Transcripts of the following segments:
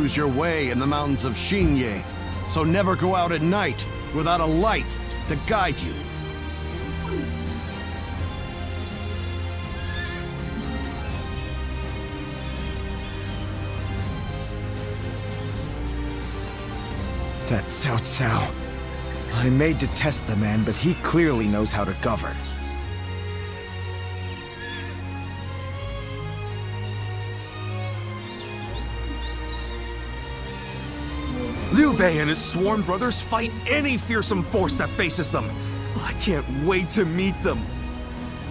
lose your way in the mountains of Xinye, so never go out at night without a light to guide you. That Cao Cao. I made to test the man, but he clearly knows how to govern. Liu Bei and his sworn brothers fight any fearsome force that faces them. I can't wait to meet them.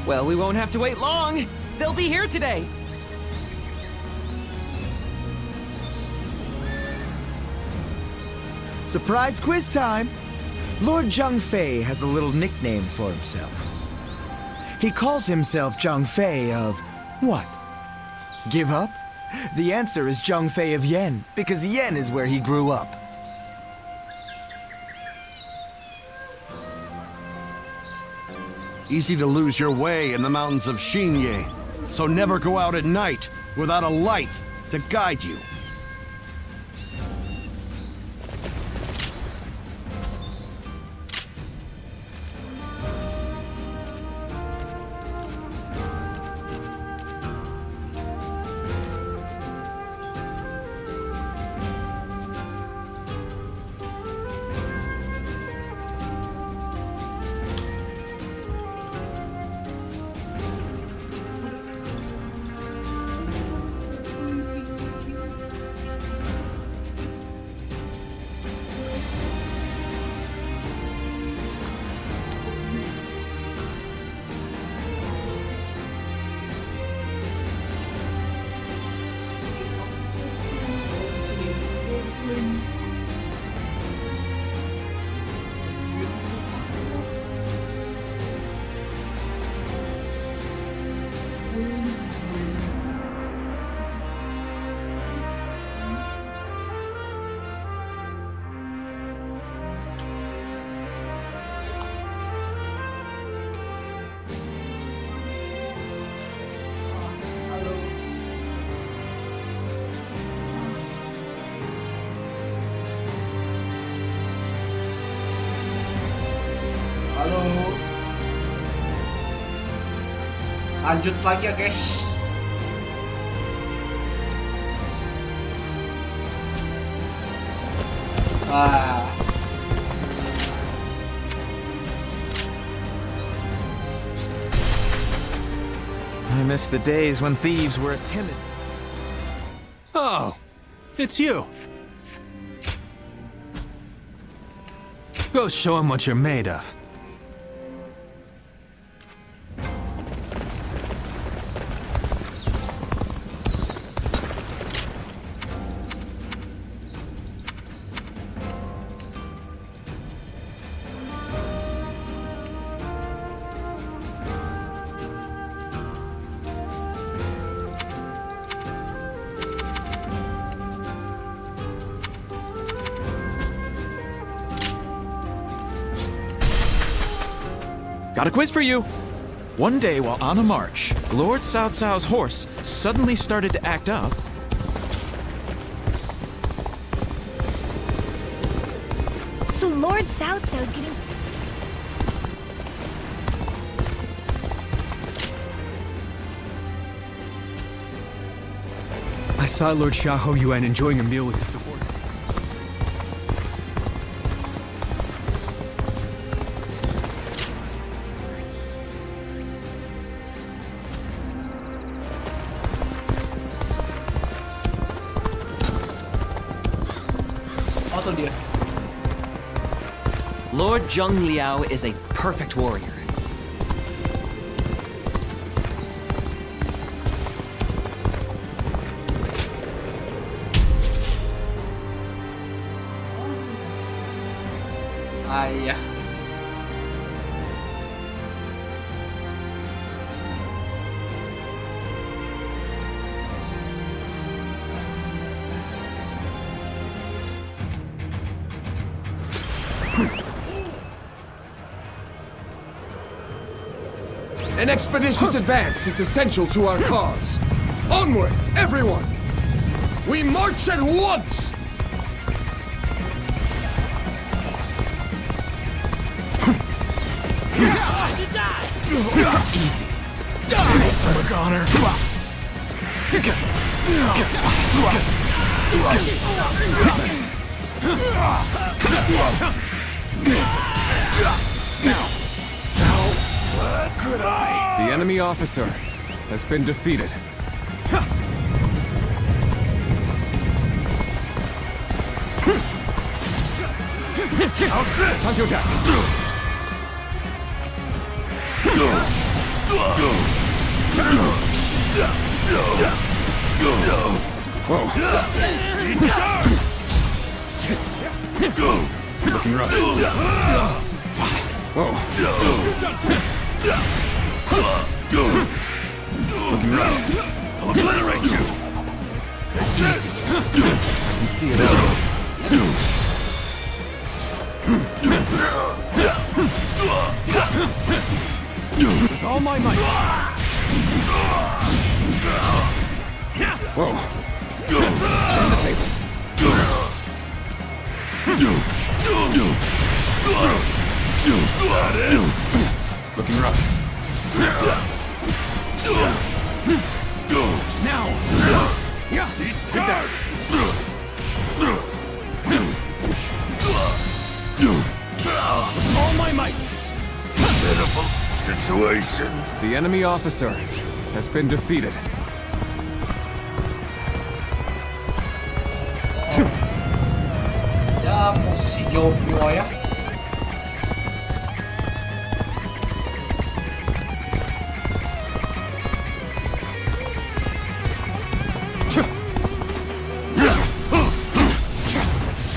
Well, we won't have to wait long. They'll be here today. Surprise quiz time! Lord Zhang Fei has a little nickname for himself. He calls himself Zhang Fei of... what? Give up? The answer is Zhang Fei of Yen, because Yen is where he grew up. Easy to lose your way in the mountains of Xinye, so never go out at night without a light to guide you. Halo. Lanjut lagi ya guys. I miss the days when thieves were timid. Oh, it's you. Go show him what you're made of. Got a quiz for you. One day while on a march, Lord Cao Cao's horse suddenly started to act up. So Lord Cao Cao's getting... I saw Lord SHU HAN enjoying a meal with his subordinates. Lord Zheng Liao is a perfect warrior. Iya. An expeditious advance is essential to our cause. Onward, everyone! We march at once! Easy. Mr. McGonner. Could I? The enemy officer has been defeated. How's this? Time to attack. Looking rough. Whoa. Looking rough. I'll obliterate you. Easy. I can see it all. With all my might. Whoa. Turn the tables. Looking rough. Now! Yeah! Take that! All my might! Pitiful situation. The enemy officer has been defeated. Ya, posisi jauh gua ya.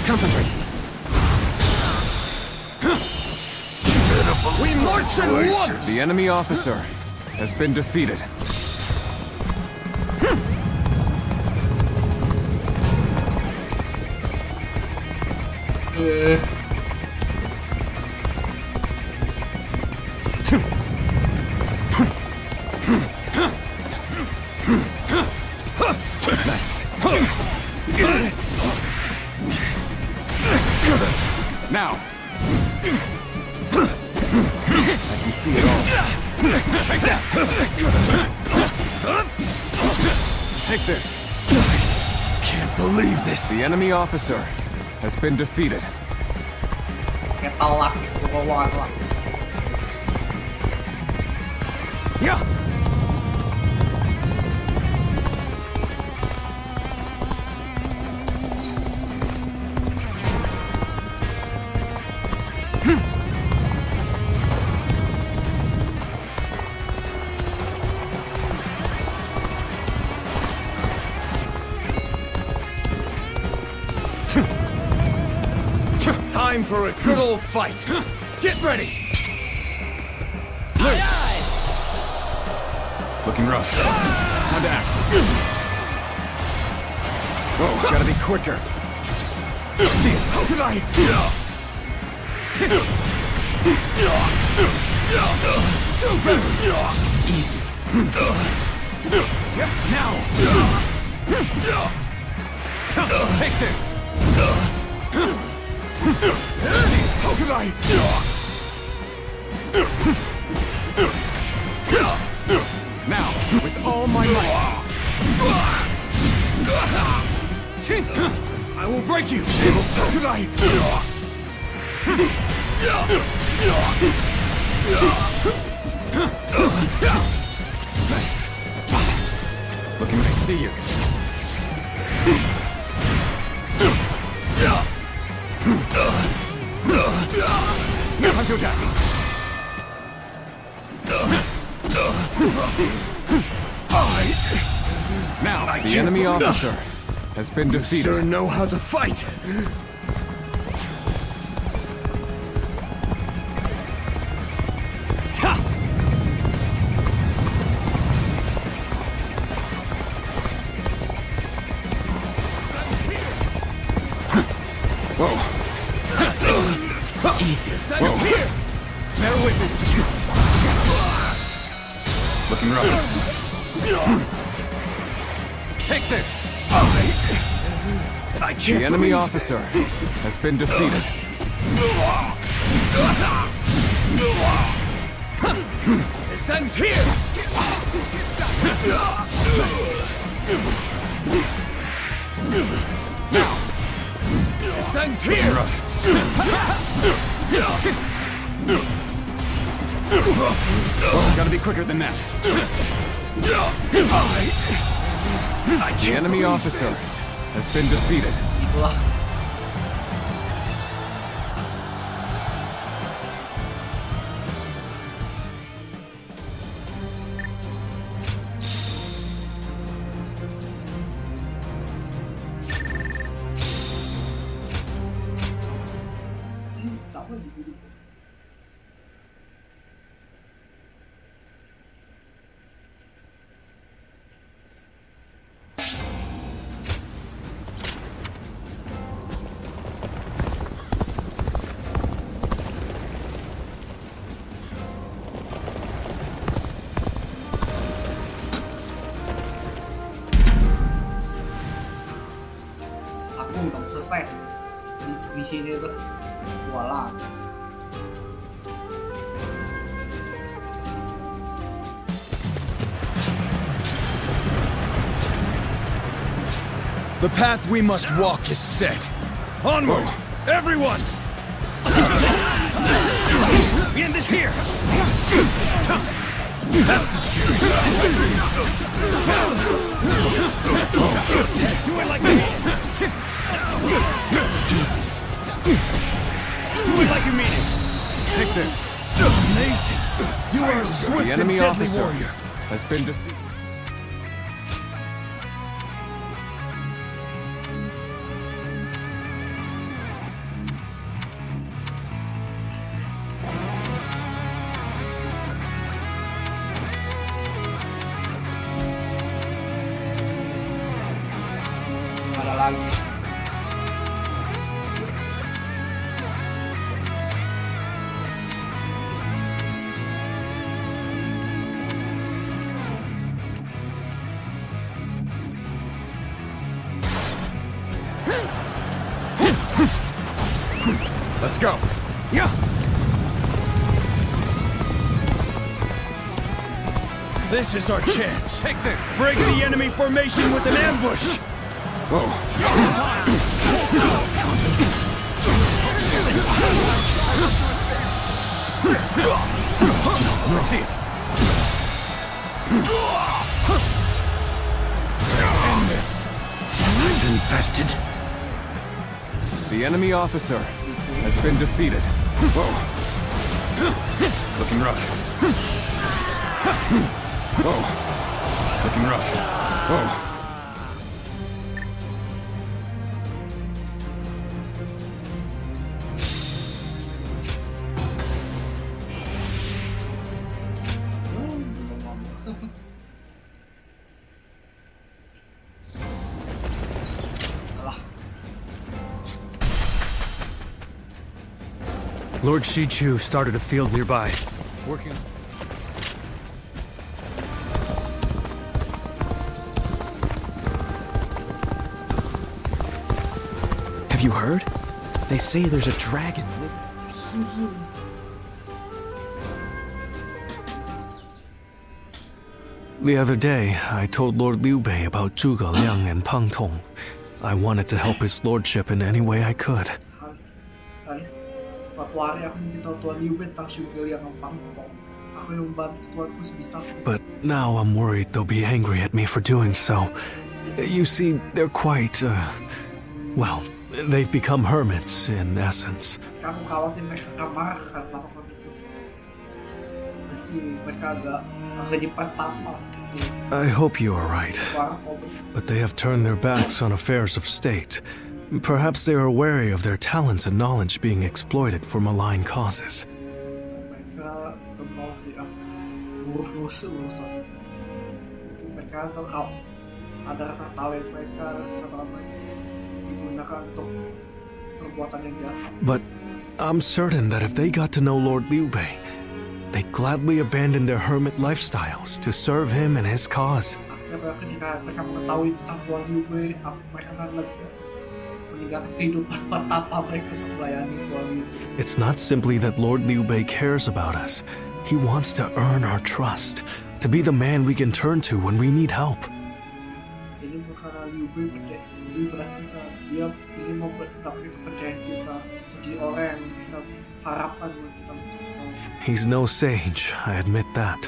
Concentrate. We march at once! The enemy officer has been defeated. Nice. Now. I can see it all. Take that. Take this. Can't believe this. The enemy officer has been defeated. Kayak telak gitu gua telak. Yeah. Time for a good old fight. Get ready. Loose. Looking rough. Time to act. Whoa, gotta be quicker. See it. How could I? Do better. Easy. Now. Take this. See it. How could I? Now, with all my might. I will break you. Tables, how could I? Nice. Looking to see you. Time to attack. Now, the enemy officer has been defeated. Sure know how to fight. Whoa. Easy. Whoa. Here. Bear witness to Looking rough. Take this! I The can't enemy believe officer has been defeated. this ends here! Now! This ends here! Gotta be quicker than that. The enemy officer has been defeated. Itulah. Sama di aku udah selesai di misi ini tuh. Voila. The path we must walk is set. Onward, everyone! We end this here! That's the spirit. Do it like me! Easy. Do it like you mean it! Take this. Amazing. You are a swift The and enemy deadly officer warrior. has been defeated. Ada lagi. Let's go. Yeah! This is our chance. Take this! Break the enemy formation with an ambush. I see it! Let's end this! I'm infested. The enemy officer has been defeated. Looking rough. Looking rough. Lord Shichu started a field nearby. Working. Have you heard? They say there's a dragon. The other day, I told Lord Liu Bei about Zhuge Liang and Pang Tong. I wanted to help his lordship in any way I could. Guys, suatu hari aku minta Tuan Liu Bei tentang Zhuge Liang dan Pang Tong. Aku yang membantu tuanku sebisa. But now I'm worried they'll be angry at me for doing so. You see, they're quite, well, they've become hermits, in essence. Kamu khawatir mereka akan marah karena lakukan itu. Pasti mereka agak kejipat tampar. I hope you are right. Orang kau But they have turned their backs on affairs of state. Perhaps they are wary of their talents and knowledge being exploited for malign causes. mereka kenal dia lurus urusan. Mungkin mereka tahu ada talent mereka atau mereka digunakan untuk perbuatan yang jahat. But I'm certain that if they got to know Lord Liu Bei, they'd gladly abandon their hermit lifestyles to serve him and his cause. ketika mereka mengetahui tentang Tuan Liu Bei, mereka akan lebih meninggalkan kehidupan petapa mereka untuk melayani Tuan Liu Bei. It's not simply that Lord Liu Bei cares about us. He wants to earn our trust, to be the man we can turn to when we need help. Ini karena Liu Bei percaya pada kita, dia ingin mendapatkan kepercayaan kita, jadi orang yang kita harapkan buat kita tahu. He's no sage, I admit that.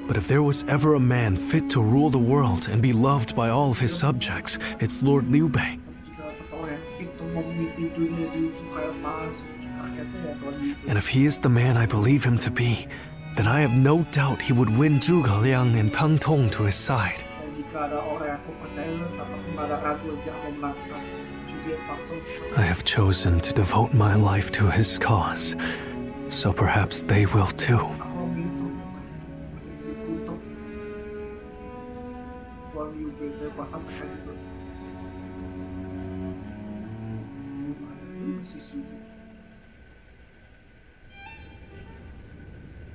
But if there was ever a man fit to rule the world and be loved by all of his subjects, it's Lord Liu Bei. And if he is the man I believe him to be, then I have no doubt he would win Zhuge Liang and Peng Tong to his side. I have chosen to devote my life to his cause, so perhaps they will too.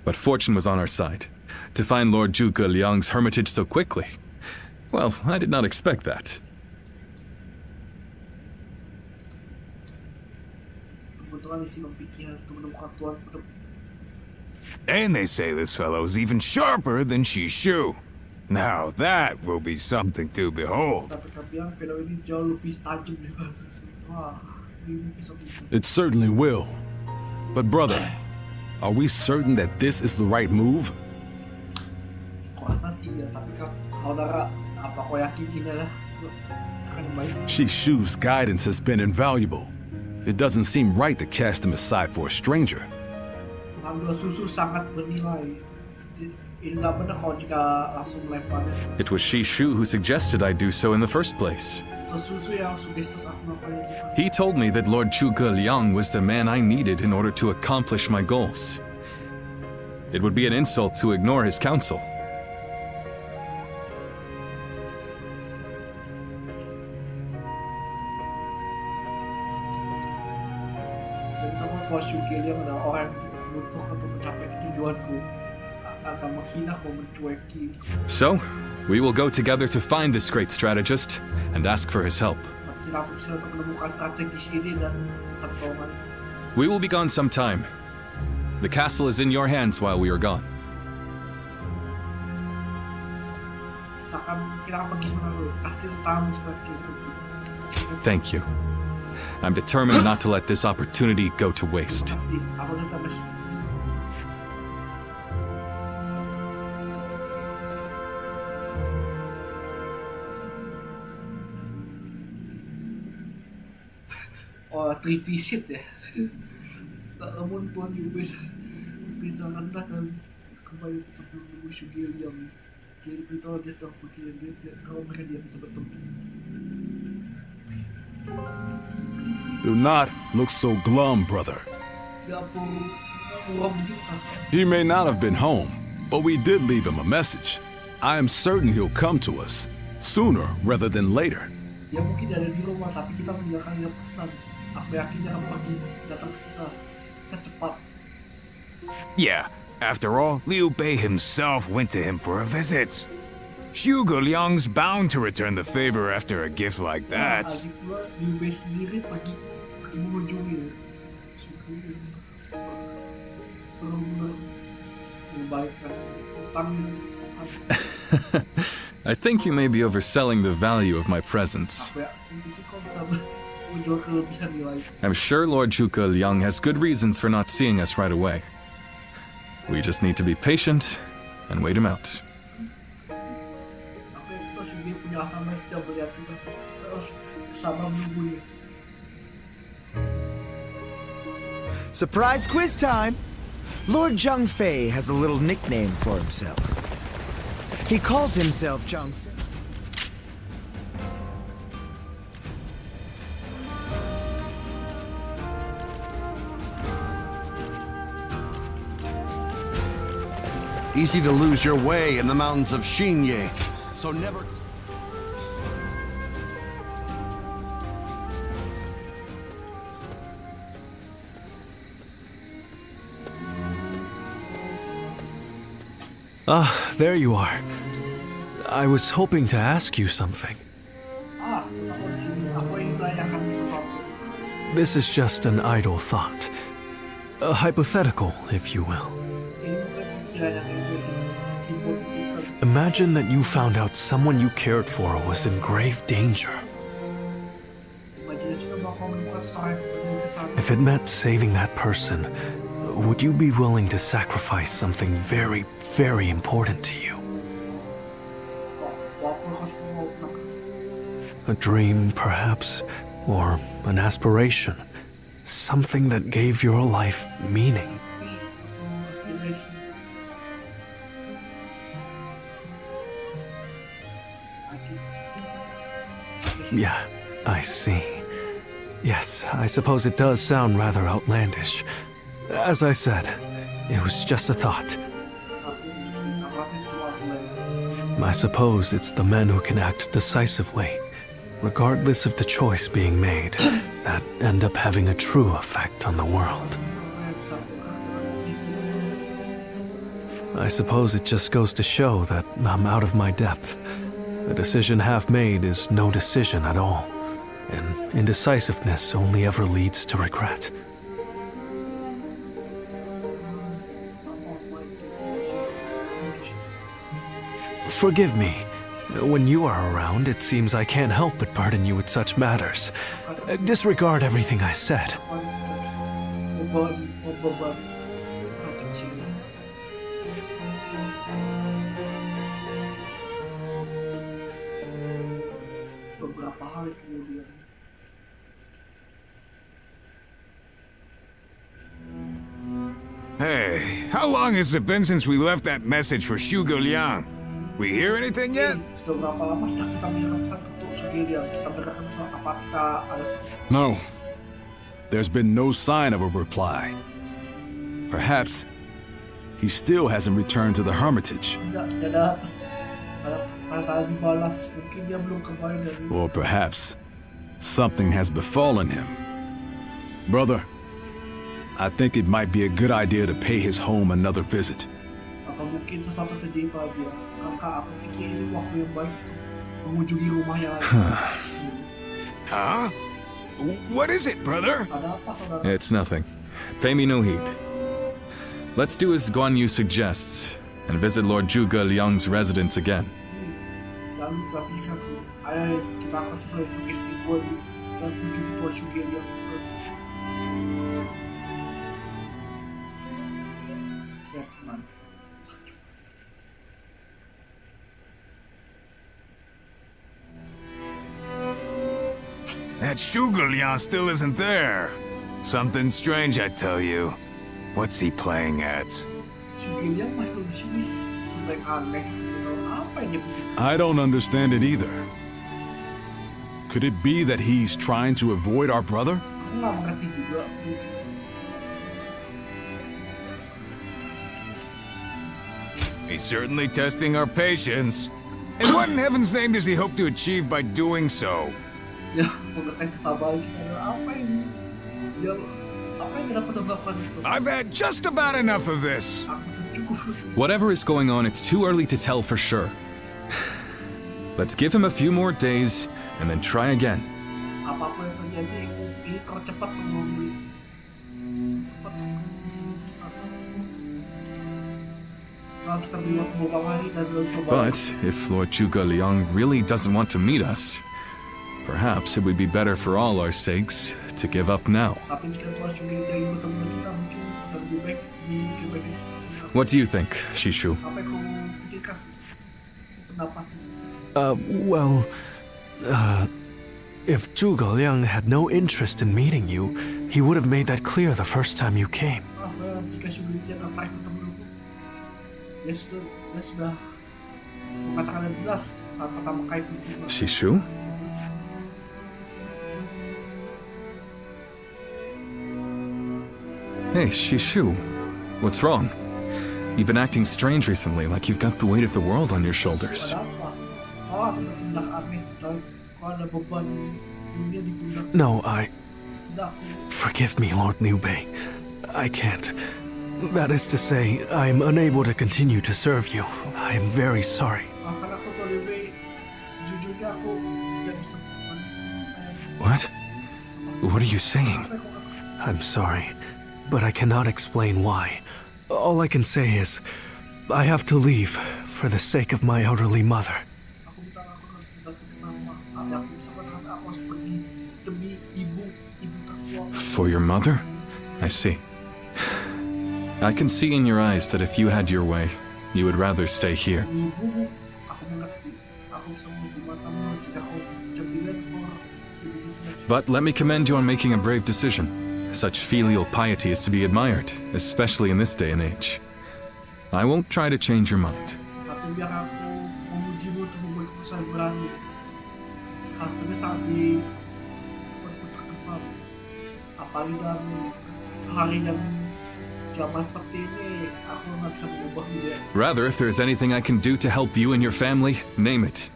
But fortune was on our side. To find Lord Zhuge Liang's hermitage so quickly. Well, I did not expect that. And they say this fellow's even sharper than SHU. Now that will be something to behold. It certainly will. But brother, are we certain that this is the right move? SHU's guidance has been invaluable. It doesn't seem right to cast him aside for a stranger. It was SHU who suggested I do so in the first place. He told me that Lord Zhuge Liang was the man I needed in order to accomplish my goals. It would be an insult to ignore his counsel. So, we will go together to find this great strategist and ask for his help. We will be gone some time. The castle is in your hands while we are gone. Thank you. I'm determined not to let this opportunity go to waste. Trivisit ya. Namun Tuan Liu Bei berbicara rendah dan kembali untuk menunggu Zhuge Liang. Dia beritahu dia sedang pergi dan dia kalau mereka dia bisa bertemu. Do not look so glum, brother. He may not have been home, but we did leave him a message. I am certain he'll come to us, sooner rather than later. Dia mungkin ada di rumah, tapi kita meninggalkan dia pesan. Aku yakin dia akan pergi datang ke kita secepat. Yeah, after all, Liu Bei himself went to him for a visit. Zhuge Liang's bound to return the favor after a gift like that. Lagi pula Liu Bei sendiri pergi mengunjungi membaikkan utang. I think you may be overselling the value of my presence. I'm sure Lord Zhuge Liang has good reasons for not seeing us right away. We just need to be patient and wait him out. Surprise quiz time! Lord Zhang Fei has a little nickname for himself. He calls himself Zhang Fei. Easy to lose your way in the mountains of Xinye, so never... Ah, there you are. I was hoping to ask you something. Ako di sini, ako yung layakan sa sapo. This is just an idle thought. A hypothetical, if you will. Imagine that you found out someone you cared for was in grave danger. If it meant saving that person, would you be willing to sacrifice something very, very important to you? A dream, perhaps, or an aspiration. Something that gave your life meaning. Yeah, I see. Yes, I suppose it does sound rather outlandish. As I said, it was just a thought. I suppose it's the men who can act decisively, regardless of the choice being made, that end up having a true effect on the world. I suppose it just goes to show that I'm out of my depth. A decision half made is no decision at all, and indecisiveness only ever leads to regret. Forgive me. When you are around, it seems I can't help but burden you with such matters. Disregard everything I said. Beberapa hari kemudian. Hey, how long has it been since we left that message for SHU Liang? We hear anything yet? Sudah berapa lama sejak kita mengirimkan untuk Sugeliang? Kita mendengarkan apa kita ada. No. There's been no sign of a reply. Perhaps he still hasn't returned to the hermitage. Tidak ada kata dibalas. Mungkin dia belum kembali dari. Or perhaps something has befallen him. Brother, I think it might be a good idea to pay his home another visit. Atau mungkin sesuatu terjadi pada dia. Kakak, aku pikir ini waktu yang baik untuk mengunjungi rumah yang lain. Huh? What is it, brother? Ada apa, saudara? It's nothing. Pay me no heed. Let's do as Guan Yu suggests and visit Lord Zhuge Liang's residence again. Lalu tapi aku, ayo kita akan sesuai sugesti Guan Yu dan kunjungi Tuan Sugeliang. Ya, teman. That SHU Liang still isn't there. Something strange, I tell you. What's he playing at? Sugeliang masih di sini, sesuatu yang aneh. Apa yang dia pikirkan? I don't understand it either. Could it be that he's trying to avoid our brother? Aku nggak mengerti juga. He's certainly testing our patience. And what in heaven's name does he hope to achieve by doing so? Ya, mengetes kesabaran kita. Apa ini? Dia apa yang dapat dilakukan itu? I've had just about enough of this. Aku cukup. Whatever is going on, it's too early to tell for sure. Let's give him a few more days and then try again. Apapun yang terjadi, ini tercepat untuk membeli. Kalau kita beli waktu beberapa hari dan belum coba. But if Lord Zhuge Liang really doesn't want to meet us, perhaps it would be better for all our sakes to give up now. Tapi jika Tuan Sugeliang ingin bertemu dengan kita, mungkin lebih baik di. What do you think, Shishu? Apa yang kamu pikirkan? Pendapat? If Zhuge Liang had no interest in meeting you, he would have made that clear the first time you came. Jika Sugeliang tertarik bertemu dengan dia sudah mengatakan yang jelas saat pertama kali bertemu. Shishu? Hey, Shishu. What's wrong? You've been acting strange recently, like you've got the weight of the world on your shoulders. Ada apa? Oh, aku bertindak aneh. Kau ada beban dunia di pundak. No, Tidak, Forgive me, Lord Liu Bei. I can't. That is to say, I'm unable to continue to serve you. I am very sorry. maafkan aku Tuan Liu What are you saying? I'm sorry, but I cannot explain why. All I can say is, I have to leave for the sake of my elderly mother. Aku minta aku harus menjelaskan kenapa. Aku bisa bertahan, aku harus pergi demi ibu tertua. For your mother? I see. I can see in your eyes that if you had your way, you would rather stay here. Ibumu, aku mengerti. Aku bisa mengerti matamu jika kau cerdikan orang. But let me commend you on making a brave decision. Such filial piety is to be admired, especially in this day and age. I won't try to change your mind. Tapi biar aku memujimu untuk membuat keputusan berani. Hatinya sangat dibuatku terkesan. Apalagi dalam sehari dan zaman seperti ini, aku nggak bisa mengubah dia. Rather, if there's anything I can do to help you and your family, name it.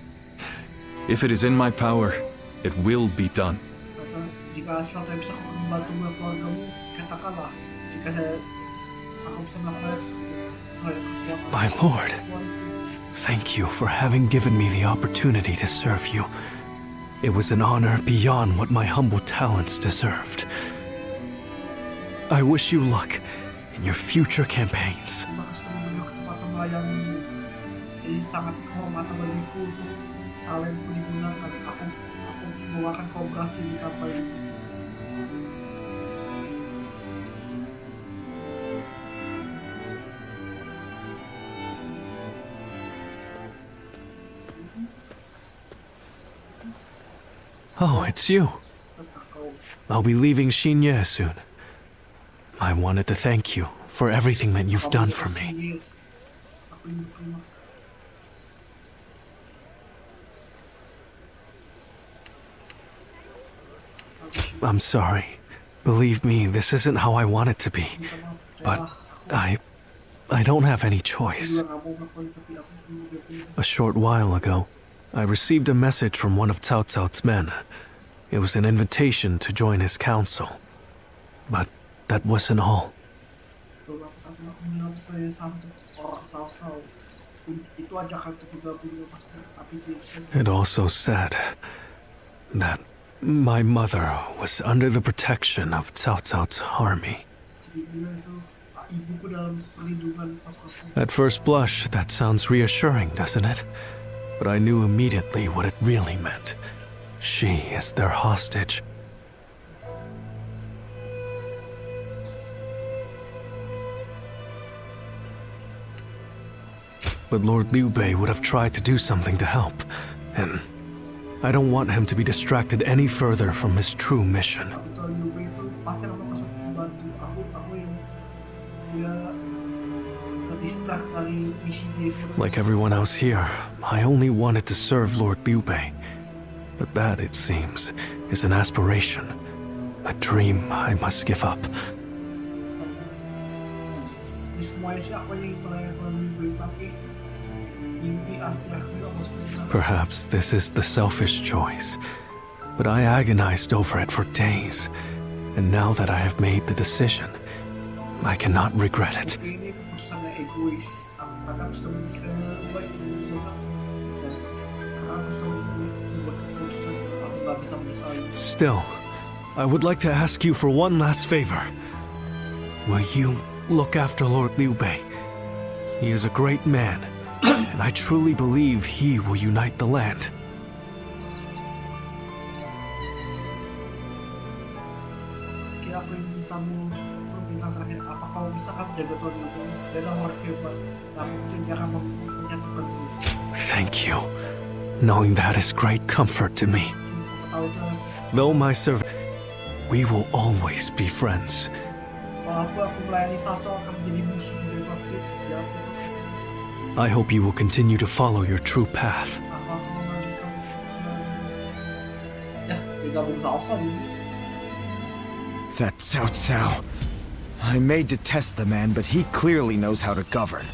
If it is in my power, it will be done. Jika sesuatu yang bisa membantu keluargamu, katakanlah. Jika aku bisa melakukan sesuai kekuatan. My lord, thank you for having given me the opportunity to serve you. It was an honor beyond what my humble talents deserved. I wish you luck in your future campaigns. Terima kasih telah memberi kesempatan melayani. Ini sangat kehormatan bagiku untuk talentku digunakan. Aku meluangkan kooperasi di kampanye ini. Oh, it's you. I'll be leaving Xinye soon. I wanted to thank you for everything that you've done for me. I'm sorry. Believe me, this isn't how I want it to be. But I don't have any choice. A short while ago, I received a message from one of Cao Cao's men. It was an invitation to join his council. But that wasn't all. It also said that my mother was under the protection of Cao Cao's army. At first blush, that sounds reassuring, doesn't it? But I knew immediately what it really meant. She is their hostage. But Lord Liu Bei would have tried to do something to help, and I don't want him to be distracted any further from his true mission. Like everyone else here, I only wanted to serve Lord Liu Bei. But that, it seems, is an aspiration, a dream I must give up. Perhaps this is the selfish choice, but I agonized over it for days, and now that I have made the decision, I cannot regret it. Still, I would like to ask you for one last favor. Will you look after Lord Liu Bei? He is a great man, and I truly believe he will unite the land. Thank you. Knowing that is great comfort to me. Though my servant, we will always be friends. I hope you will continue to follow your true path. That Cao Cao. I may detest the man, but he clearly knows how to govern.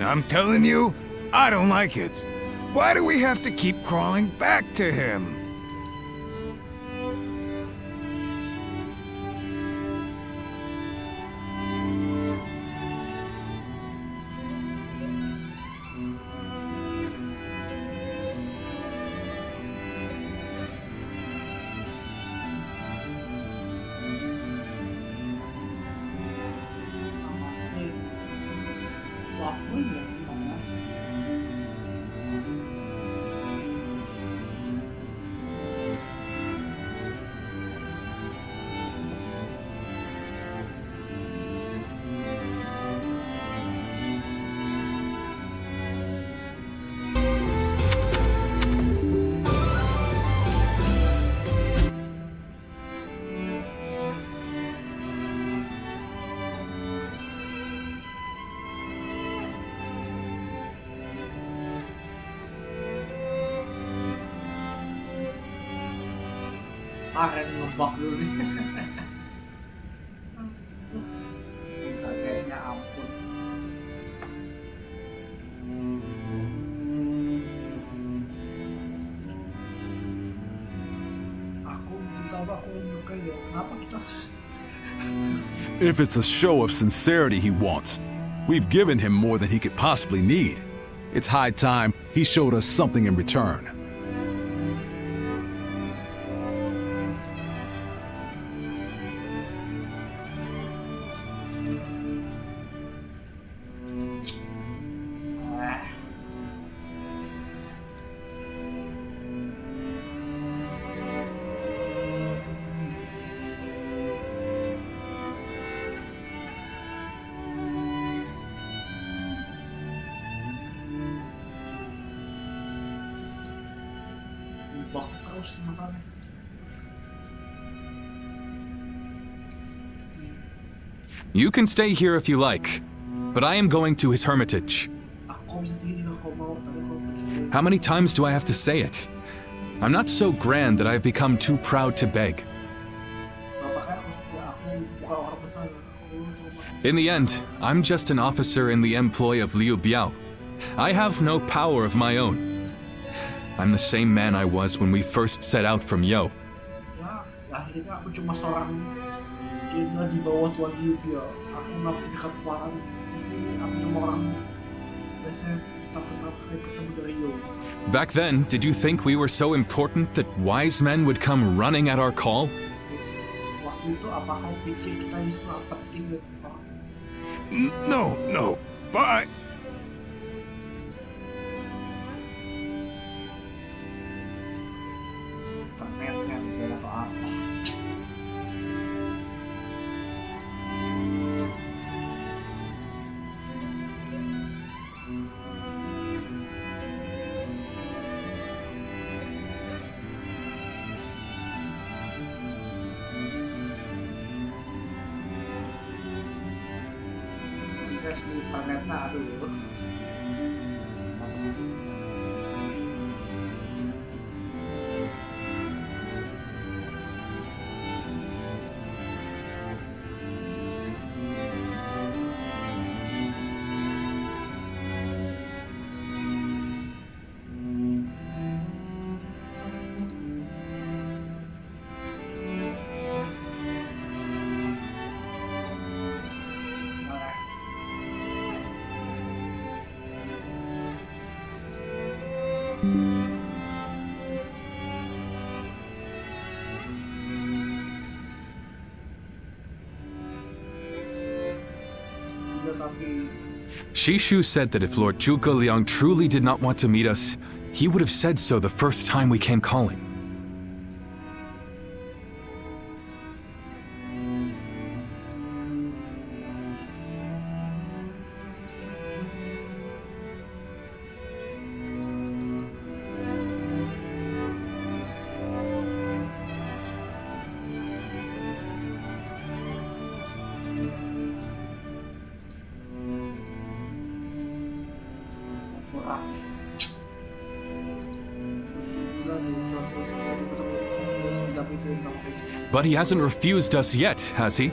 I'm telling you, I don't like it. Why do we have to keep crawling back to him? Wafelnya gimana? Aren ngebak dulu nih. Internetnya ampun. Aku nyuka ya. Kenapa kita? If it's a show of sincerity he wants, we've given him more than he could possibly need. It's high time he showed us something in return. Bak terus makanya. You can stay here if you like, but I am going to his hermitage. Aku bisa tinggal kalau mau, tapi kalau pergi. How many times do I have to say it? I'm not so grand that I've become too proud to beg. Bapaknya aku bukan orang besar. Aku cuma. In the end, I'm just an officer in the employ of Liu Bei. I have no power of my own. I'm the same man I was when we first set out from Yo. Ya, akhirnya aku cuma seorang jenderal di bawah Tuan Liu Bei. Aku nggak punya kekuatan. Aku cuma orang biasanya tetap kayak ketemu dari Yo. Back then, did you think we were so important that wise men would come running at our call? Waktu itu apa kau pikir kita bisa penting ya? No, but Internetnya nih atau apa? Tes di internetnya aduh. Shishu said that if Lord Zhuge Liang truly did not want to meet us, he would have said so the first time we came calling. Tapi But he hasn't refused us yet, has he?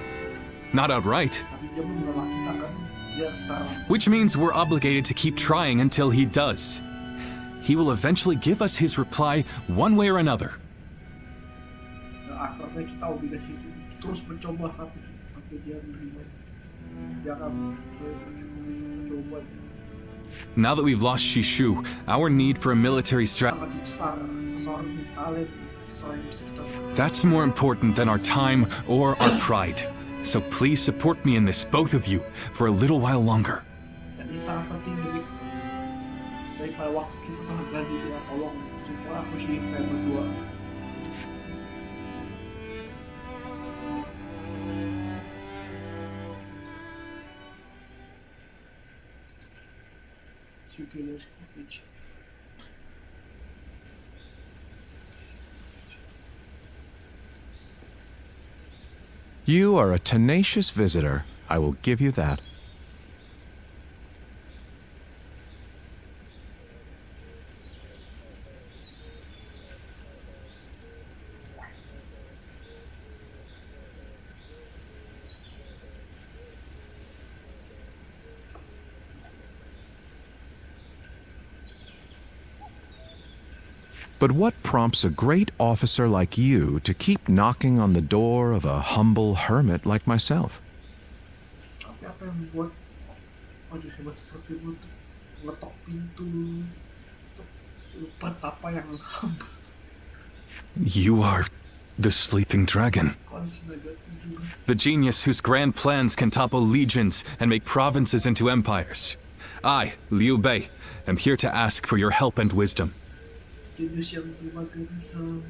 Not outright. dia belum nolak kita kan? dia secara Which means we're obligated to keep trying until he does. He will eventually give us his reply one way or another. akhirnya kita obligasi terus mencoba sampai dia menerima. Dia akan mencoba. Now that we've lost Shishu, our need for a military Sangat besar, seseorang yang talent, seseorang yang bisa kita. that's more important than our time or our pride. So please support me in this, both of you, for a little while longer. Dan ini sangat penting daripada waktu kita telah gaji dia tolong support aku sih kayak berdua. Sukila's cottage. You are a tenacious visitor. I will give you that. But what prompts a great officer like you to keep knocking on the door of a humble hermit like myself? Tapi apa yang membuat wajah hebat seperti itu untuk ngetok pintu untuk pertapa yang hamba? You are the sleeping dragon. Kau sinaga tidur. The genius whose grand plans can topple legions and make provinces into empires. I, Liu Bei, am here to ask for your help and wisdom. Jenius yang bermagnetisme.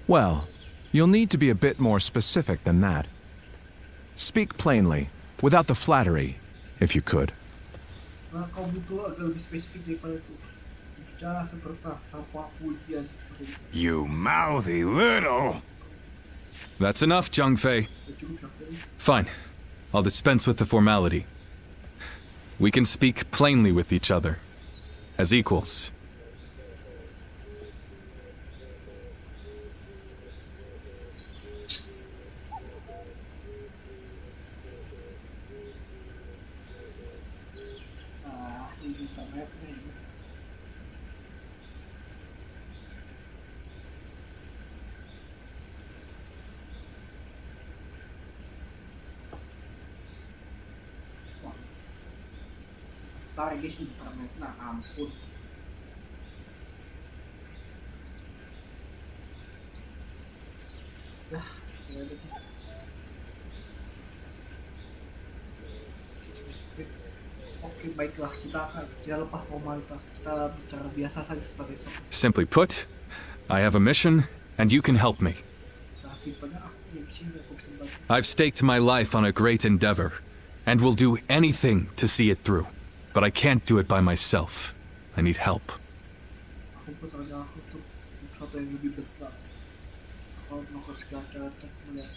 Well, you'll need to be a bit more specific than that. Speak plainly, without the flattery, if you could. Nah, kau butuh agak lebih spesifik daripada itu. Bicara seperti tanpa pujian. You mouthy little! That's enough, Zhang Fei. Cukup sampai. Fine. I'll dispense with the formality. We can speak plainly with each other, as equals. Ini internet nih. Ntar guys internet, nah ampun. Dah, ya udah deh. Oke, baiklah, kita lepas formalitas, kita bicara biasa saja sebagai seorang. Simply put, I have a mission, and you can help me. Simpelnya aku di sini aku bisa bantu. I've staked my life on a great endeavor, and will do anything to see it through. But I can't do it by myself. I need help. Aku bertanya aku untuk sesuatu yang lebih besar. Kalau aku segala cara cek melihat,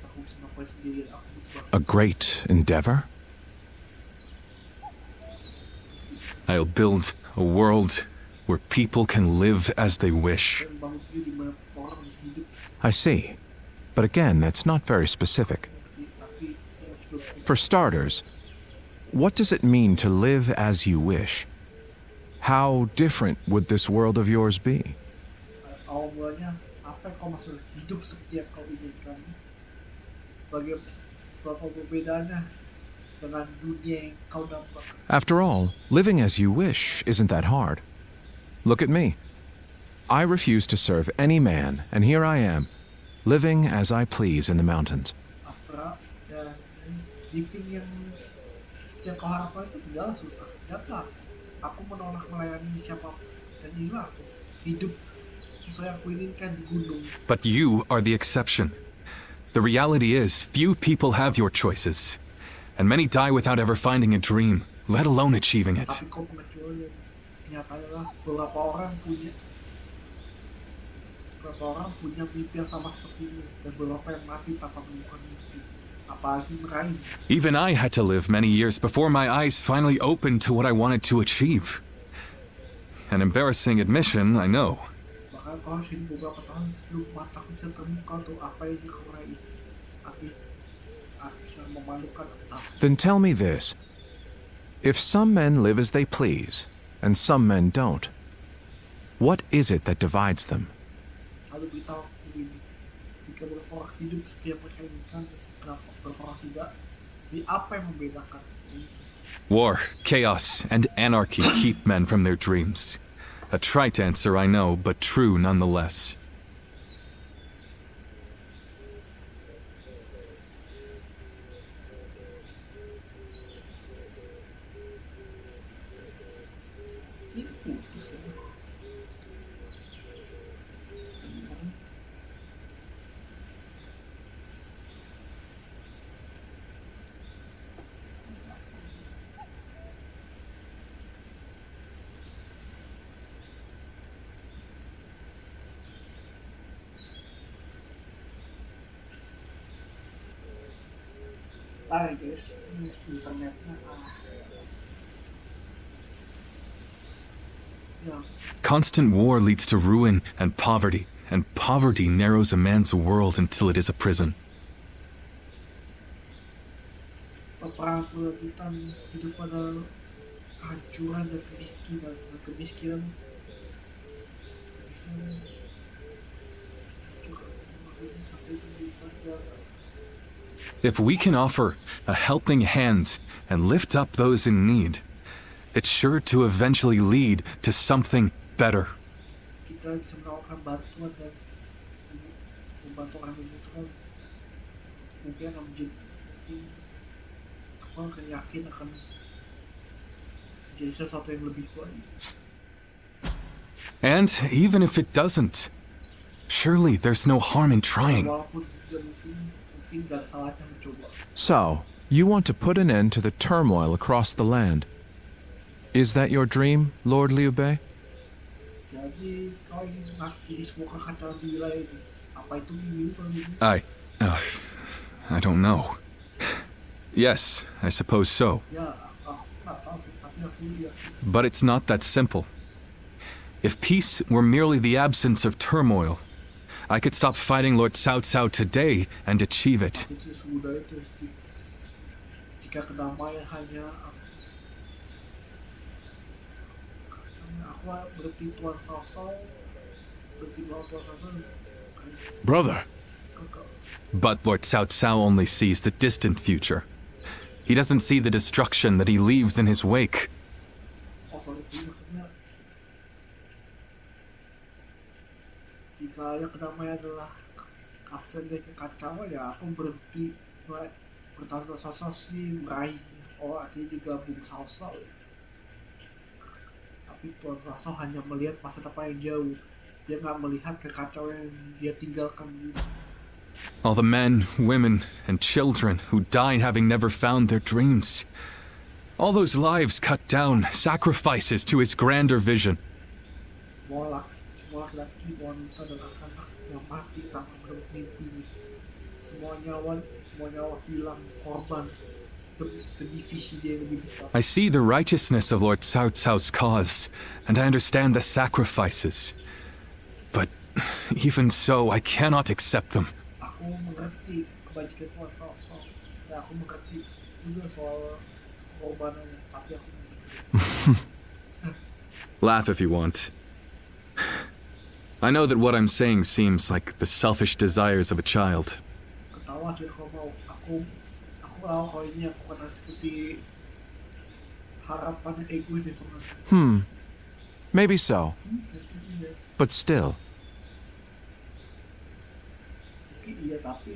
aku bisa ngapain sendiri. Aku butuh A great endeavor? I'll build a world where people can live as they wish. bangun diri di mana orang bisa hidup. I see. But again, that's not very specific. Tapi spesifik. For starters, what does it mean to live as you wish? How different would this world of yours be? Awal mulanya apa yang kau maksud hidup seperti yang kau inginkan? Berapa perbedaannya dengan dunia yang kau dapat? After all, living as you wish isn't that hard. Look at me. I refuse to serve any man, and here I am, living as I please in the mountains. After ya, living yang kau harapkan itu tidaklah susah. Lihatlah, aku menolak melayani siapapun dan inilah aku hidup sesuai yang aku inginkan di gunung. But you are the exception. The reality is, few people have your choices. And many die without ever finding a dream, let alone achieving it. Tapi kau pengecualian. Nyatanya beberapa orang punya mimpi yang sama seperti ini dan beberapa yang mati tanpa menemukan mimpi. Apalagi meraih. Even I had to live many years before my eyes finally opened to what I wanted to achieve. An embarrassing admission, I know. Bahkan kau harus hidup beberapa tahun sebelum mataku bisa terbuka untuk apa yang kau raih. Tapi memalukan entah. Then tell me this. If some men live as they please, and some men don't, what is it that divides them? Lalu beritahu begini, jika beberapa orang hidup setiap mereka inginkan, kenapa beberapa orang tidak? Di apa yang membedakan? War, chaos, and anarchy keep men from their dreams. A trite answer, I know, but true nonetheless. Ini putus ya. Bentar ya guys, ini internetnya ya. Constant war leads to ruin and poverty narrows a man's world until it is a prison. Peperangan berlanjutan hidup pada kehancuran dan kemiskinan If we can offer a helping hand and lift up those in need, it's sure to eventually lead to something better. Kita bisa menawarkan bantuan dan membantu orang yang membutuhkan, mungkin akan menjadi, aku akan yakin akan menjadi sesuatu yang lebih baik. And even if it doesn't, surely there's no harm in trying. Walaupun tidak mungkin gak ada salahnya mencoba. So, you want to put an end to the turmoil across the land. Is that your dream, Lord Liu Bei? Jadi kau ingin mengakhiri semua kekacauan di wilayah ini. Apa itu mimpi ini? I don't know. Yes, I suppose so. Ya, aku nggak tahu sih, tapi aku lihat. But it's not that simple. If peace were merely the absence of turmoil, I could stop fighting Lord Cao Cao today and achieve it. Itu semudah itu. Jika kedamaian hanya aku berarti Tuan Cao Cao, berarti Tuan Cao Cao. Brother, But Lord Cao Cao only sees the distant future. He doesn't see the destruction that he leaves in his wake. Oh, sorry, maksudnya jika yang kedamaian adalah absen dari kekacauan, ya aku berhenti bertanya sosok si meraihnya. Oh, artinya digabung sosok. Tapi Tuan Sosok hanya melihat masa depan yang jauh. Dia nggak melihat kekacauan yang dia tinggalkan. All the men, women, and children who died having never found their dreams. All those lives cut down, sacrifices to his grander vision. Semua laki-laki, wanita, dan anak-anak yang mati tanpa merebut mimpi. Semua nyawa hilang, korban demi visi dia yang lebih besar. I see the righteousness of Lord Cao Cao's cause, and I understand the sacrifices. But even so, I cannot accept them. Aku mengerti kebajikan Tuan Sosok, dan aku mengerti juga soal korbanannya, tapi aku bisa. Laugh if you want. I know that what I'm saying seems like the selfish desires of a child. Ketawa aja kalau mau. Aku tahu kalau ini aku kata seperti harapan egois deh sebenarnya. Maybe so. But still. Mungkin iya, tapi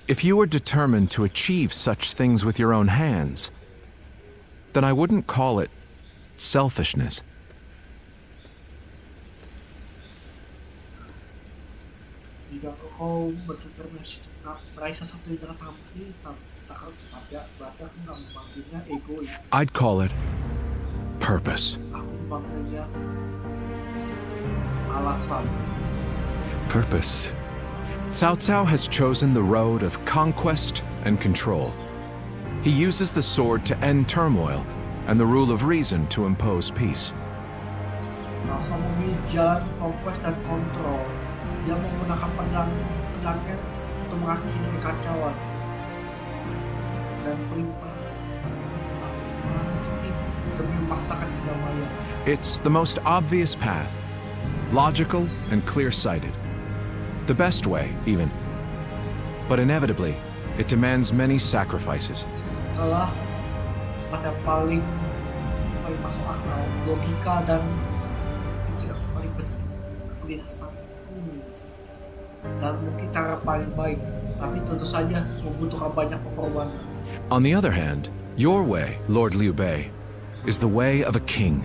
If you were determined to achieve such things with your own hands, then I wouldn't call it selfishness. jika kau berdeterminasi meraih sesuatu yang dengan tangan sendiri, tapi berarti aku nggak memanggilnya egois. I'd call it purpose. Aku memanggilnya alasan. Purpose. Cao Cao has chosen the road of conquest and control. He uses the sword to end turmoil and the rule of reason to impose peace. Sasa memilih jalan kompleks dan kontrol. Dia menggunakan pedangnya untuk mengakhiri kekacauan dan perintah demi memaksakan kedamaian. It's the most obvious path, logical and clear-sighted. The best way, even. But inevitably, it demands many sacrifices. Itulah yang paling masuk akal, logika dan pikiran paling biasa. Dan mungkin cara paling baik, tapi tentu saja membutuhkan banyak pengorbanan. On the other hand, your way, Lord Liu Bei, is the way of a king.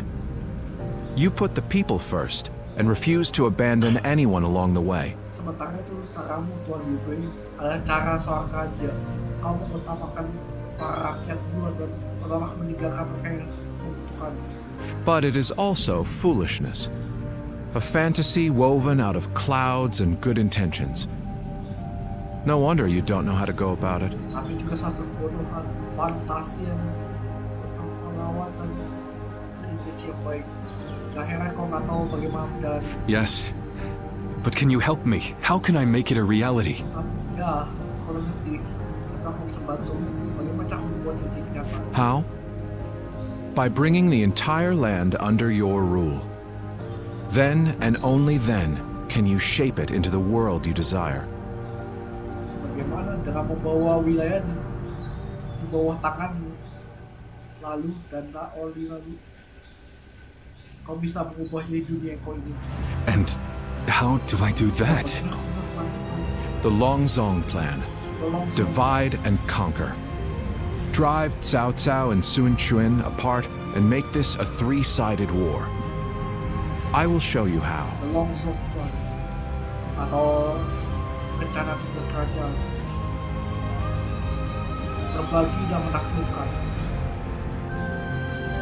You put the people first and refuse to abandon anyone along the way. Sementara itu caramu, Tuan Liu Bei, adalah cara seorang raja. Kau mengutamakan para rakyat dulu dan menolak meninggalkan mereka yang membutuhkan. But it is also foolishness. A fantasy woven out of clouds and good intentions. No wonder you don't know how to go about it. Tapi juga satu kebodohan, fantasi yang melawan dan intensi yang baik. Gak heran kau nggak tahu bagaimana menjalani. Yes, but can you help me? How can I make it a reality? Tapi ya, kalau ngerti, kita mau bisa bantu. Bagaimana aku membuat ini kenyataan? How? By bringing the entire land under your rule. Then and only then can you shape it into the world you desire. Bagaimana dengan membawa wilayah di bawah tanganmu, lalu dan tak lalu kau bisa mengubahnya dunia yang kau inginkan. And how do I do that? The Longzong plan. Divide and conquer. Drive Cao Cao and Sun Quan apart and make this a three-sided war. I will show you how. The Longzong plan atau rencana tiga kerajaan. Terbagi dan menaklukkan.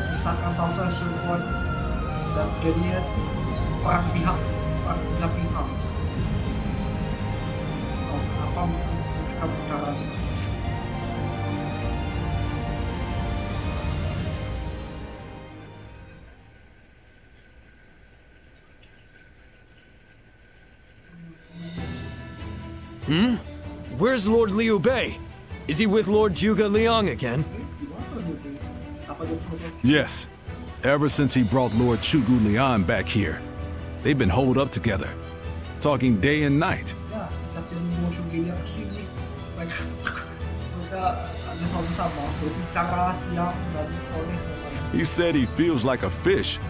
Misalkan Salsa Shenhuan dan jadinya perang tiga pihak. Apa menunjukkan caranya? Where's Lord Liu Bei? Is he with Lord Zhuge Liang again? Yes. Ever since he brought Lord Zhuge Liang back here, they've been holed up together, talking day and night. Ya, saat dia membawa Zhuge Liang ke sini, mereka ada sama-sama berbicara siang dan sore. He said he feels like a fish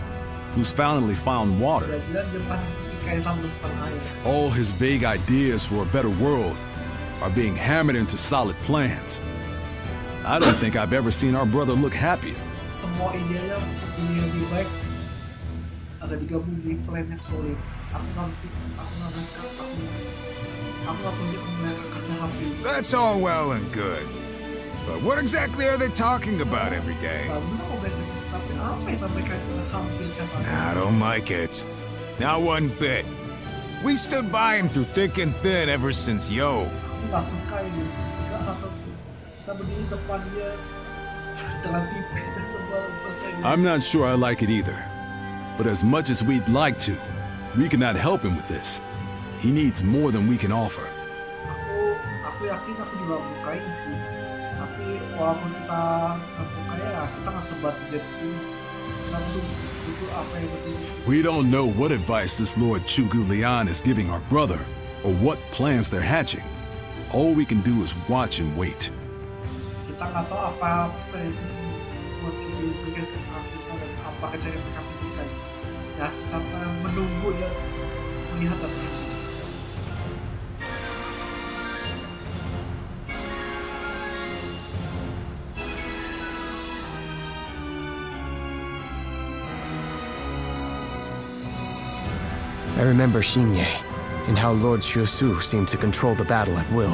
who's finally found water. Dia bilang dia merasa seperti ikan yang menemukan air. All his vague ideas for a better world are being hammered into solid plans. I don't think I've ever seen our brother look happier. Semua idenya untuk dunia yang lebih baik agar digabung di plan yang solid. Aku nggak punya melihat kasih hati. That's all well and good. But what exactly are they talking about every day? Tapi apa yang sampaikan kasih hati? I don't like it. Not one bit. We stood by him through thick and thin ever since Yo. Aku nggak suka ini. Kita berdiri depan dia dengan tipis dan tebal. I'm not sure I like it either. But as much as we'd like to, we cannot help him with this. He needs more than we can offer. Aku yakin aku juga bukain sih. Tapi walaupun kita buka ya, kita nggak sebat dia itu. Kita butuh apa yang betul. We don't know what advice this Lord Zhuge Liang is giving our brother, or what plans they're hatching. All we can do is watch and wait. Kita nggak tahu apa yang buat dipikir kita dan apa kerja yang mereka pikirkan. Ya, kita menunggu dan melihat dari itu. I remember Xinye, and how Lord Xiusu seemed to control the battle at will.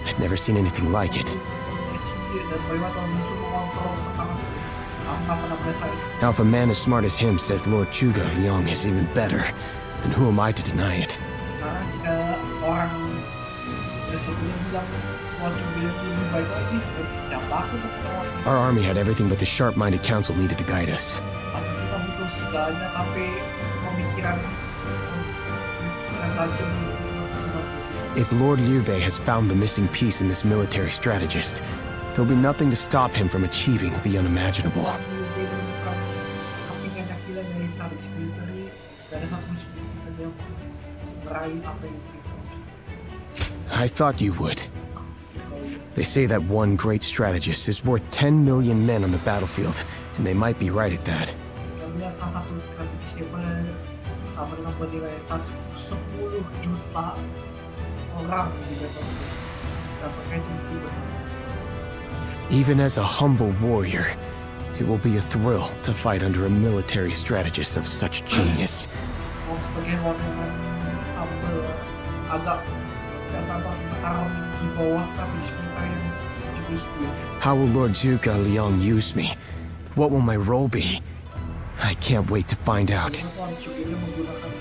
I've never seen anything like it. Now if a man as smart as him says Lord Zhuge Liang is even better, then who am I to deny it? Our army had everything but the sharp-minded council needed to guide us. pikiran tajam If Lord Liu Bei has found the missing piece in this military strategist, there'll be nothing to stop him from achieving the unimaginable. kepingan Akila dari strategis militer gak ada satu militer yang meraih apa yang kita I thought you would. They say that one great strategist is worth 10 million men on the battlefield, and they might be right at that. kami lihat salah satu strategis hebat sama dengan bernilai 10 juta orang di battlefield dan mereka itu mungkin benar. Even as a humble warrior, it will be a thrill to fight under a military strategist of such genius. Mau sebagai orang yang agak gak sabar bertarung di bawah strategis militer yang sejurus dia. How will Lord Zhuge Liang use me? What will my role be? I can't wait to find out. Orang juga dia menggunakan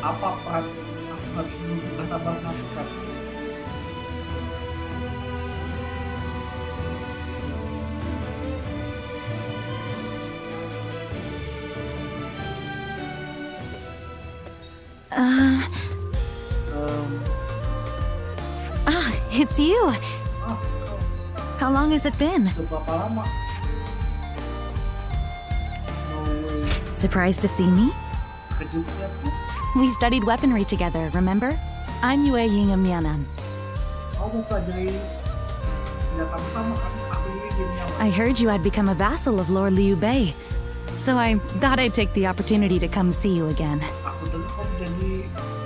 apa peran aku harus menunggu gak sabar menentukan. It's you. How long has it been? Seberapa lama? Surprised to see me? Kejutnya tuh, We studied weaponry together, remember? I'm Yue Ying of Mianan. kamu pelajari senjata bersama kan? Aku ini jadi nyaman. I heard you had become a vassal of Lord Liu Bei, so I thought I'd take the opportunity to come see you again. Aku dengar kamu jadi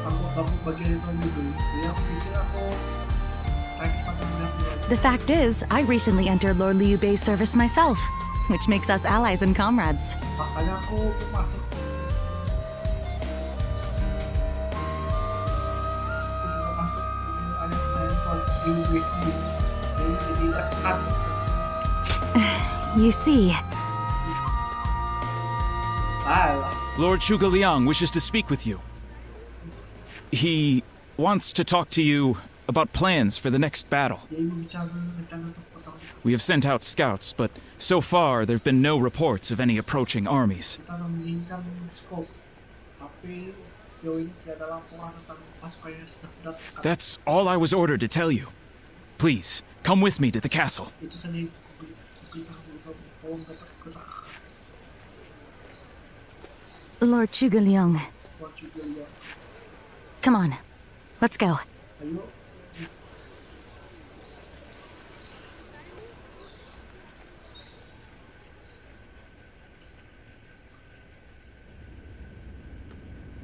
kamu bagian itu juga. Jadi aku pikir aku kayak pada benar-benar. The fact is, I recently entered Lord Liu Bei's service myself, which makes us allies and comrades. Makanya aku masuk. You see, Lord Zhuge Liang wishes to speak with you. He wants to talk to you about plans for the next battle. We have sent out scouts, but so far there have been no reports of any approaching armies. That's all I was ordered to tell you. Please, come with me to the castle. Lord Zhuge Liang. Come on, let's go.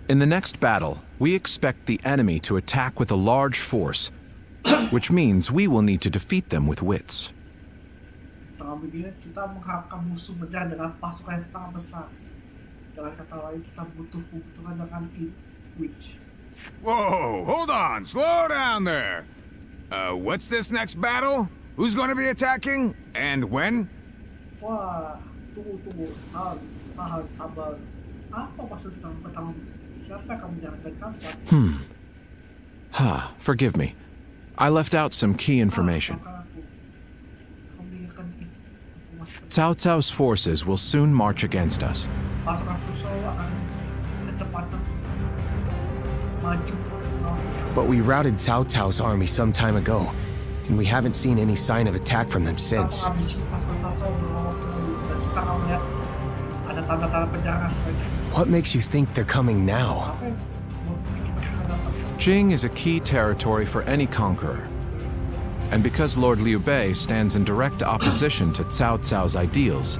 In the next battle, we expect the enemy to attack with a large force, which means we will need to defeat them with wits. Kita mengharapkan musuh menyerang dengan pasukan yang sangat besar. Dengan kata lain, kita butuh dengan witch. Whoa, hold on, slow down there. What's this next battle? Who's going to be attacking? And when? Wah, tunggu, sabar. Apa maksud kamu pertama? Siapa yang kamu nyerang dan kapan? Forgive me. I left out some key information. Cao Cao's forces will soon march against us. But we routed Cao Cao's army some time ago, and we haven't seen any sign of attack from them since. What makes you think they're coming now? Jing is a key territory for any conqueror. And because Lord Liu Bei stands in direct opposition to Cao Cao's ideals,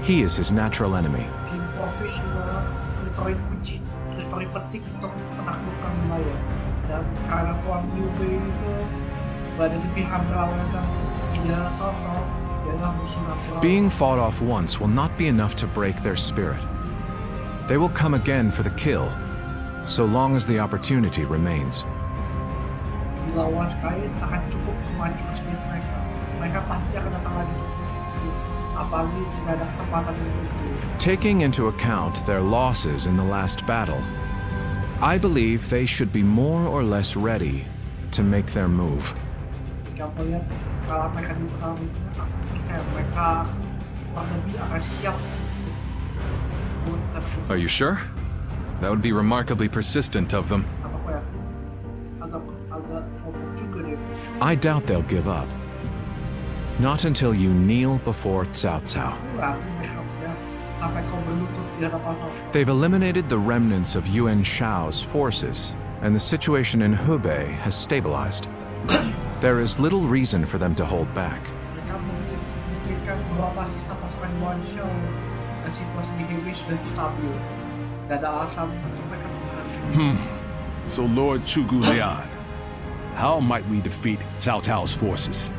he is his natural enemy. Being fought off once will not be enough to break their spirit. They will come again for the kill, so long as the opportunity remains. Taking into account their losses in the last battle, I believe they should be more or less ready to make their move. Are you sure? That would be remarkably persistent of them. Apa ya? Agak ngotot juga deh. I doubt they'll give up. Not until you kneel before Cao Cao. Ragu ya. Sampai kau berlutut di hadapan aku. They've eliminated the remnants of Yuan Shao's forces, and the situation in Hubei has stabilized. There is little reason for them to hold back. Mereka memikirkan beberapa sisa pasukan Yuan Shao dan situasi di Hebei sudah stabil. Tidak ada alasan untuk mereka tertahan. So Lord Chugu Liang, how might we defeat Cao Cao's forces?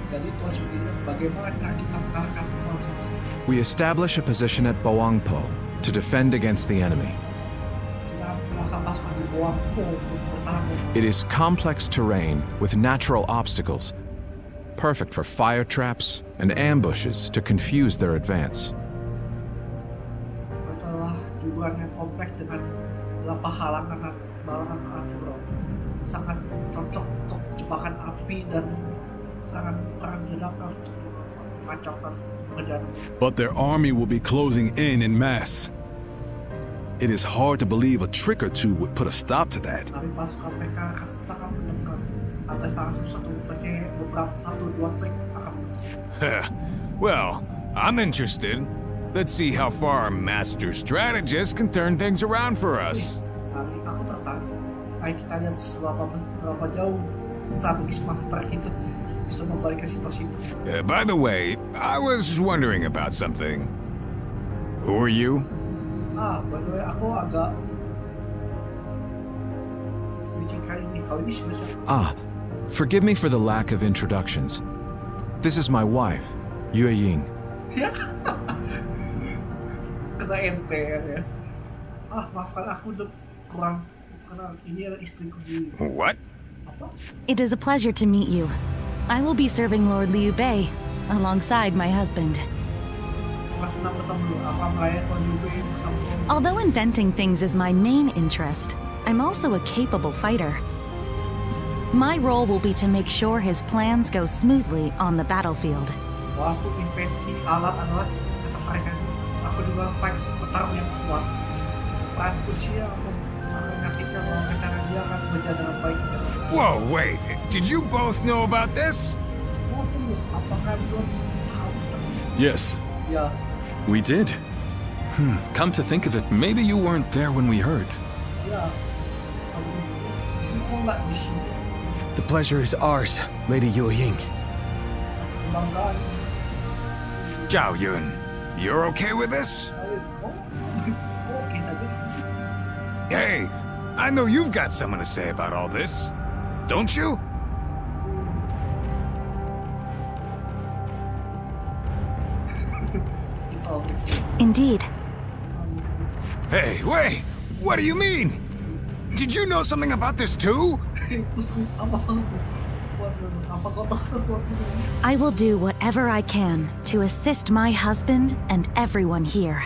Jadi Tuan Sugiri, bagaimana cara kita mengalahkan Tuan Sugiri? We establish a position at Boangpo to defend against the enemy. Kita memasang pasukan di Boangpo untuk bertahan. It is complex terrain with natural obstacles, perfect for fire traps and ambushes to confuse their advance. Itu adalah jurang yang kompleks dengan beberapa halangan natural. Sangat cocok untuk jebakan api dan sangat kurang didapatkan untuk mengacaukan pekerjaan. But their army will be closing in mass. It is hard to believe a trick or two would put a stop to that. Tapi pasukan mereka akan sangat mendekat. Atau sangat susah untuk percaya beberapa 1-2 trik akan mendekat. Well, I'm interested. Let's see how far our master strategist can turn things around for us. Tapi aku tertarik. Ayo kita lihat seberapa jauh strategis master kita bisa membalikkan situasi itu. By the way, I was wondering about something. Who are you? By the way, aku agak bikin kali ini. Kau ini siapa? Forgive me for the lack of introductions. This is my wife, Yue Ying. Ya, kena enter ya. Maafkan aku udah kurang kenal. Ini adalah istriku dulu. What? Apa? It is a pleasure to meet you. I will be serving Lord Liu Bei alongside my husband. Senang bertemu. Aku akan merayakan Tuan Liu Bei bersama. Although inventing things is my main interest, I'm also a capable fighter. My role will be to make sure his plans go smoothly on the battlefield. Walaupun investasi alat adalah ketertarikan, aku juga petarung yang kuat. Peran kunci aku akan meyakinkan bahwa rencana dia akan berjalan dengan baik. Whoa, wait. Did you both know about this? Oh, tunggu. Apakah belum tahu? Yes. Ya. We did. Come to think of it, maybe you weren't there when we heard. Ya. Aku nggak di sini. The pleasure is ours, Lady Yue Ying. Kebanggaan. Zhao Yun, you're okay with this? Oke saja. Hey, I know you've got something to say about all this, don't you? Indeed. Hey, wait! What do you mean? Did you know something about this too? I will do whatever I can to assist my husband and everyone here.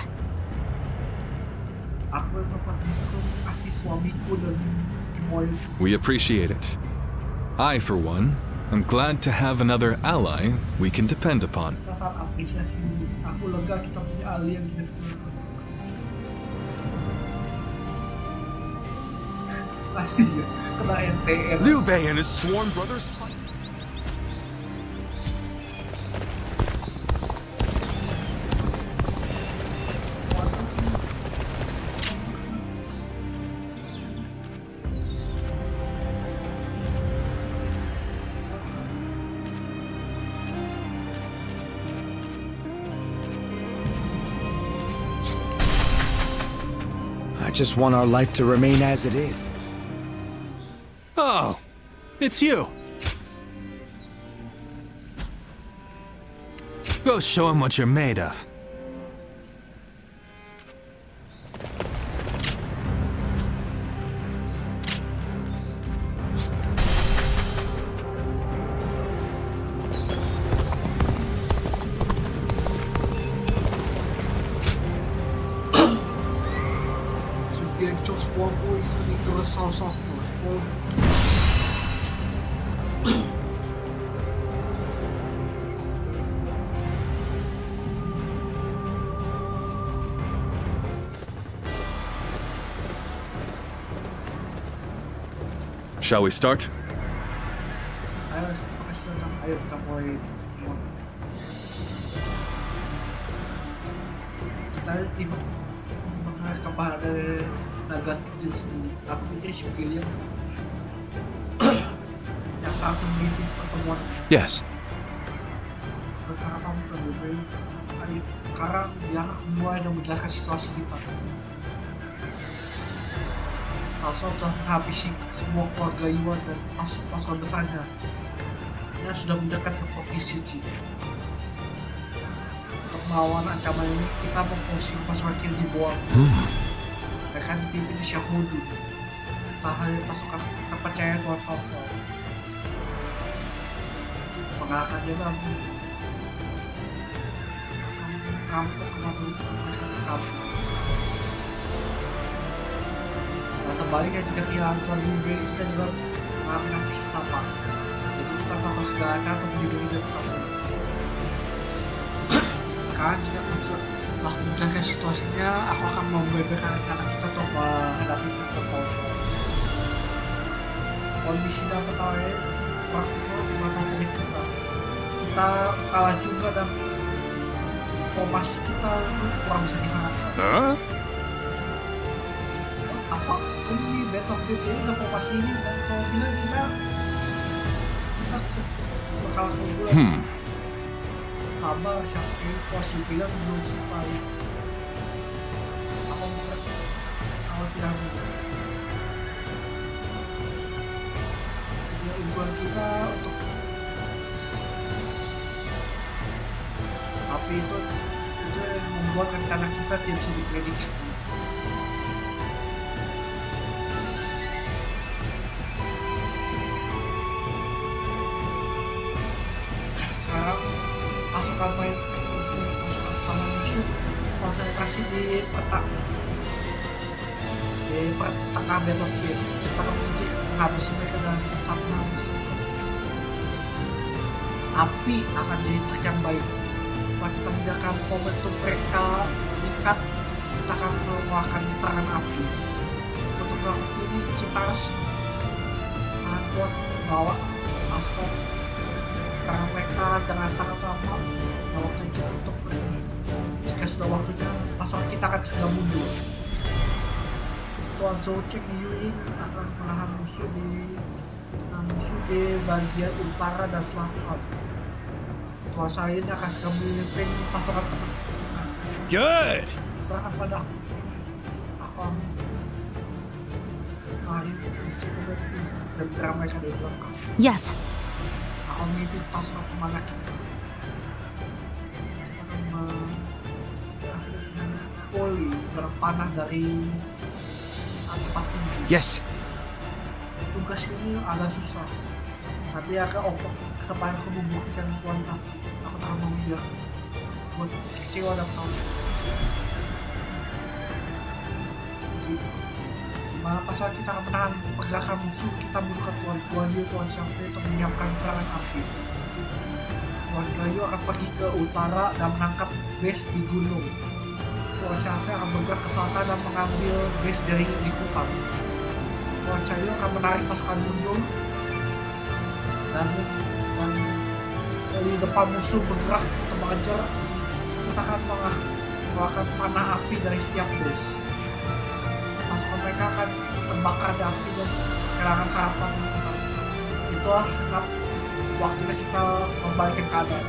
We appreciate it. I, for one, am glad to have another ally we can depend upon. Liu Bei and his sworn brothers fight. I just want our life to remain as it is. Oh, it's you. Go show him what you're made of. Shall we start? Ayo, terima kasih datang. Ayo kita mulai. Kita mengenai kepada naga tujuh sendiri. Aku pikir Shugil yang saat memimpin pertemuan. Yes. Sekarang kamu terlebih. Sekarang biar aku mulai dan menjelaskan situasi kita. Asal sudah menghabisi semua keluarga Yuan dan pasukan besarnya yang sudah mendekat ke provinsi Ji. Untuk melawan ancaman ini, kita memposisi pasukan kiri di bawah. Mereka dipimpin di SHU HAN, salah satu pasukan terpercaya Tuan Salsal. Mengalahkan dia lagi. Rampok kemana mereka kabur. Dan sebaliknya jika kehilangan Tuan Liu Bei, kita juga mengalami apa. Jadi kita melakukan segala cara untuk melindungi dan kabur. Sekarang jika setelah menjaga situasinya, aku akan membeberkan rencana kita untuk menghadapi pertempuran. Kondisi dan petanya waktu di mana kita kalah juga dan formasi kita kurang bisa diharapkan. Apa ini battlefield ini udah formasi ini dan kalau bilang kita bakal keunggulan. Sabar, siapa posisi bilang belum selesai. Apa mungkin kalau tidak jadi unggulan kita untuk tapi itu yang membuat rencana kita tidak bisa diprediksi. Sekarang pasukan main pasukan paman musuh konsentrasi di tengah battlefield. Kita akan menghabisi mereka dan menghabisi. Api akan jadi trik yang baik. Setelah kita menjaga momentum mereka meningkat, kita akan mengeluarkan serangan api. Untuk melakukan ini kita harus kuat membawa aspek karena mereka jangan sangat lama dan waktunya untuk ini. Jika sudah waktunya, pasukan kita akan segera mundur. Tuan Zhou Cheng Yuying akan menahan musuh di bagian utara dan selatan. Tuan saya akan segera memimpin pasukan tengah. Good. Serahkan pada aku. Aku akan dan bergerak mereka dari belakang. Yes. Aku memimpin pasukan pemana kita. Kita akan volley berpanah dari tempat tinggi. Yes. Tugas ini agak susah, tapi agak open supaya aku membuktikan kualitas. Aku tak mau biar buat kecewa dan tahu. Dimana pasal kita akan menahan pergerakan musuh, kita membutuhkan Tuan Liu, Tuan Xiangfei untuk menyiapkan serangan api. Tuan Liu akan pergi ke utara dan menangkap base di gunung. Tuan Xiangfei akan bergerak ke selatan dan mengambil base dari di hutan. Tuan Xiangfei akan menarik pasukan mundur dan dari depan musuh bergerak untuk mengejar. Kita akan mengeluarkan panah api dari setiap base. Pasukan mereka akan terbakar di api dan kehilangan harapan. Itulah waktunya kita membalikkan keadaan.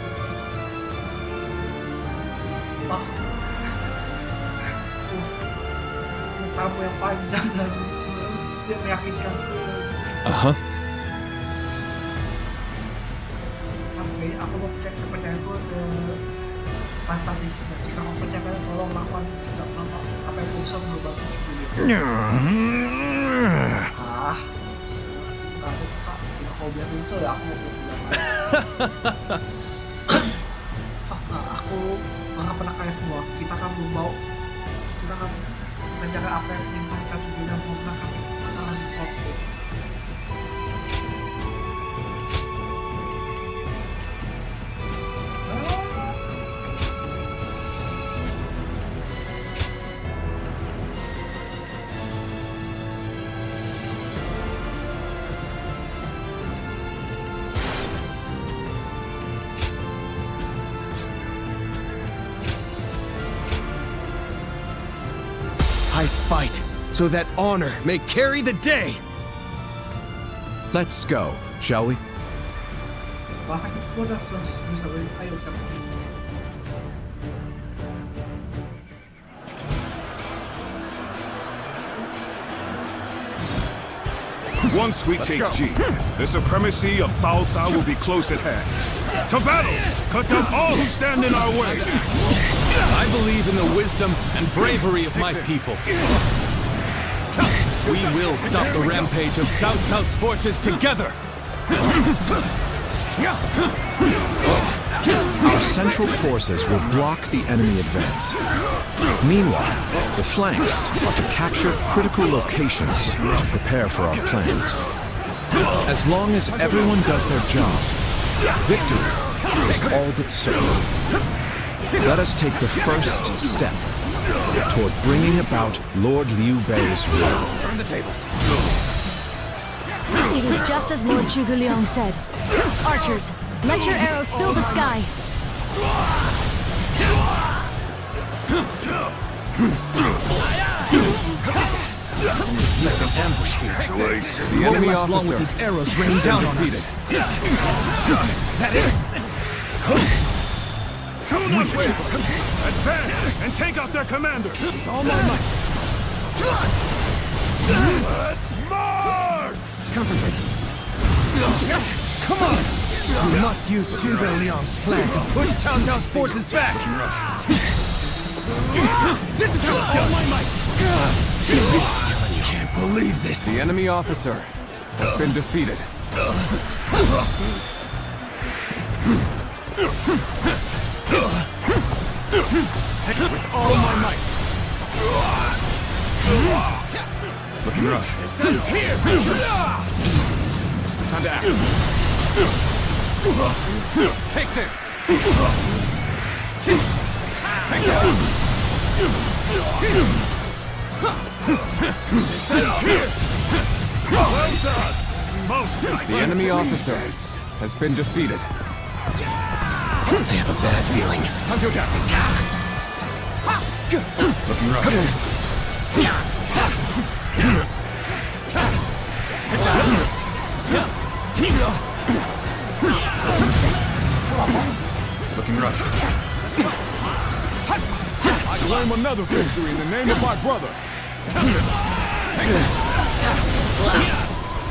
Tamu yang panjang dan dia meyakinkan. Tapi aku mau cek kepercayaan itu ke pasar di sini. Jika kamu percaya, tolong lakukan setiap apa yang bisa membantu sebelumnya. Nggak ada Pak. Jika kau bilang itu ya aku mau bilang. Aku nggak pernah kaya semua. Kita kan belum mau. Kita kan menjaga apa yang kita sebelumnya menggunakan makanan kopi. I fight so that honor may carry the day. Let's go, shall we? Bahkan itu udah bisa ayo kita. Once we take G, the supremacy of Cao Cao will be close at hand. To battle! Cut down all who stand in our way! I believe in the wisdom and bravery of my people. We will stop the rampage of Cao Cao's forces together! Our central forces will block the enemy advance. Meanwhile, the flanks are to capture critical locations to prepare for our plans. As long as everyone does their job, victory is all but certain. Let us take the first step toward bringing about Lord Liu Bei's rule. Turn the tables. It is just as Lord Zhuge Liang said. Archers, let your arrows fill the sky. Expect an ambush here. The enemy officer with his arrows raining down on us. Is that it? Advance and take out their commanders! All my might. Let's march! Concentrate. Come on! We must use Zhuge Liang's plan to push Cao Cao's forces back. This is how it's done. All my might. I can't believe this. The enemy officer has been defeated. Take it with all my might. Looking rough. Here. Easy. Time to act. Take this. Take that. Here. Well done. Most The enemy officer has been defeated. I have a bad feeling. Time to attack. Looking rough. Take that. Looking rough. I claim another victory in the name of my brother. Take it.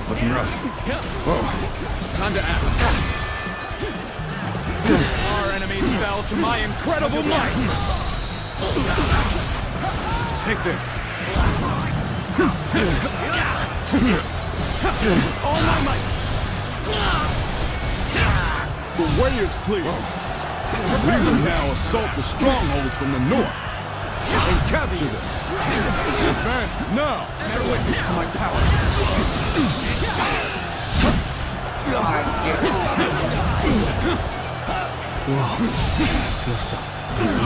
Looking rough. Whoa. Time to act. Our enemies fell to my incredible might! Take this. All my might. The way is clear. We will now assault the strongholds from the north and capture them. Advance now. Bear witness to my power. Whoa. Feels so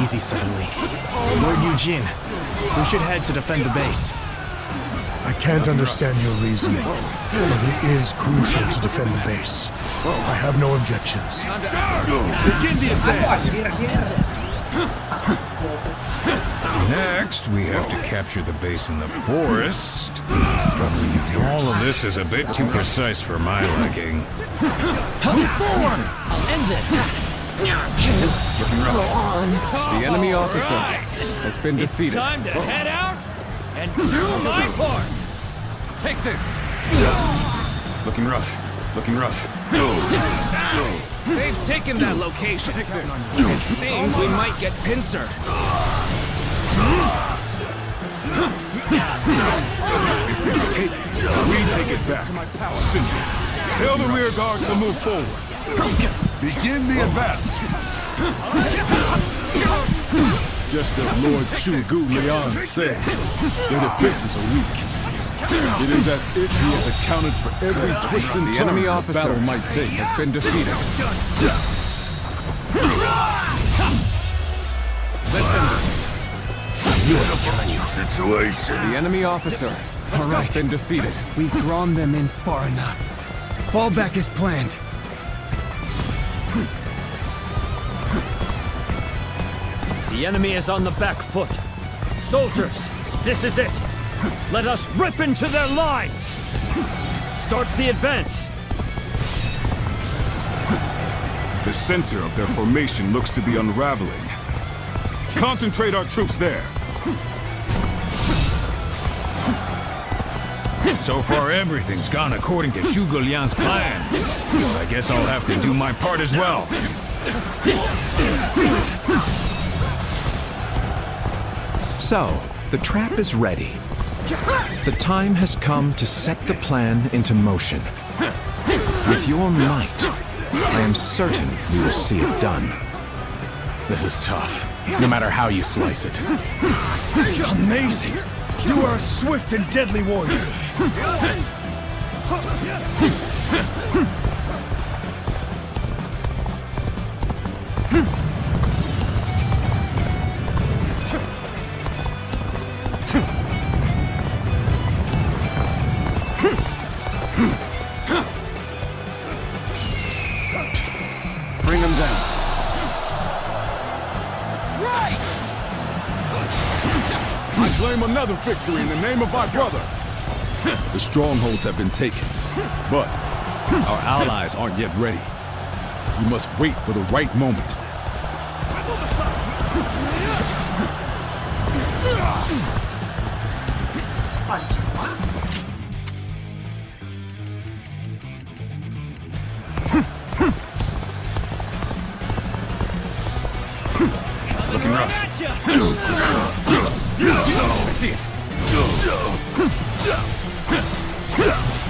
easy suddenly. Lord Eugene, we should head to defend the base. I can't understand your reasoning, but it is crucial to defend the base. I have no objections. Begin the advance. Next, we have to capture the base in the forest. All of this is a bit too precise for my liking. Forward! I'll end this. Looking rough. The enemy officer has been defeated. Time to head out and do my part! Take this. Looking rough. Looking rough. They've taken that location. It seems we might get pincered. If it's taken, we take it back. Cindy, tell the rear guard to move forward. Begin the advance. Just as Lord Zhuge Liang said, their defenses are weak. It is as if he has accounted for every twist and The turn enemy the officer battle might take. has been defeated. Let's end this. The enemy officer has been defeated. We've drawn them in far enough. Fall back as planned. The enemy is on the back foot. Soldiers, This is it! Let us rip into their lines! Start the advance! The center of their formation looks to be unraveling. Concentrate our troops there. So far, everything's gone according to Zhuge Liang's plan. I guess I'll have to do my part as well. So, the trap is ready. The time has come to set the plan into motion. With your might, I am certain we will see it done. This is tough, no matter how you slice it. Amazing! You are a swift and deadly warrior. Bring them down. Right! I claim another victory in the name of my brother. The strongholds have been taken, but our allies aren't yet ready. We must wait for the right moment. Looking rough. I see it.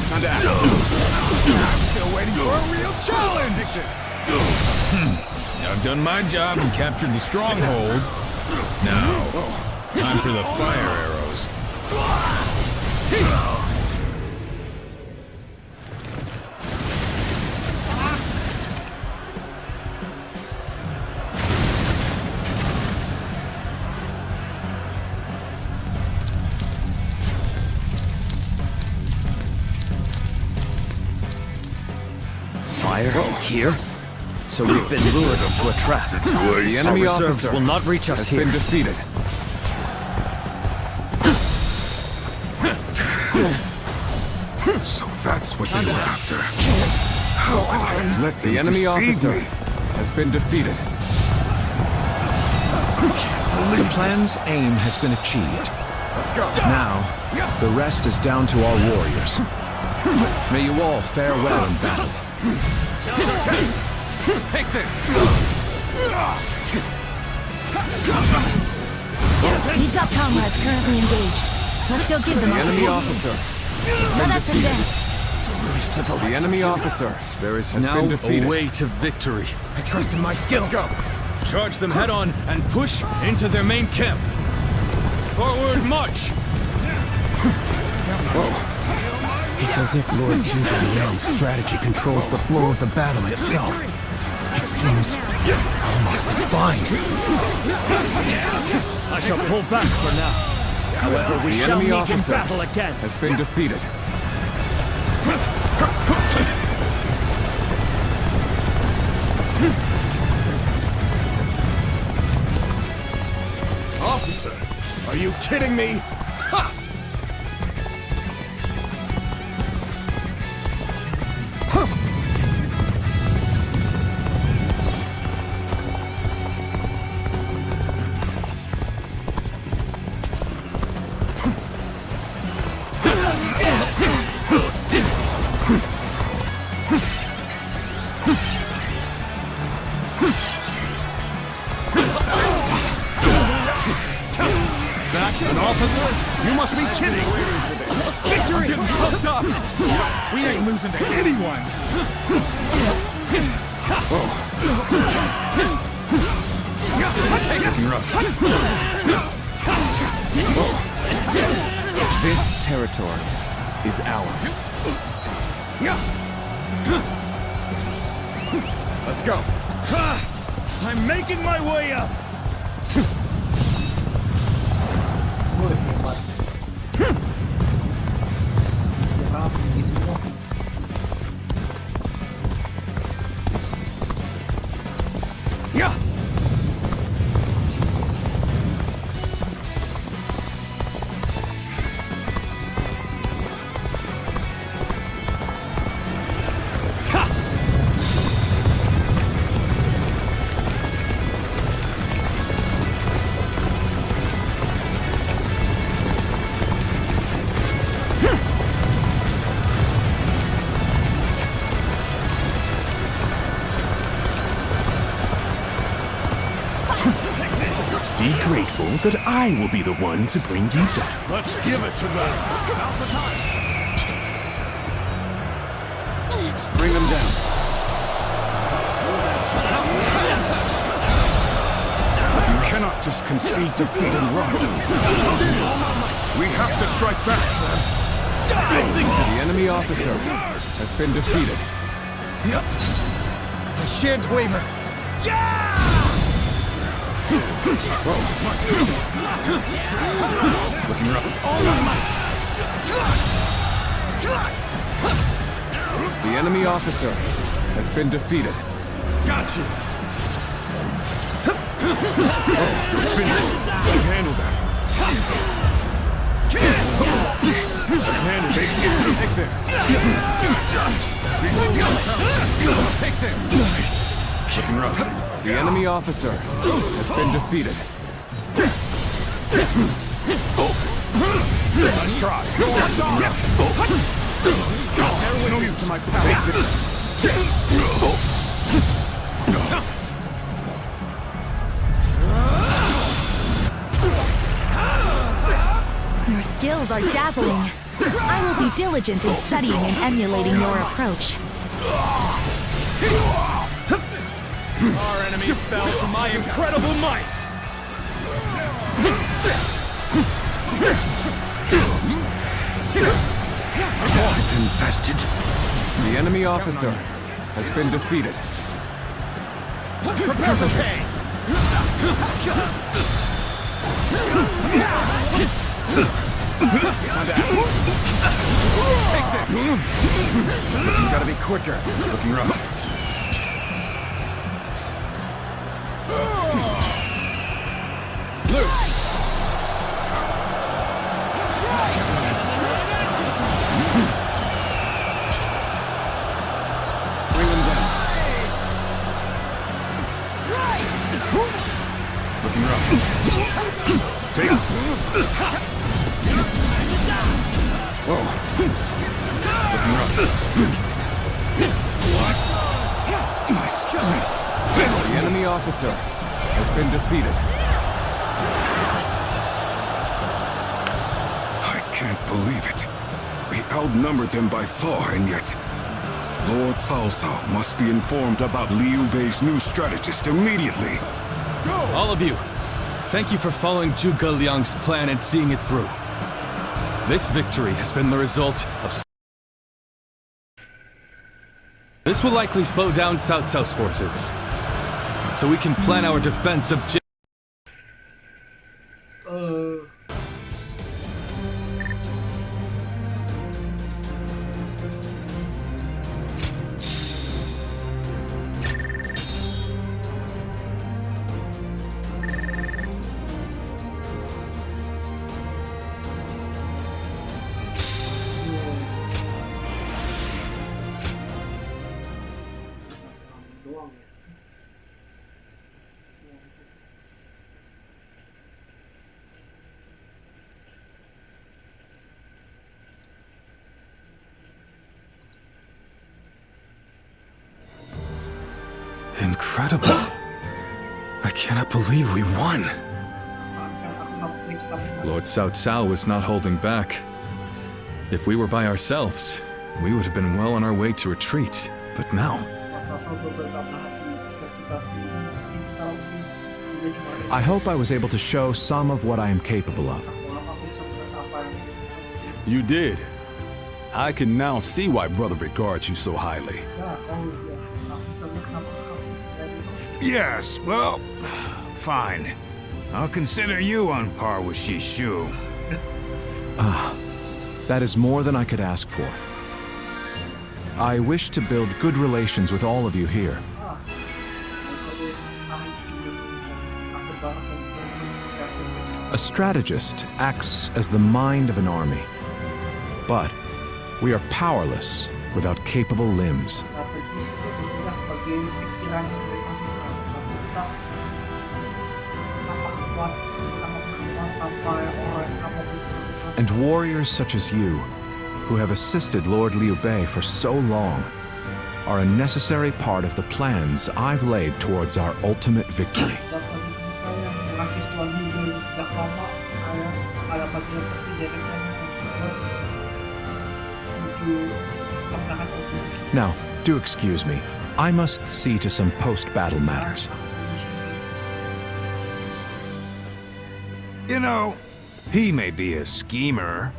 Time to act. Still waiting for a real challenge. Take this. I've done my job and captured the stronghold. Now, time for the fire arrows. Fire here? So we've been lured into a trap. The enemy Our reserves officer will not reach us has here. been defeated. So that's what they were after. How could I let them The enemy deceive officer me? has been defeated. The plan's aim has been achieved. Let's go. Now, the rest is down to our warriors. May you all fare well in battle. Take this. He's got comrades currently engaged. Let's go give them The our enemy support. officer. Let us advance. The enemy officer There is has now been a defeated. way to victory. I trust in my skill. Let's go. Charge them head on and push into their main camp. Forward march! It's as if Lord Zhuge Liang's strategy controls the flow of the battle itself. It seems almost divine. I shall pull back for now. However, we The shall enemy meet in officer battle again. has been defeated. Officer, are you kidding me? Ha! An officer? You must be kidding! Victory! Puffed up! We ain't losing to anyone! Looking rough. This territory is ours. Let's go! I'm making my way up. Boleh hebat. Ya rapi semua. Be grateful that I will be the one to bring you down. Let's give it to them. Now's the time. Bring them down. You cannot just concede defeat and run. We have to strike back. The enemy officer has been defeated. I shan't waver. Looking rough. The enemy officer has been defeated. Got you. You're finished. You handle that. Take this. Take this. Looking rough. The enemy officer has been defeated. Nice try. There's no use to my power. Your skills are dazzling. I will be diligent in studying and emulating your approach. Our enemies fell to my incredible might! Infested. The enemy officer has been defeated. Concentrate! Time to act. Take this! You gotta be quicker. Looking rough. Loose! Bring them down. Looking rough. Take it. Whoa. Looking rough. What? My strength. The enemy officer has been defeated. I can't believe it. We outnumbered them by far, and yet Lord Cao Cao must be informed about Liu Bei's new strategist immediately. All of you, thank you for following Zhuge Liang's plan and seeing it through. This victory has been the result of... This will likely slow down Cao Cao's forces, so we can plan our defense of... Incredible. I cannot believe we won. Lord Cao Cao was not holding back. If we were by ourselves, we would have been well on our way to retreat. But now... I hope I was able to show some of what I am capable of. You did. I can now see why Brother regards you so highly. Yes, well, fine. I'll consider you on par with SHU. That is more than I could ask for. I wish to build good relations with all of you here. A strategist acts as the mind of an army, but we are powerless without capable limbs. And warriors such as you, who have assisted Lord Liu Bei for so long, are a necessary part of the plans I've laid towards our ultimate victory. Now, do excuse me. I must see to some post-battle matters. You know, he may be a schemer,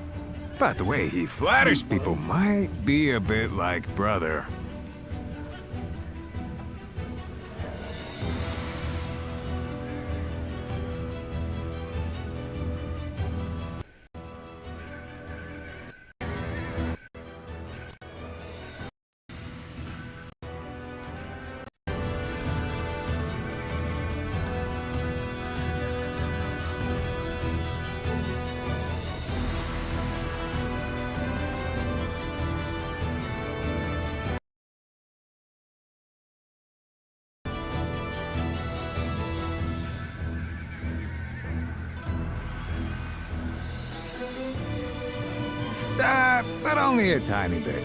but the way he flatters people might be a bit like brother. But only a tiny bit.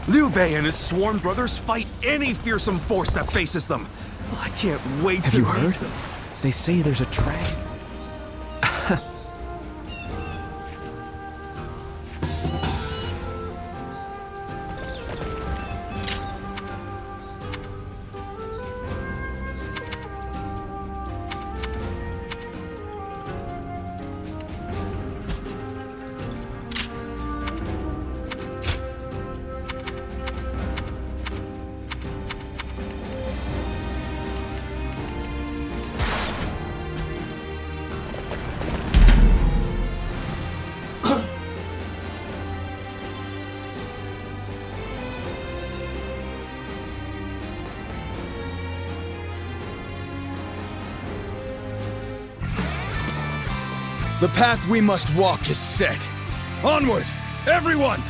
Liu Bei and his sworn brothers fight any fearsome force that faces them. I can't wait Have to... you heard? They say there's a train. The path we must walk is set. Onward, everyone!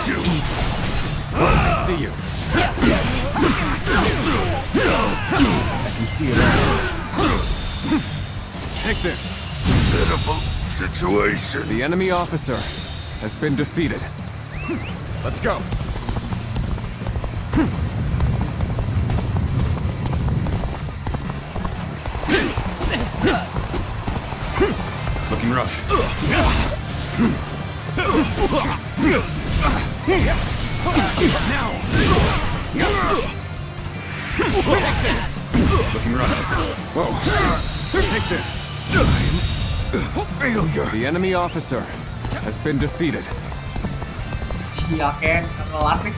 Easy. I see you. I can see it all. Take this. Pitiful situation. The enemy officer has been defeated. Let's go. Looking rough. Take this. Looking rough. Whoa. Take this. Failure. The enemy officer has been defeated. Iya Ken, kelas nih.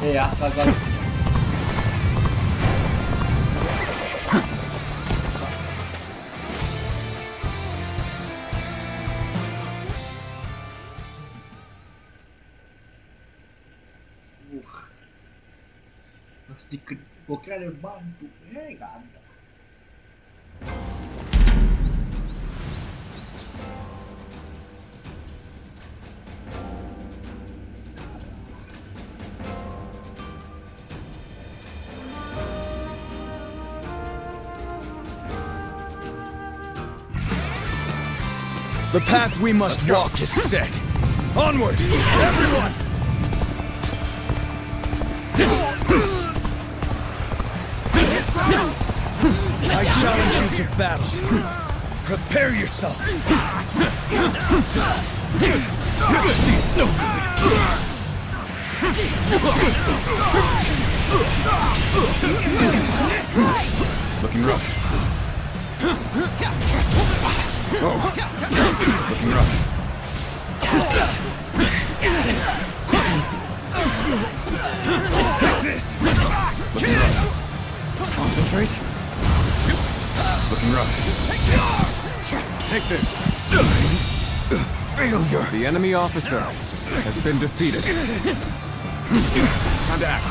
Iya, gagal. Sedikit, gue kira ada yang bantu, gak ada. The path we must walk is set. Onward, everyone! I challenge you to battle. Prepare yourself. See, it's no good. Looking rough. Whoa. Looking rough. Easy. Take this. Looking rough. Concentrate. Looking rough. Take this. Failure. The enemy officer has been defeated. Time to act.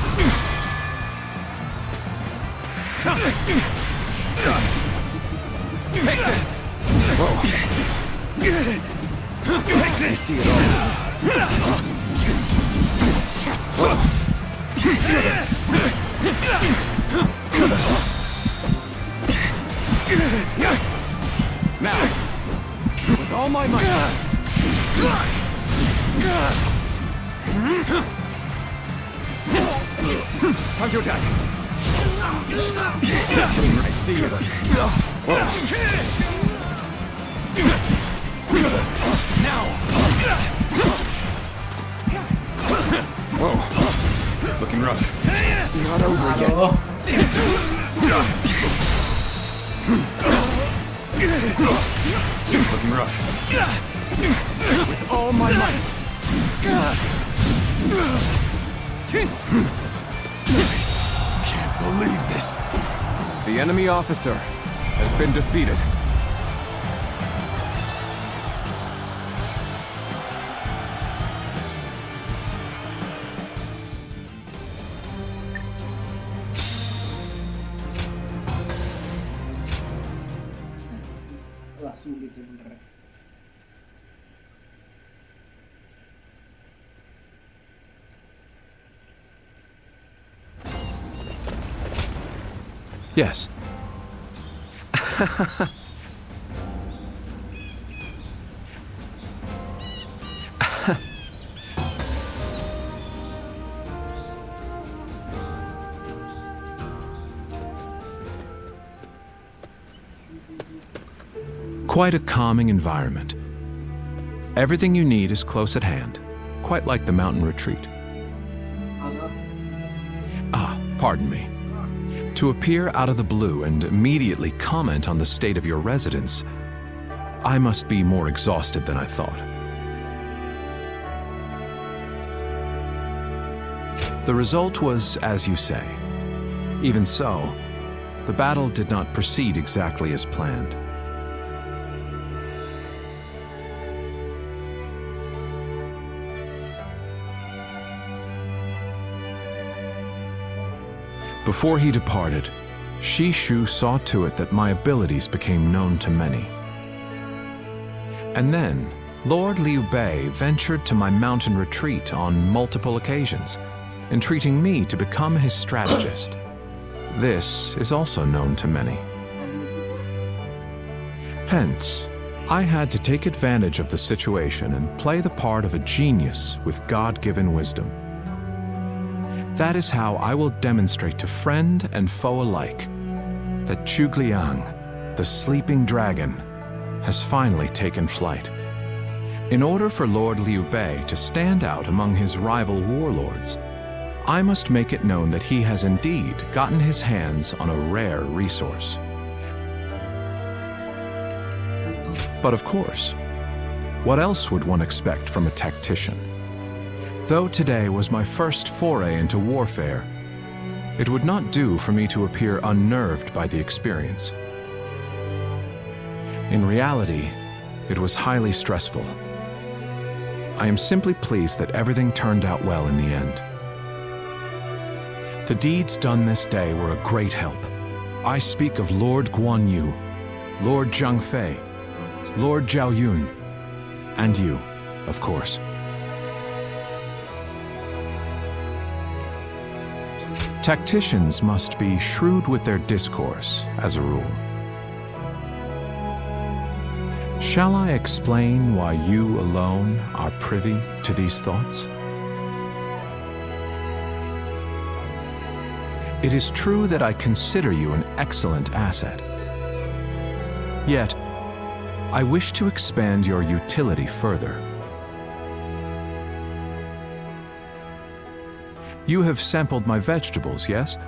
Take this. Whoa. Take this. I see it all. Now, with all my might. Time to attack. I see you. Now. Whoa. Looking rough. It's not over yet. Looking rough. With all my might. Can't believe this. The enemy officer has been defeated. Wah, sulit ya bener. Yes. Quite a calming environment. Everything you need is close at hand, quite like the mountain retreat. Pardon me. To appear out of the blue and immediately comment on the state of your residence, I must be more exhausted than I thought. The result was as you say. Even so, the battle did not proceed exactly as planned. Before he departed, SHU saw to it that my abilities became known to many. And then, Lord Liu Bei ventured to my mountain retreat on multiple occasions, entreating me to become his strategist. This is also known to many. Hence, I had to take advantage of the situation and play the part of a genius with God-given wisdom. That is how I will demonstrate to friend and foe alike that Zhuge Liang, the sleeping dragon, has finally taken flight. In order for Lord Liu Bei to stand out among his rival warlords, I must make it known that he has indeed gotten his hands on a rare resource. But of course, what else would one expect from a tactician? Though today was my first foray into warfare, it would not do for me to appear unnerved by the experience. In reality, it was highly stressful. I am simply pleased that everything turned out well in the end. The deeds done this day were a great help. I speak of Lord Guan Yu, Lord Zhang Fei, Lord Zhao Yun, and you, of course. Tacticians must be shrewd with their discourse, as a rule. Shall I explain why you alone are privy to these thoughts? It is true that I consider you an excellent asset. Yet, I wish to expand your utility further. You have sampled my vegetables, yes?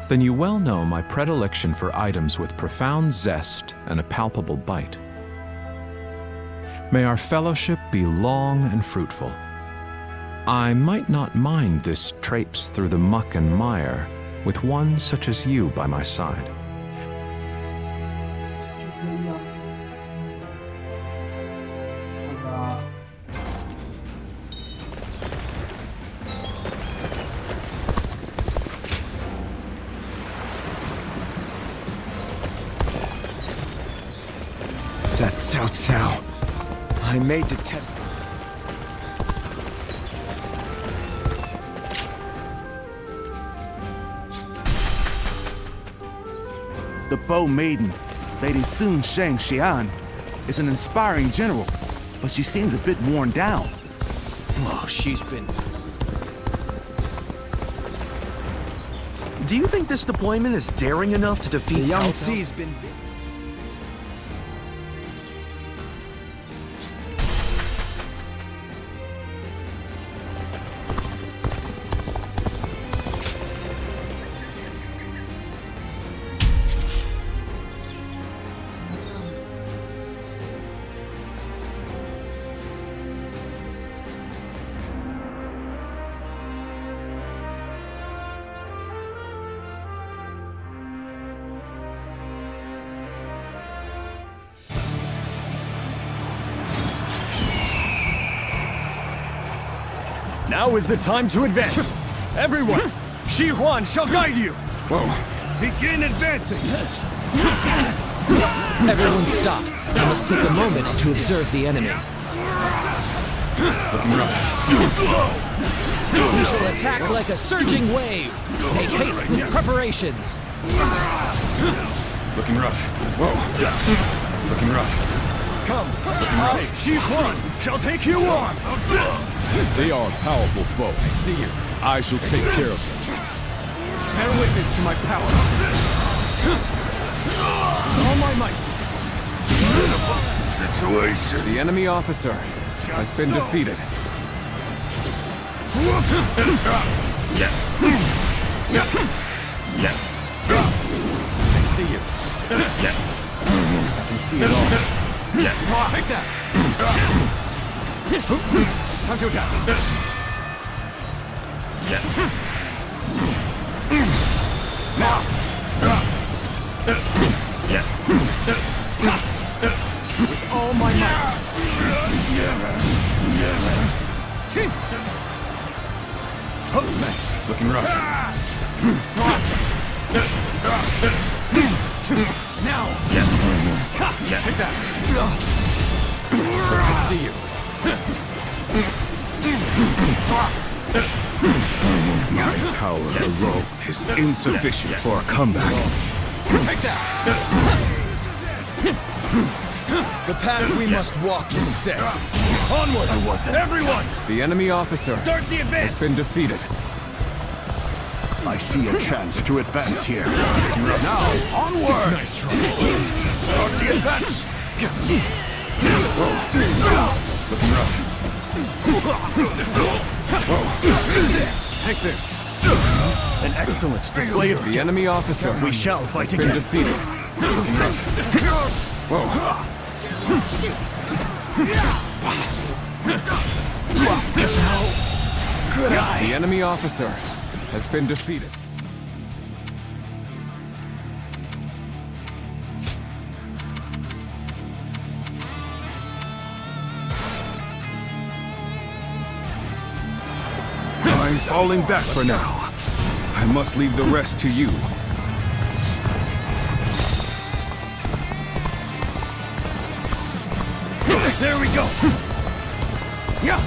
Then you well know my predilection for items with profound zest and a palpable bite. May our fellowship be long and fruitful. I might not mind this traipse through the muck and mire with one such as you by my side. That Cao Cao. I made to test them. The Bow Maiden, Lady Sun Shang Xian, is an inspiring general, but she seems a bit worn down. Oh, she's been... Do you think this deployment is daring enough to defeat The Young Cao Cao? Si's been... Now is the time to advance. Everyone, SHU HAN shall guide you. Begin advancing. Everyone stop. I must take a moment to observe the enemy. Looking rough. We shall attack like a surging wave. Make haste with preparations. Looking rough. Whoa. Looking rough. Come, I, SHU HAN, shall take you on. They are a powerful foe. I see you. I shall take care of them. Bear witness to my power. All my might. Situation. The enemy officer has been defeated. I see you. I can see it all. Take that. Time to attack. Now. With all my might. Nice. Looking rough. Now. Take that. I see you. My power alone is insufficient for a comeback. Take that. The path we must walk is set. Onward, everyone! The enemy officer Start the advance! has been defeated. I see a chance to advance here. Now, onward! Nice try. Start the advance. Looking rough. Take this. An excellent display of skill. The enemy officer We shall fight has been again. defeated. Looking rough. Good eye. The enemy officer has been defeated. I'm falling back for now. I must leave the rest to you. There we go. Yeah.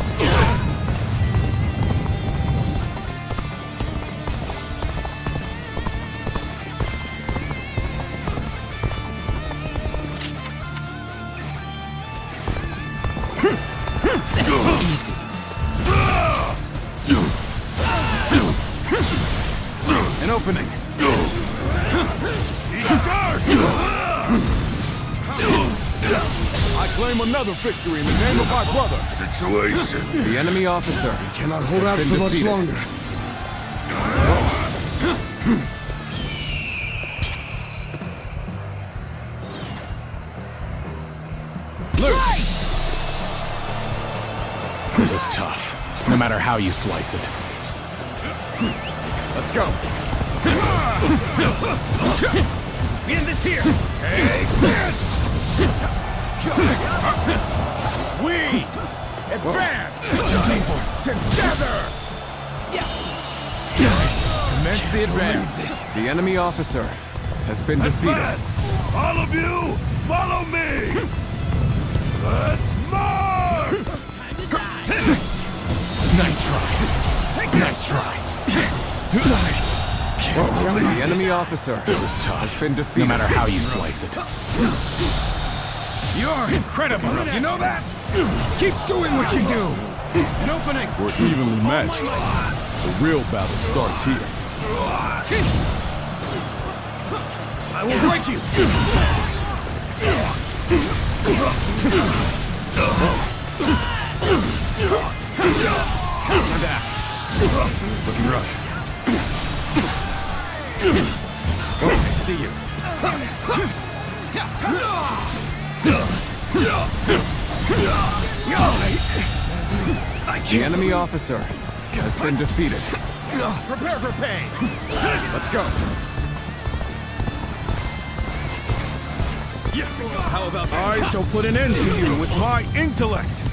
Easy. An opening. I claim another victory in the name of my brother. Situation. The enemy officer Cannot hold out been for much defeated. longer. Loose! This is tough, no matter how you slice it. Let's go. We end this here. We advance together. Commence the advance. The enemy officer has been defeated. All of you, follow me. Let's march. Nice try. Nice try. The enemy officer has been defeated. No matter how you slice it. You're incredible. You know that? Keep doing what you do. An opening! We're evenly matched. The real battle starts here. I will break you! Counter that! Looking rough. Oh, I see you. The enemy officer has been defeated. Prepare for pain! Let's go. How about that? I shall put an end to you with my intellect!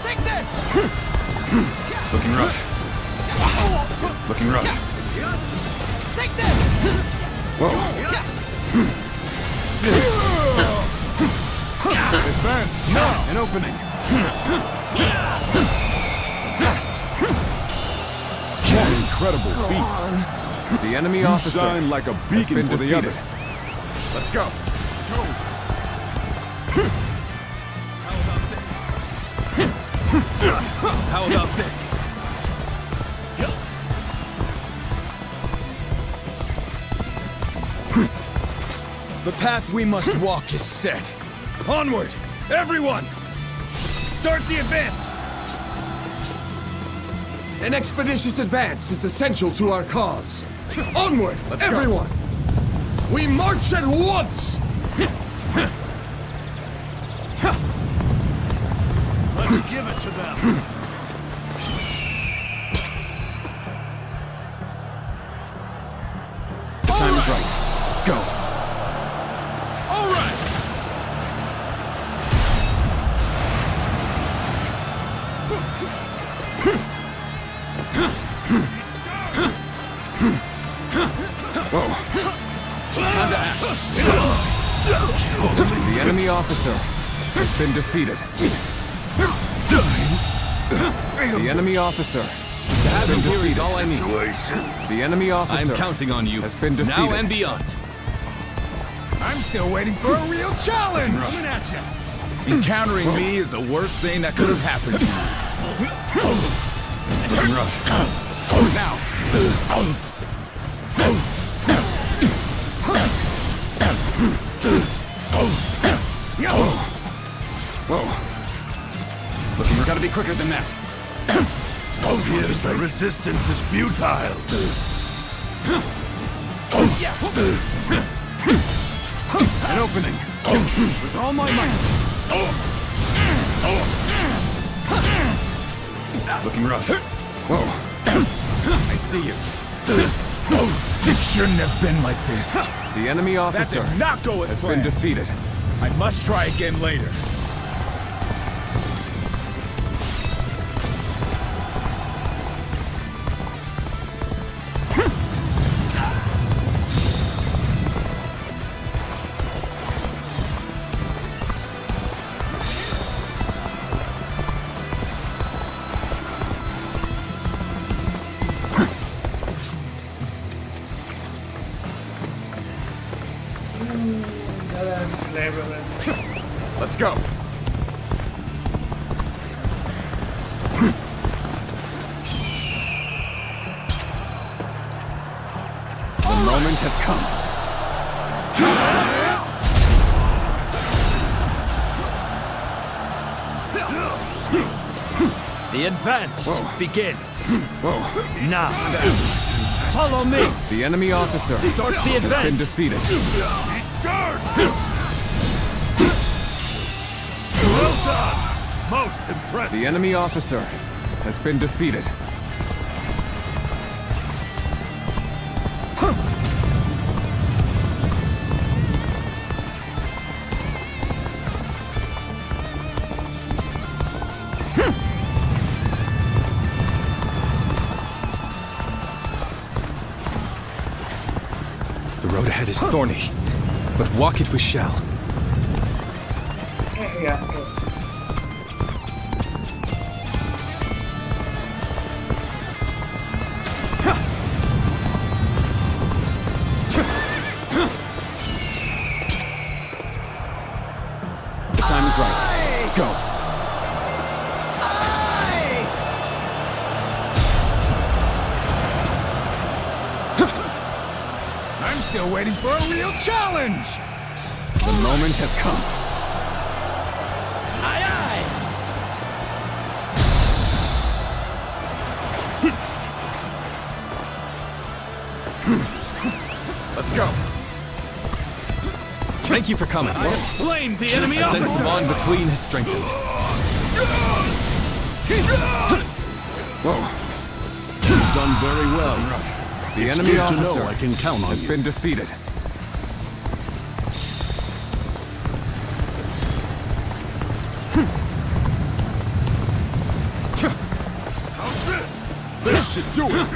Take this! Looking rough. Looking rough. Take this! Whoa. Advance! Now! An opening! What incredible feat! The enemy You officer shine like a has beacon been for the defeated. others. Let's go. How about this? The path we must walk is set. Onward! Everyone! Start the advance! An expeditious advance is essential to our cause. Onward! Let's go. Everyone! We march at once! Let's give it to them! The time is right. Go. All right! Whoa. Time to act. The enemy officer has been defeated. The enemy officer has been defeated. All I need. The enemy officer I'm counting on you. has been defeated. Now and beyond. I'm still waiting for a real challenge! Coming at you! Encountering me is the worst thing that could have happened to you. Looking rough. Now! Whoa. Looking, we gotta be quicker than that. Yes, the resistance is futile. An opening. With all my might. Looking rough. Whoa. I see you. It shouldn't have been like this. The enemy officer That did not go as has planned. been defeated. I must try again later. Let's go. The moment has come. The advance begins. Whoa. Now, follow me. The enemy officer Start the has been advance. defeated. Well done! Most impressive. The enemy officer has been defeated. The road ahead is thorny, but walk it we shall. still waiting for a real challenge! The moment has come. Aye, aye! Let's go. Thank you for coming. I have slain the enemy I sense officer! the bond between has strengthened. Whoa. You've done very well. The It's enemy good to officer know I can count on has you. been defeated. This should do it.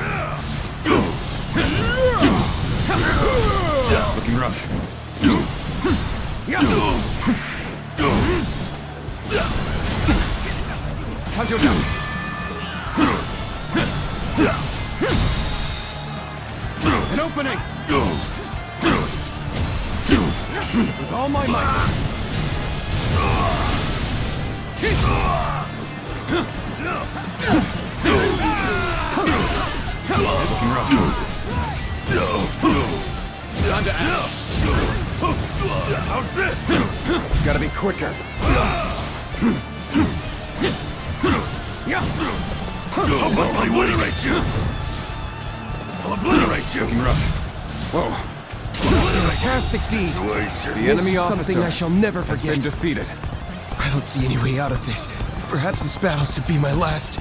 Looking rough. Time to jump. An opening. With all my might. Looking rough. Time to act. How's this? Gotta be quicker. I'll obliterate you. I'll obliterate you. Looking rough. Whoa. Fantastic deed. The enemy officer Something I shall never has forget. been defeated. I don't see any way out of this. Perhaps this battle's to be my last.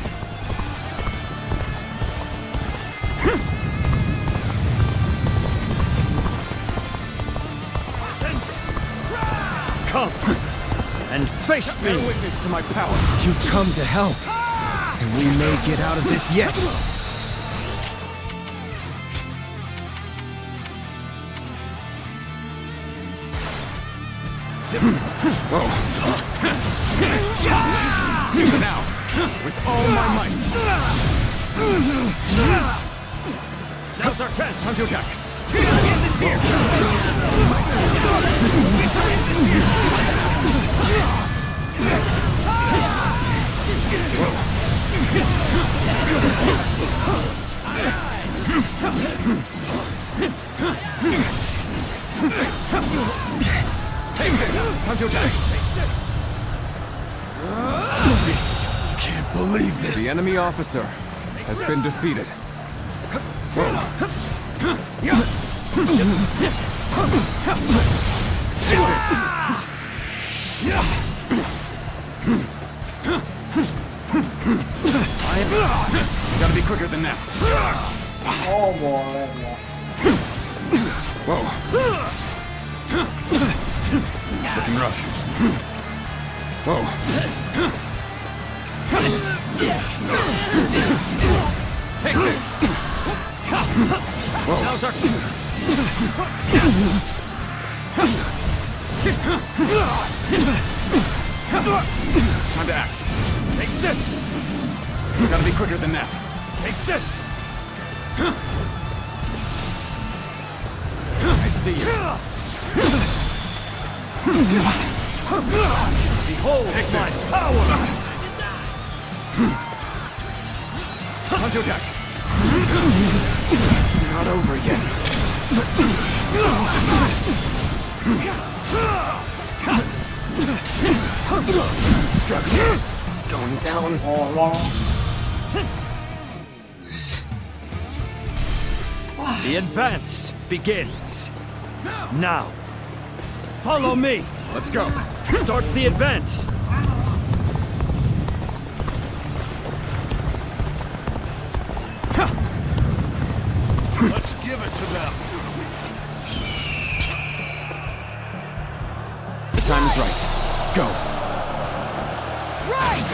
Come and face me! Bear witness to my power. You've come to help. And we may get out of this yet. Now, with all my might. Now's our chance! Time to attack. Take this! Time to attack! Can't believe this. The enemy officer has been defeated. Take this! Gotta be quicker than that. Oh, boleh ya. Whoa. Looking rough. Whoa. Take this! Whoa. Now's our Time to act. Take this! Gotta be quicker than that. Take this! I see you. Behold Take my this. power! Time to attack. It's not over yet. Struggling. Going down. The advance begins. Now, follow me. Let's go. Start the advance. Let's give it to them. The time is right. Go. Right!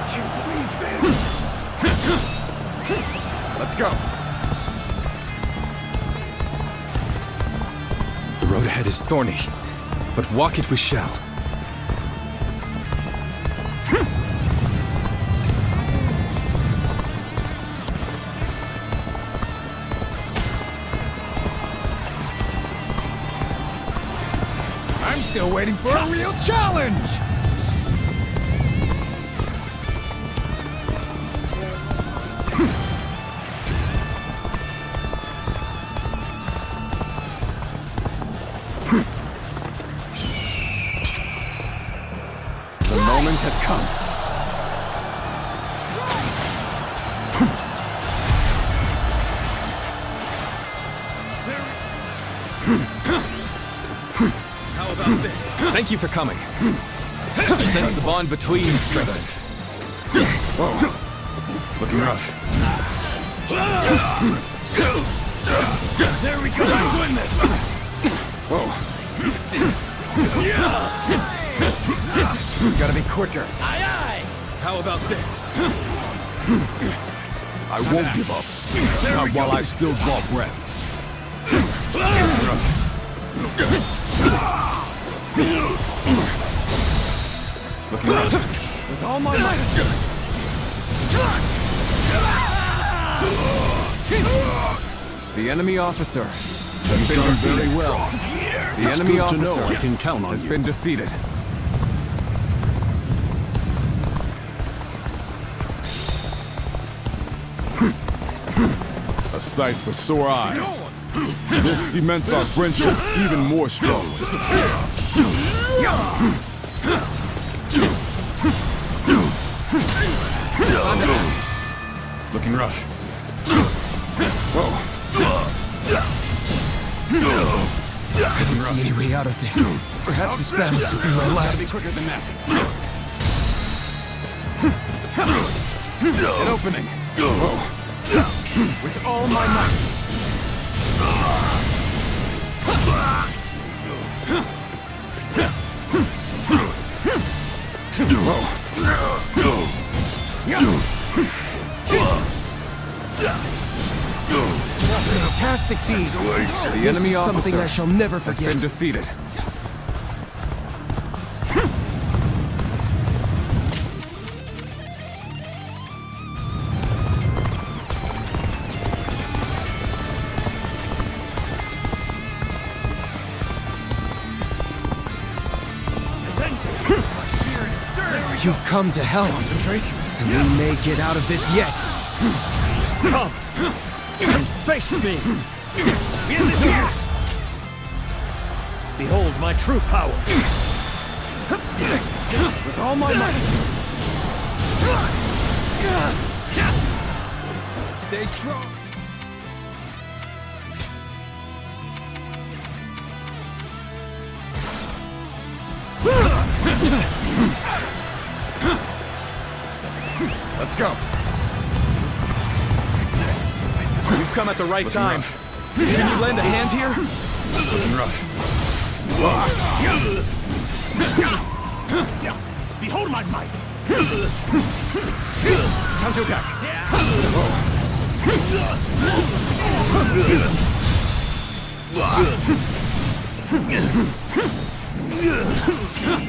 Can't believe this. Let's go. The road ahead is thorny, but walk it we shall. I'm still waiting for a real challenge! come. How about this? Thank you for coming. Since the bond between strengthened. Whoa. Looking rough. There we go. Time to win this. Whoa. You gotta be quicker. Aye, aye. How about this? I won't give up. Not while I still draw breath. Looking rough. With all my might. The enemy officer has been done defeated. very well. The enemy good to know officer I can count on has you. been defeated. A sight for sore eyes. This cements our friendship even more strongly. Looking rough. I don't see any way out of this. Perhaps this battle's to be my last. Quicker than that. An opening. With all my might. Fantastic deed. The enemy officer something I shall never has forget. been defeated. You've come to help. Concentrate. And we may get out of this yet. Come and face me. In this house. Behold my true power. With all my might. Stay strong. Let's go. You've come at the right time. Can you lend a hand here? Looking rough. Behold my might. Time to attack.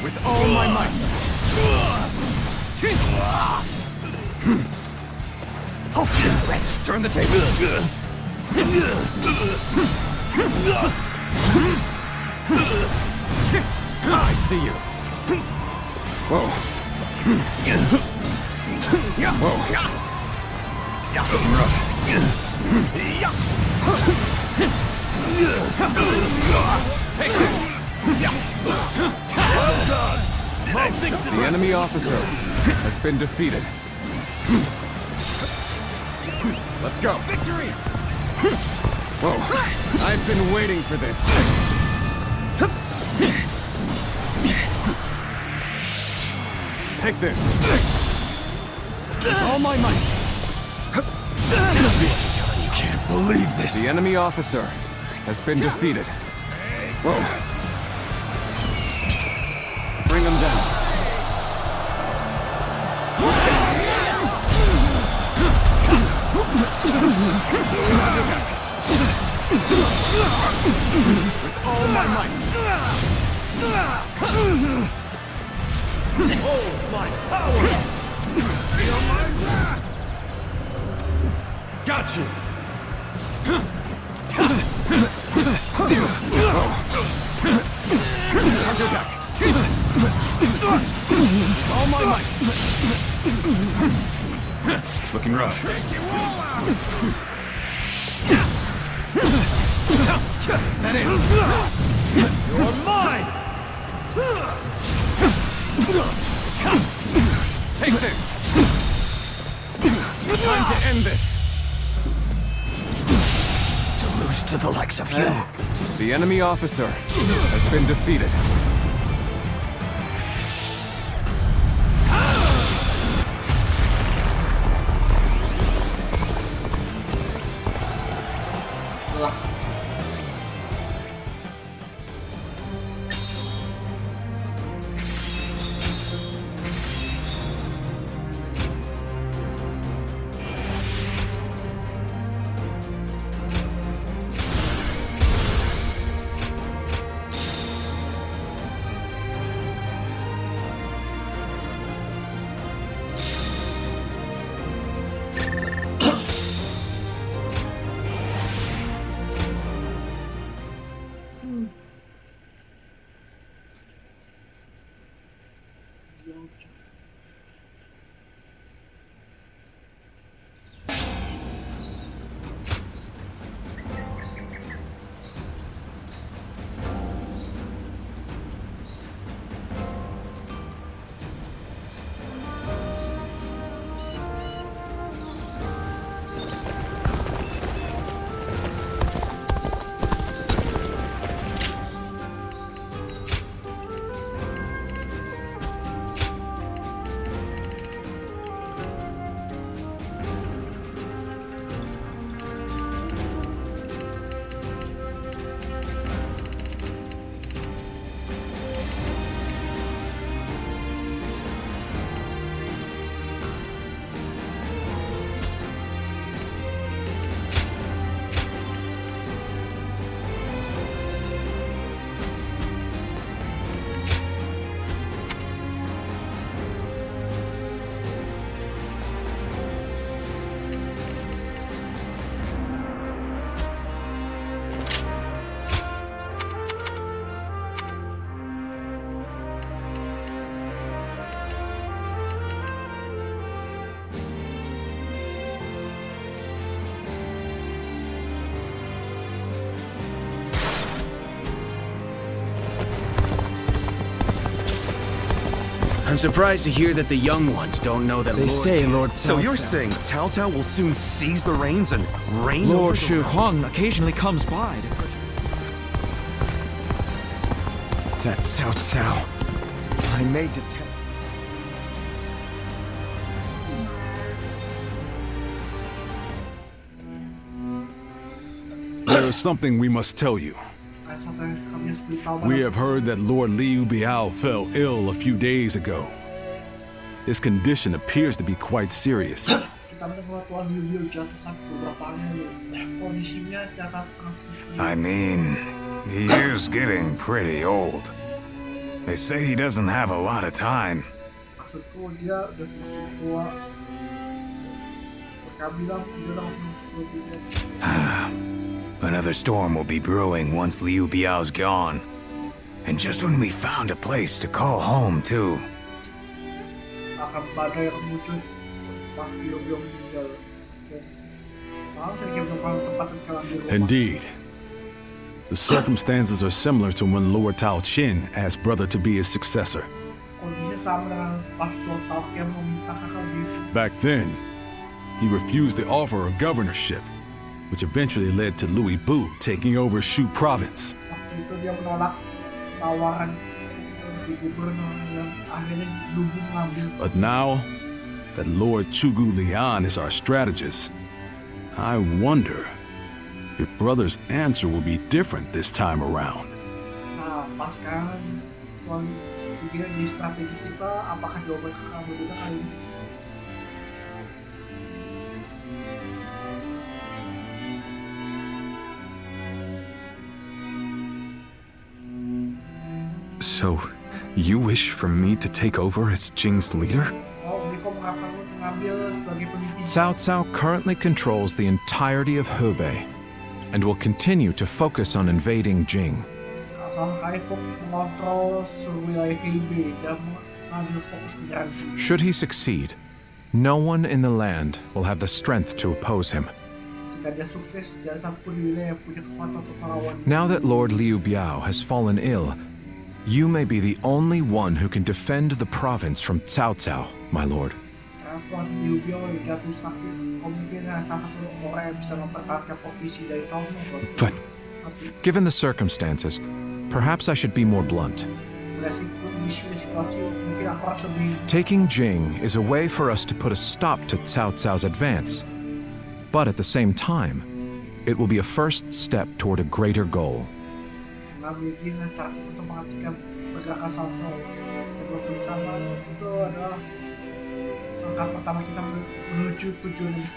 With all my might. Oh, wretch. Turn the tables. I see you. Whoa. Whoa. Looking rough. Take this. The enemy officer has been defeated. Let's go. Victory! Whoa. I've been waiting for this. Take this. All my might. You can't believe this. The enemy officer has been defeated. Whoa. Bring him down. With all my might. Hold my power. Feel my wrath. Got you. Time to attack. All my might. Looking rough. Is that it? You're mine. Take this! Time to end this! To lose to the likes of you. The enemy officer has been defeated. I'm surprised to hear that the young ones don't know that They say Lord So you're Cao Cao- saying Cao Cao will soon seize the reins and reign over Lord the SHU realm? HAN occasionally comes by to... That Cao Cao. I may detest. There is something we must tell you. We have heard that Lord Liu Bei fell ill a few days ago. His condition appears to be quite serious. Kita mendengar Tuan Liu Bei jatuh sakit beberapa hari lalu. Kondisinya jatuh sangat serius. I mean, he is getting pretty old. They say he doesn't have a lot of time. Maksudku dia udah semakin tua. Mereka bilang dia udah Another storm will be brewing once Liu Biao's gone. And just when we found a place to call home, too. akan badai yang muncul pas Liu Bei meninggal. Maaf saya kira bukan tempat kalian di rumah. Indeed. The circumstances are similar to when Lord Tao Qin asked brother to be his successor. Kondisinya sama dengan pas Lord Tao Qin meminta kakak Liu. Back then, he refused the offer of governorship, which eventually led to Liu Bei taking over Shu province. Waktu itu dia menolak tawaran di gubernur yang akhirnya Liu Bei mengambil. But now that Lord Chugu Lian is our strategist, I wonder if brother's answer will be different this time around. Nah, pas sekarang Tuan Chugu di strategi kita, apakah jawaban kakak berbeda kali ini? So, you wish for me to take over as Jing's leader? Cao Cao currently controls the entirety of Hebei and will continue to focus on invading Jing. Should he succeed, no one in the land will have the strength to oppose him. Now that Lord Liu Biao has fallen ill, You may be the only one who can defend the province from Cao Cao, my lord. Sekarang Tuan Liu Bei jatuh sakit. Kemungkinan salah satu orang yang bisa mempertahankan provinsi dari Cao Cao. But given the circumstances, perhaps I should be more blunt. Taking Jing is a way for us to put a stop to Cao Cao's advance. But at the same time, it will be a first step toward a greater goal.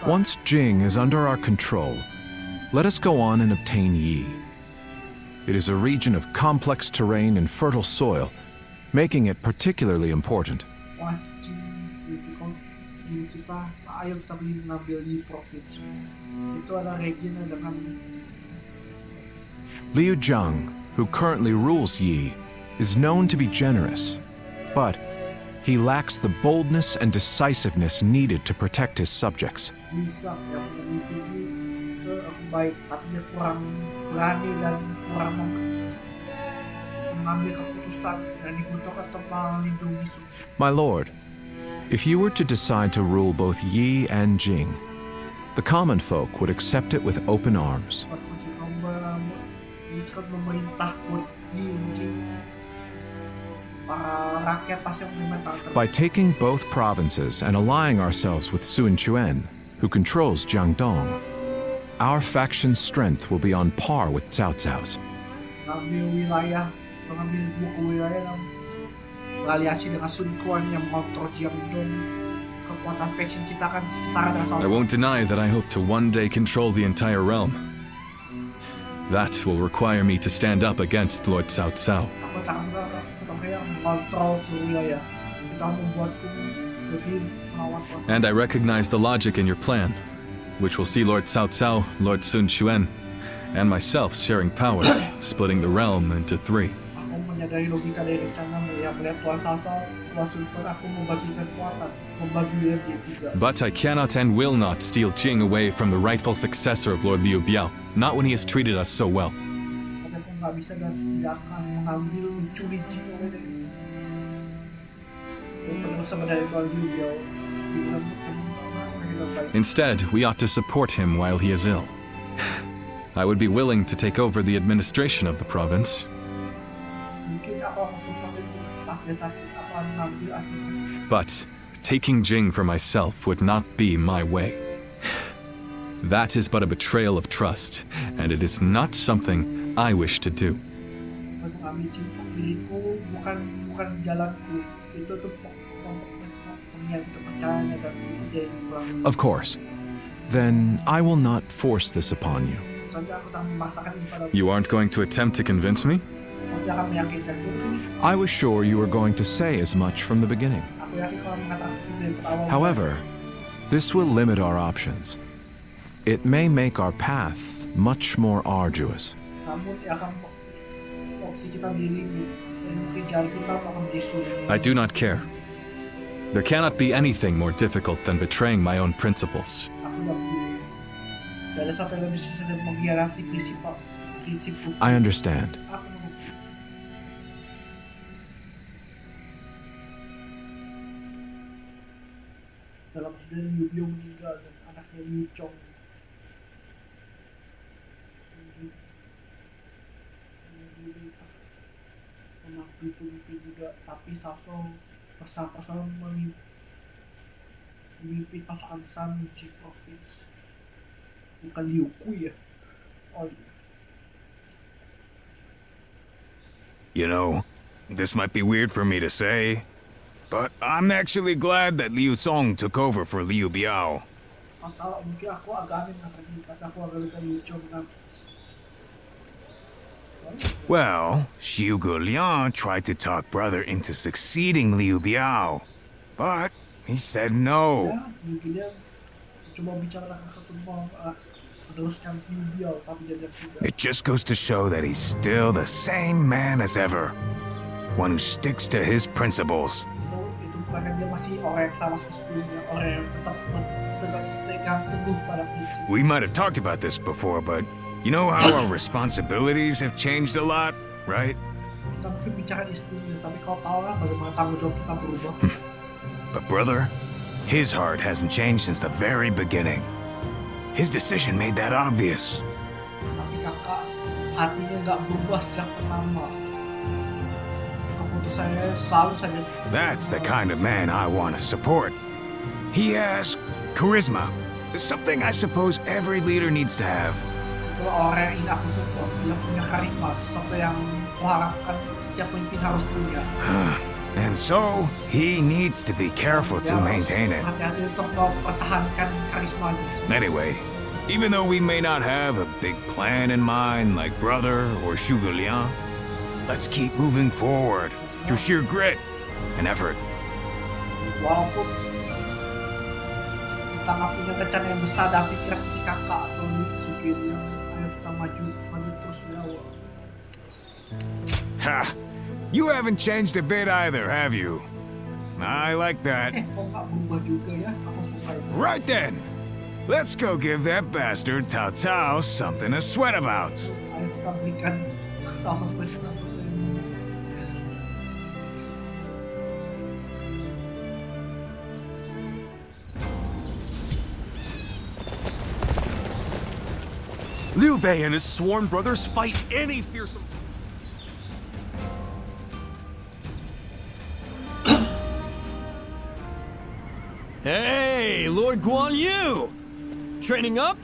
Once Jing is under our control, let us go on and obtain Yi. It is a region of complex terrain and fertile soil, making it particularly important. Liu Zhang, who currently rules Yi, is known to be generous, but he lacks the boldness and decisiveness needed to protect his subjects. My lord, if you were to decide to rule both Yi and Jing, the common folk would accept it with open arms. By taking both provinces and allying ourselves with Sun Quan, who controls Jiangdong, our faction's strength will be on par with Cao Cao's. I won't deny that I hope to one day control the entire realm. That will require me to stand up against Lord Cao Cao. And I recognize the logic in your plan, which will see Lord Cao Cao, Lord Sun Quan, and myself sharing power, splitting the realm into three. But I cannot and will not steal Jing away from the rightful successor of Lord Liu Bei, not when he has treated us so well. Instead, we ought to support him while he is ill. I would be willing to take over the administration of the province. But taking Jing for myself would not be my way. That is but a betrayal of trust, and it is not something I wish to do. Of course. Then I will not force this upon you. You aren't going to attempt to convince me? I was sure you were going to say as much from the beginning. However, this will limit our options. It may make our path much more arduous. I do not care. There cannot be anything more difficult than betraying my own principles. I understand. Dalam sejarah Liu Bei meninggal dan anaknya Liu Chong mengabdi pemimpin juga, tapi Sasong bersama-sama memimpin pasukan besar menuju provinsi. Bukan Liu Kui ya? Oh iya. You know, this might be weird for me to say, but I'm actually glad that Liu Song took over for Liu Bei. Mungkin aku agak aneh karena aku agak lupa Liu Chong kan. Well, SHU Liang tried to talk brother into succeeding Liu Bei, but he said no. It just goes to show that he's still the same man as ever, one who sticks to his principles. We might have talked about this before, but you know how our responsibilities have changed a lot, right? kita mungkin bicara di sebelumnya, tapi kau tahu kan bagaimana tanggung jawab kita berubah. But brother, his heart hasn't changed since the very beginning. His decision made that obvious. Tapi kakak, hatinya nggak berubah sejak pertama. Keputusannya selalu saja. That's the kind of man I want to support. He has charisma, something I suppose every leader needs to have. Itulah orang yang ingin aku support. Dia punya karisma, sesuatu yang kuharapkan setiap pemimpin harus punya. And so, he needs to be careful to maintain it. Hati-hati untuk mempertahankan karismanya. Anyway, even though we may not have a big plan in mind like brother or Zhuge Liang, let's keep moving forward through sheer grit and effort. Walaupun kita nggak punya rencana yang besar dan pikiran seperti kakak atau Zhuge Liang, ayo kita maju terus ya. Ha! You haven't changed a bit either, have you? I like that. Kok nggak berubah juga ya? Aku suka itu. Right then, let's go give that bastard Cao Cao something to sweat about. Ayo kita berikan salsa spesial. Liu Bei and his sworn brothers fight any fearsome... Hey, Lord Guan Yu! Training up?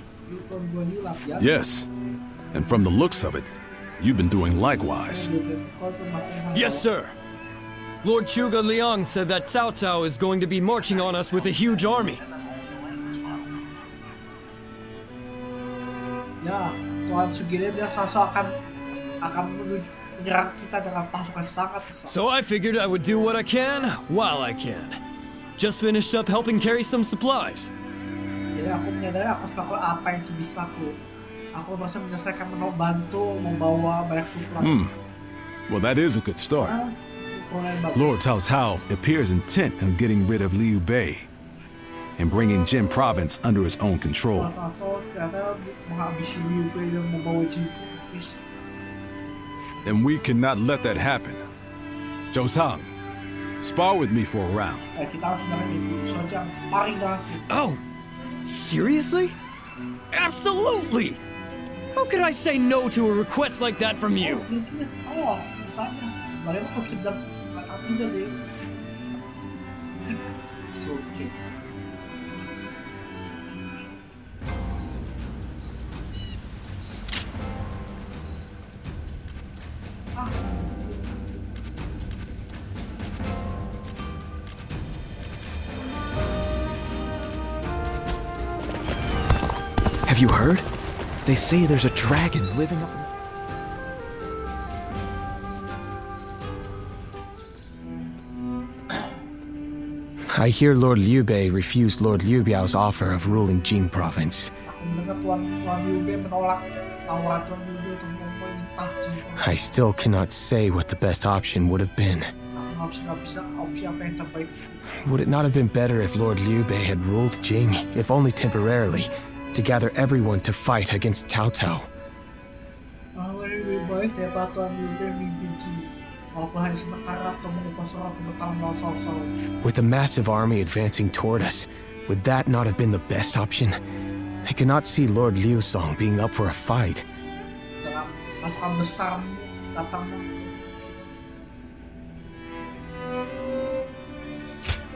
Yes. And from the looks of it, you've been doing likewise. Yes, sir. Lord Zhuge Liang said that Cao Cao is going to be marching on us with a huge army. Ya, Tuan Sugile biar Sasa akan menyerang kita dengan pasukan sangat besar. So I figured I would do what I can while I can. Just finished up helping carry some supplies. Jadi aku menyadari aku harus melakukan apa yang sebisaku. Aku merasa menyelesaikan membantu membawa banyak suplai. Well, that is a good start. Lord Cao Cao appears intent on getting rid of Liu Bei and bringing Jin province under his own control. And we cannot let that happen. Zhou Zhang, spar with me for a round. Oh, seriously? Absolutely! How could I say no to a request like that from you? Have you heard? They say there's a dragon living up... I hear Lord Liu Bei refused Lord Liu Biao's offer of ruling Jing province. I still cannot say what the best option would have been. Would it not have been better if Lord Liu Bei had ruled Jing, if only temporarily, to gather everyone to fight against Cao Cao? With the massive army advancing toward us, would that not have been the best option? I cannot see Lord Liu Song being up for a fight.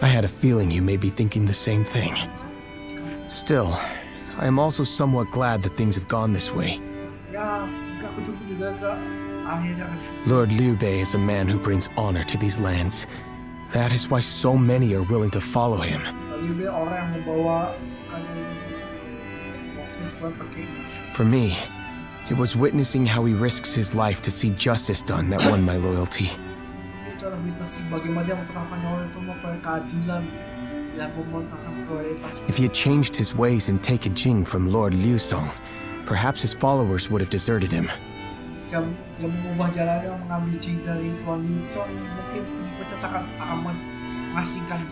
I had a feeling you may be thinking the same thing. Still, I am also somewhat glad that things have gone this way. Lord Liu Bei is a man who brings honor to these lands. That is why so many are willing to follow him. For me, it was witnessing how he risks his life to see justice done that won my loyalty. If he had changed his ways and taken Jing from Lord Liu Song, perhaps his followers would have deserted him.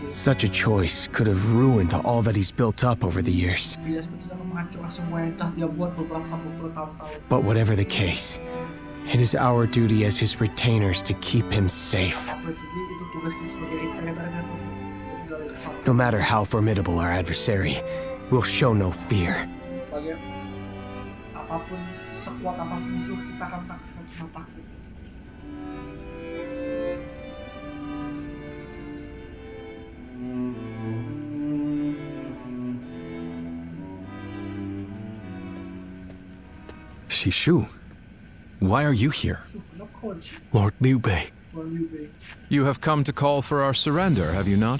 Such a choice could have ruined all that he's built up over the years. But whatever the case, It is our duty as his retainers to keep him safe. Apa itu? Itu tugas kita sebagai retainer-nya tuh. No matter how formidable our adversary, we'll show no fear. Bagai apapun, sekuat apapun musuh, kita akan takut. SHU, why are you here? Lord Liu Bei. You have come to call for our surrender, have you not?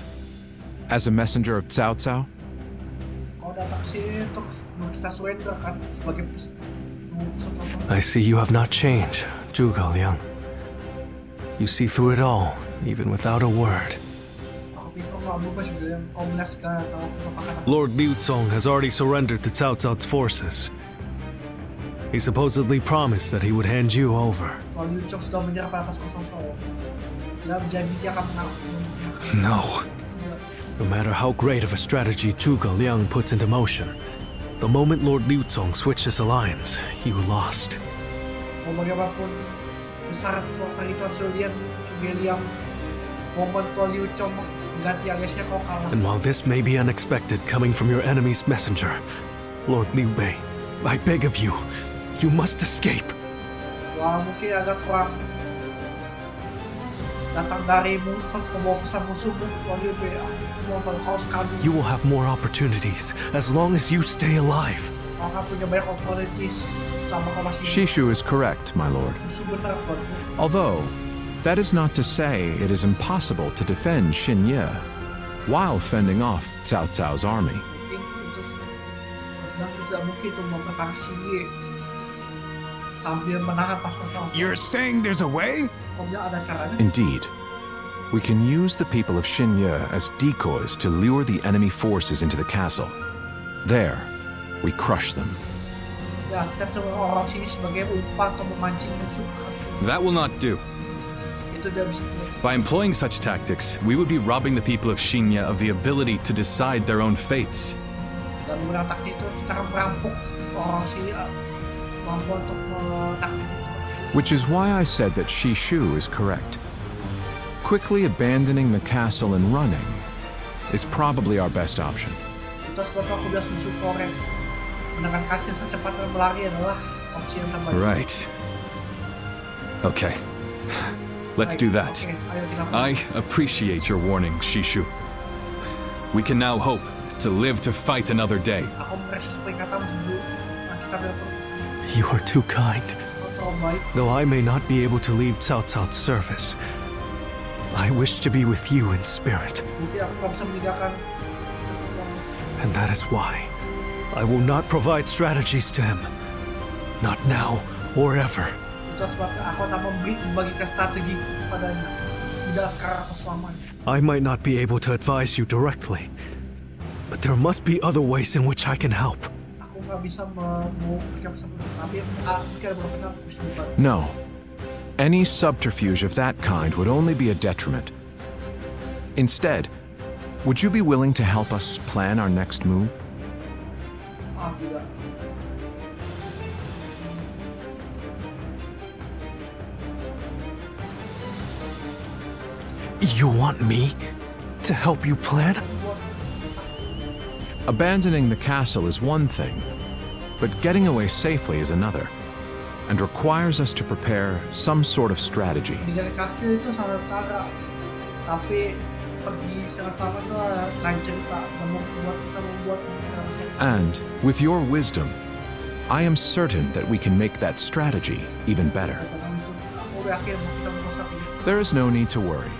As a messenger of Cao Cao? I see you have not changed, Zhuge Liang. You see through it all, even without a word. Lord Liu Cong has already surrendered to Cao Cao's forces. He supposedly promised that he would hand you over. No. No matter how great of a strategy Zhuge Liang puts into motion, the moment Lord Liu Cong switched his alliance, you lost. And while this may be unexpected coming from your enemy's messenger, Lord Liu Bei, I beg of you, you must escape. You will have more opportunities as long as you stay alive. SHU is correct, my lord. Although, that is not to say it is impossible to defend Xinye while fending off Cao Cao's army. You're saying there's a way? Indeed. We can use the people of Xinye as decoys to lure the enemy forces into the castle. There, we crush them. That will not do. By employing such tactics, we would be robbing the people of Xinye of the ability to decide their own fates. Which is why I said that SHU is correct. Quickly abandoning the castle and running is probably our best option. Right. Okay. Let's do that. I appreciate your warning, SHU. We can now hope to live to fight another day. You are too kind. Though I may not be able to leave Cao Cao's service, I wish to be with you in spirit. And that is why I will not provide strategies to him. Not now or ever. I might not be able to advise you directly, but there must be other ways in which I can help. No. Any subterfuge of that kind would only be a detriment. Instead, would you be willing to help us plan our next move? You want me to help you plan? Abandoning the castle is one thing, but getting away safely is another, and requires us to prepare some sort of strategy. And, with your wisdom, I am certain that we can make that strategy even better. There is no need to worry.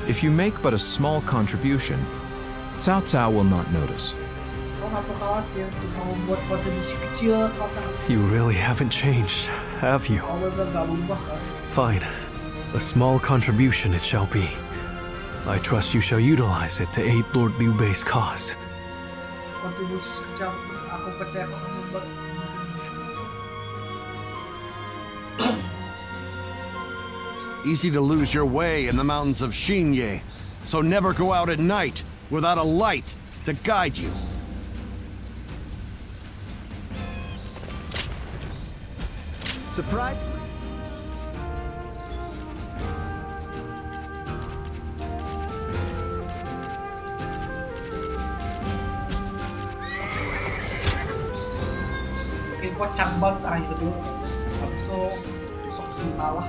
If you make but a small contribution, Cao Cao will not notice. You really haven't changed, have you? Fine. A small contribution it shall be. I trust you shall utilize it to aid Lord Liu Bei's cause. Easy to lose your way in the mountains of Xinye, so never go out at night without a light to guide you. Surprise? kocak banget akhir dulu. Habis itu besok kalah.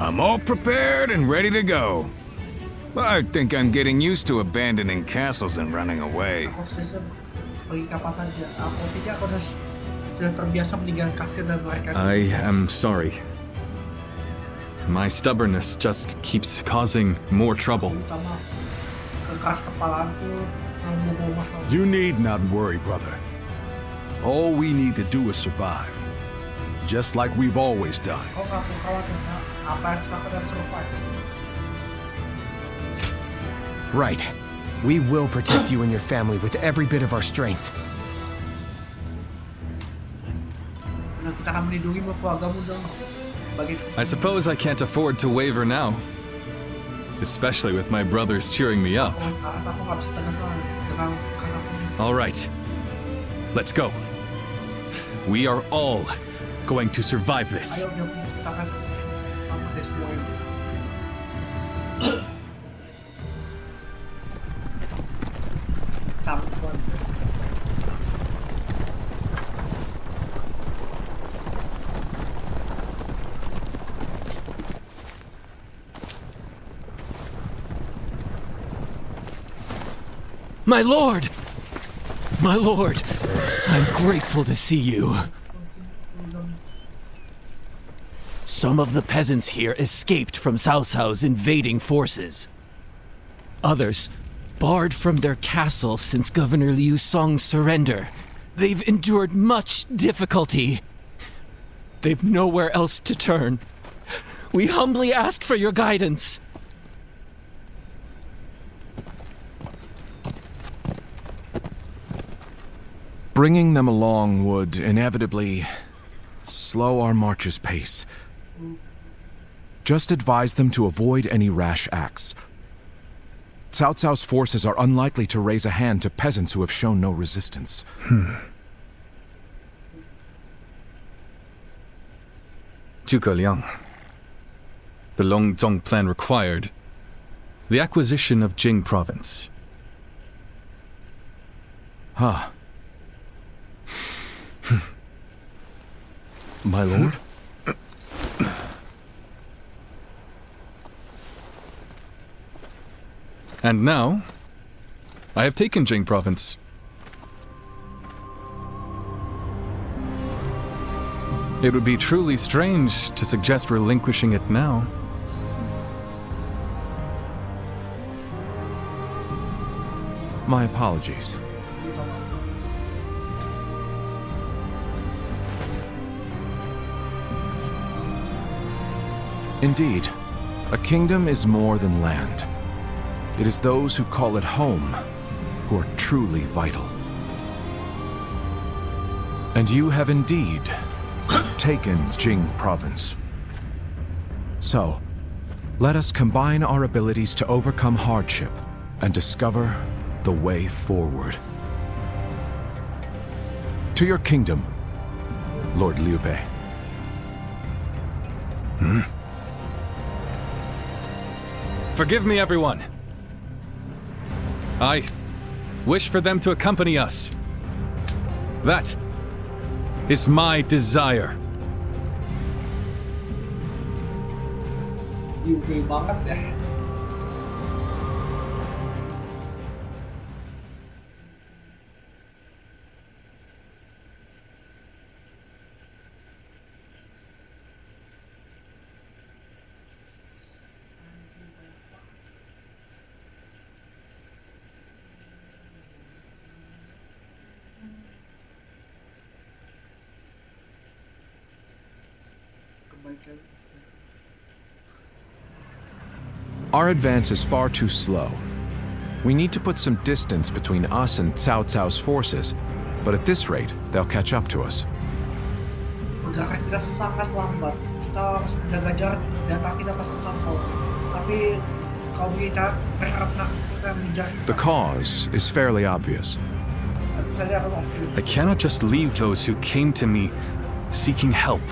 I'm all prepared and ready to go. I think I'm getting used to abandoning castles and running away. Aku sebagai kapasan saja. Aku pikir aku sudah terbiasa meninggalkan kastil dan mereka. I am sorry. My stubbornness just keeps causing more trouble. You need not worry, brother. All we need to do is survive. Just like we've always done. Right. We will protect you and your family with every bit of our strength. I suppose I can't afford to waver now. Especially with my brothers cheering me up. All right. Let's go. We are all going to survive this. My lord! My lord! I'm grateful to see you. Some of the peasants here escaped from Cao Cao's invading forces. Others barred from their castle since Governor Liu Song's surrender. They've endured much difficulty. They've nowhere else to turn. We humbly ask for your guidance. Bringing them along would inevitably slow our march's pace. Just advise them to avoid any rash acts. Cao Cao's forces are unlikely to raise a hand to peasants who have shown no resistance. Zhuge Liang. The Longzong plan required the acquisition of Jing province. Huh. My lord? And now, I have taken Jing province. It would be truly strange to suggest relinquishing it now. My apologies. Indeed, a kingdom is more than land. It is those who call it home who are truly vital. And you have indeed taken Jing province. So, let us combine our abilities to overcome hardship and discover the way forward. To your kingdom, Lord Liu Bei. Forgive me, everyone. I wish for them to accompany us. That is my desire. Liu Bei banget ya. Our advance is far too slow. We need to put some distance between us and Cao Cao's forces, but at this rate, they'll catch up to us. Pergerakan kita sangat lambat. Kita harus menjaga jarak dan tak kita pasukan Cao. Tapi kalau kita berharap kita mengejar. The cause is fairly obvious. I cannot just leave those who came to me seeking help.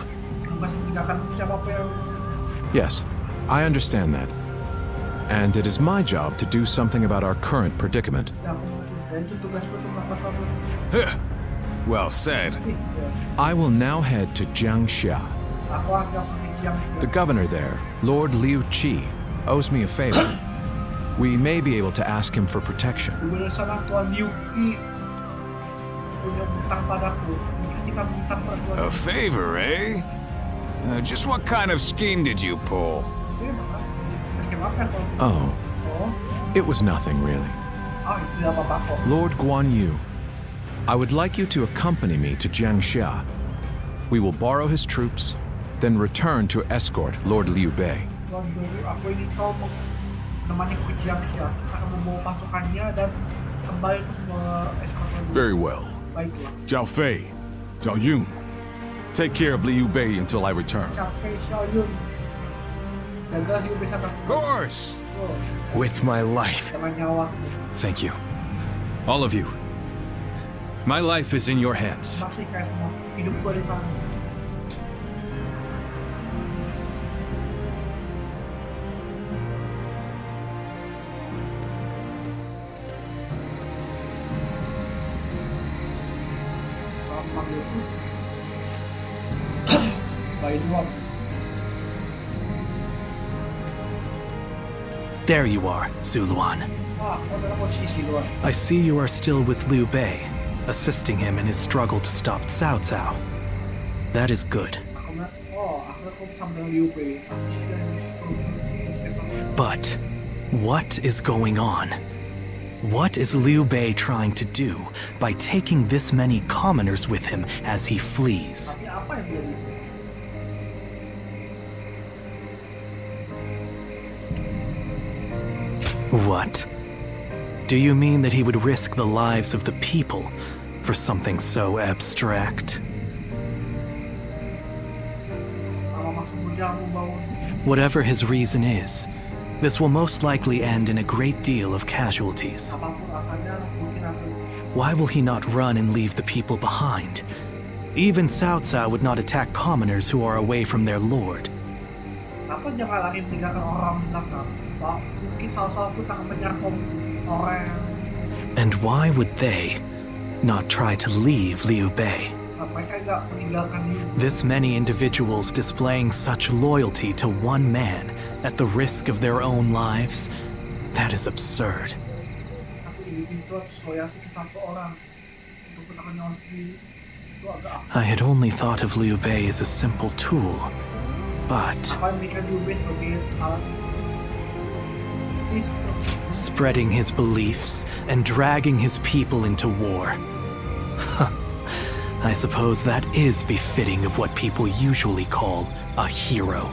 Yes, I understand that. And it is my job to do something about our current predicament. Ya itu tugasku tuh ngapa satu. Well said. I will now head to Jiangxia. Aku agak pergi Jiangxia. The governor there, Lord Liu Qi, owes me a favor. We may be able to ask him for protection. Gubernur sana Tuan Liu Qi punya bintang padaku. Mungkin kita bintang pada Tuan. A favor, eh? Just what kind of scheme did you pull? Oh, it was nothing really. Lord Guan Yu, I would like you to accompany me to Jiangxia. We will borrow his troops, then return to escort Lord Liu Bei. Aku ini kau menemani ke Jiangxia. Kita akan membawa pasukannya dan kembali untuk escort. Very well. Baiklah. Zhao Fei, Zhao Yun, take care of Liu Bei until I return. Zhao Fei, Zhao Yun. Jaga Liu Bei sampai. Of course. With my life. Dengan nyawaku. Thank you. All of you. My life is in your hands. Terima kasih kalian semua. Hidupku ada di tangan. There you are, Zuluan. I see you are still with Liu Bei, assisting him in his struggle to stop Cao Cao. That is good. But what is going on? What is Liu Bei trying to do by taking this many commoners with him as he flees? What? Do you mean that he would risk the lives of the people for something so abstract? Whatever his reason is, this will most likely end in a great deal of casualties. Why will he not run and leave the people behind? Even Cao Cao would not attack commoners who are away from their lord. And why would they not try to leave Liu Bei? This many individuals displaying such loyalty to one man at the risk of their own lives, that is absurd. I had only thought of Liu Bei as a simple tool, but spreading his beliefs and dragging his people into war. I suppose that is befitting of what people usually call a hero.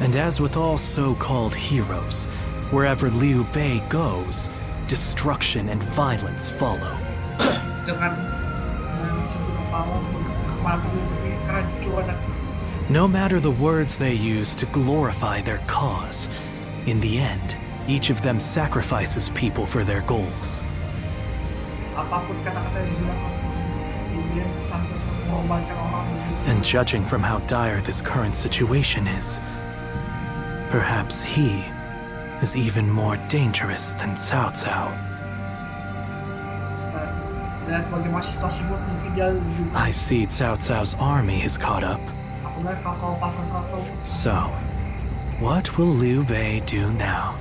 And as with all so-called heroes, wherever Liu Bei goes, destruction and violence follow. No matter the words they use to glorify their cause, in the end, each of them sacrifices people for their goals. And judging from how dire this current situation is, perhaps he is even more dangerous than Cao Cao. I see Cao Cao's army has caught up. So, what will Liu Bei do now?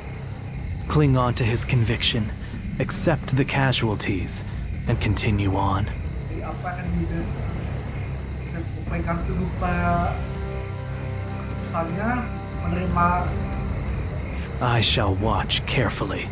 Cling on to his conviction, accept the casualties, and continue on? I shall watch carefully.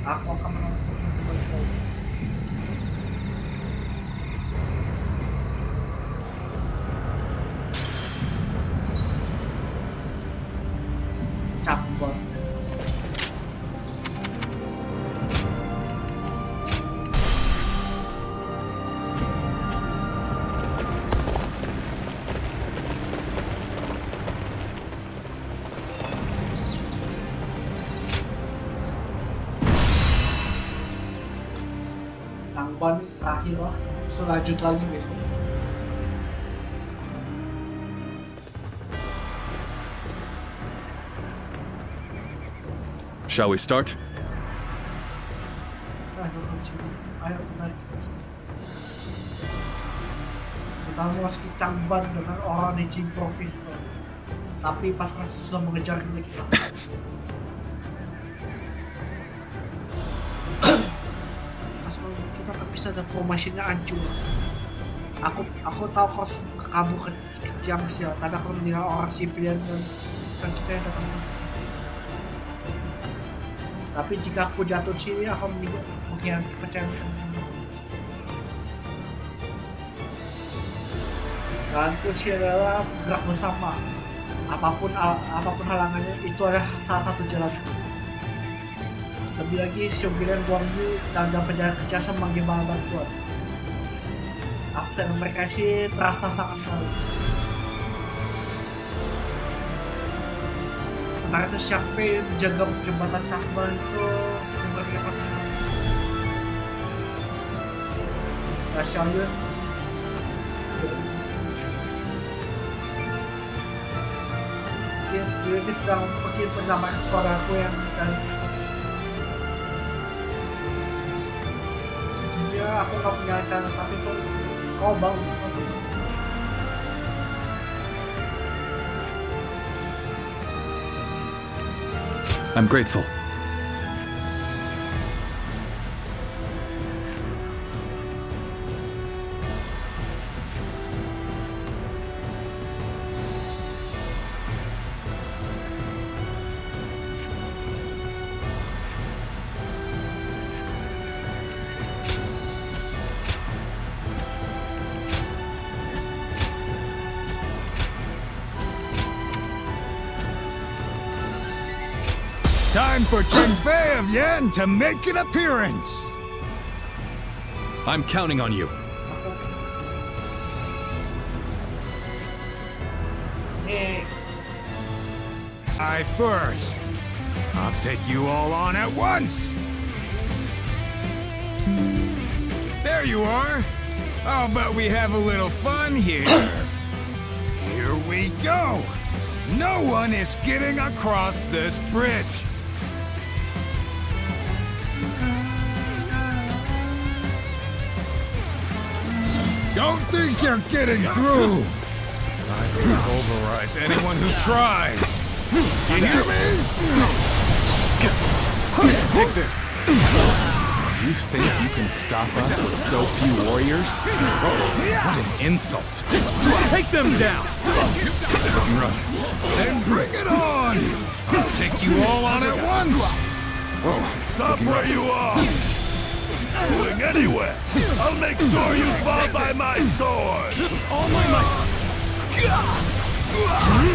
Terakhir lah, selanjut lagi besok. Shall we start? ayo ke sini, ayo tarik ke sini. Kita memasuki Changban dengan orang di Jing Province, tapi pasukan susah mengejar kita. Pasukan kita terpisah dan formasinya hancur. Aku tahu kau kabur ke Jiangxia, tapi aku meninggal orang sivilian dan kita yang datang. Tapi jika aku jatuh di sini, aku mengkhianati kepercayaan. Dan kunci adalah bergerak bersama. Apapun halangannya, itu adalah salah satu jalan. Lebih lagi, Shogun Guangyu dalam perjalanan ke jasa memanggil bantuan. Absen mereka sih terasa sangat sekali. Sementara itu Xiangfei menjaga jembatan Changban itu memberikan pasukan. Nah, Selalu mungkin sedang mungkin penyelamat saudaraku yang dari sejujurnya aku gak punya rencana, tapi kau bagus. I'm grateful. Time for Chen Fei of Yan to make an appearance! I'm counting on you. I first. I'll take you all on at once! There you are! How about we have a little fun here? Here we go! No one is getting across this bridge! Don't think you're getting through! I will pulverize anyone who tries! Do you hear me? Take this! You think you can stop us with so few warriors? What an insult! Take them down! Looking rough. Then bring it on! I'll take you all on at once! Stop where you are! Going anywhere! I'll make sure you fall by my sword! All my might!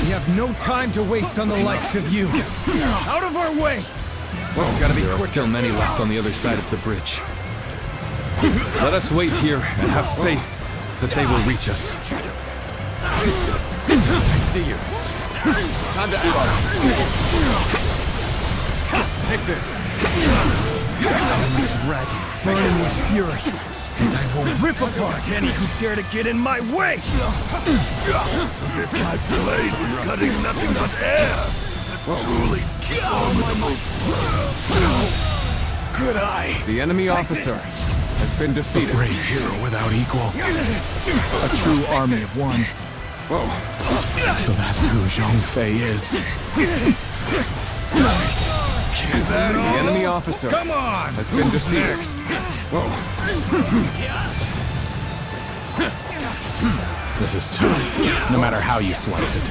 We have no time to waste on the likes of you! Out of our way! Gotta be quick. There are still many left on the other side of the bridge. Let us wait here and have faith that they will reach us. I see you. Time to act. Take this. I'm a dragon, burning with fury, and I will rip apart any who dare to get in my way! As if my blade was cutting nothing but air! Truly formidable! Good eye! The enemy officer has been defeated. A great hero without equal. A true army of one. So that's who Zhang Fei is. The enemy officer Come on! has been defeated. This is tough, no matter how you slice it.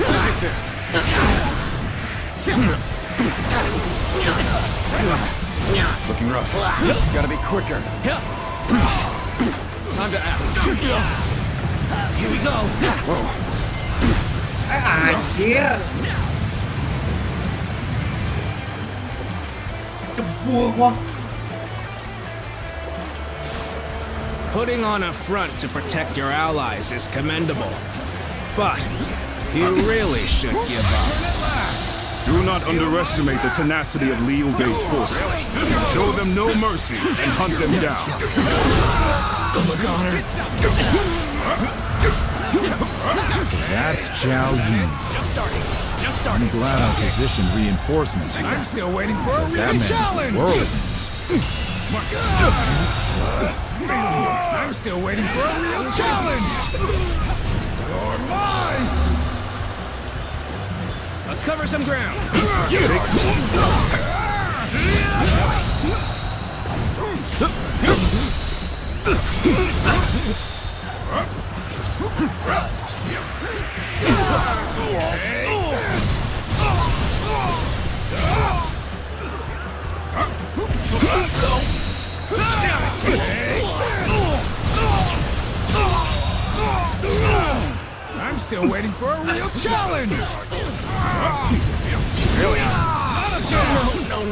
Take this. Looking rough. Gotta be quicker. Time to act. Here we go. Anjir. Cebur gua. Putting on a front to protect your allies is commendable. But you really should give up. Do not underestimate the tenacity of Liu Bei's forces. Show them no mercy and hunt them down. That's Zhao Yun. I'm glad I positioned reinforcements here. I'm still waiting for a That real man's challenge! whirling. I'm still waiting for a real challenge! You're mine! Let's cover some ground. I'm still waiting for a real challenge! Really?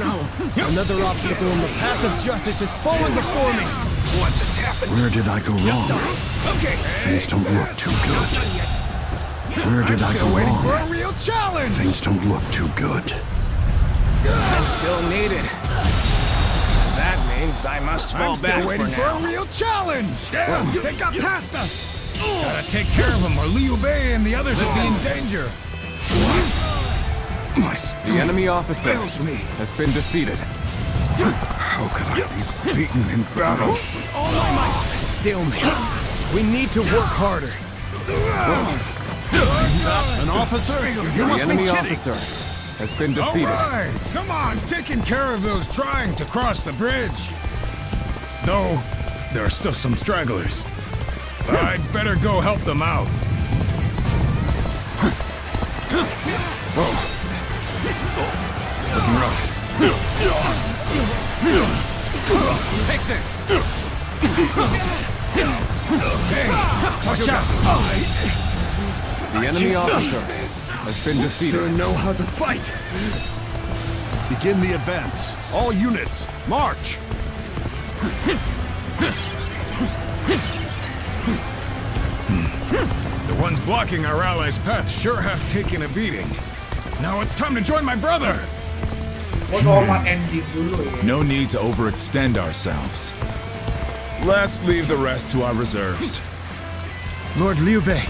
No. Another obstacle in the path of justice has fallen before me. What just happened? Where did I go wrong? Okay. Things don't look too good. Where did I go Waiting for a wrong? real challenge! Things don't look too good. I'm still needed. That means I must fall I'm still back waiting for for now. a real challenge! Damn, they got past us! Gotta take care of them or Liu Bei and the others will be in danger. My The enemy officer fails me. has been defeated. How could I be beaten in battle? All my might. Stalemate. We need to work harder. An officer? The enemy officer has been defeated. All right, come on, taking care of those trying to cross the bridge. Though, there are still some stragglers. I'd better go help them out. Looking rough. Take this! Watch out! The enemy officer has been defeated. Sure know how to fight. Begin the advance. All units, march! The ones blocking our allies' path sure have taken a beating. Now it's time to join my brother! No need to overextend ourselves. Let's leave the rest to our reserves. Lord Liu Bei,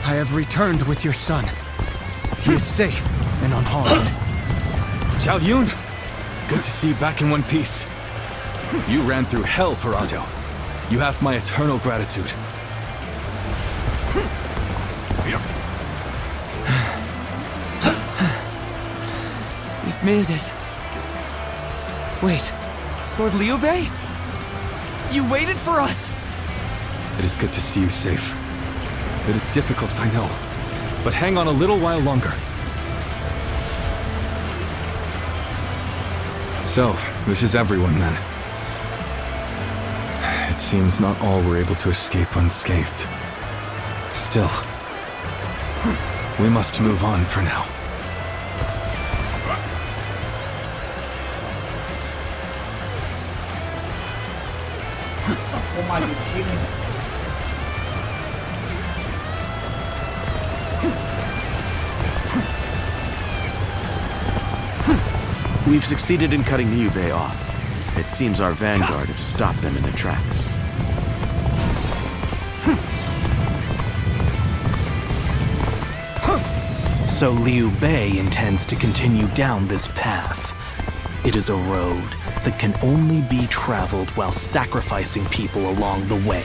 I have returned with your son. He is safe and unharmed. Zhao Yun, good to see you back in one piece. You ran through hell for Ado. You have my eternal gratitude. We've made it. Wait, Lord Liu Bei? You waited for us! It is good to see you safe. It is difficult, I know, but hang on a little while longer. So, this is everyone then. It seems not all were able to escape unscathed. Still, we must move on for now. We've succeeded in cutting Liu Bei off. It seems our vanguard have stopped them in their tracks. So Liu Bei intends to continue down this path. It is a road that can only be traveled while sacrificing people along the way.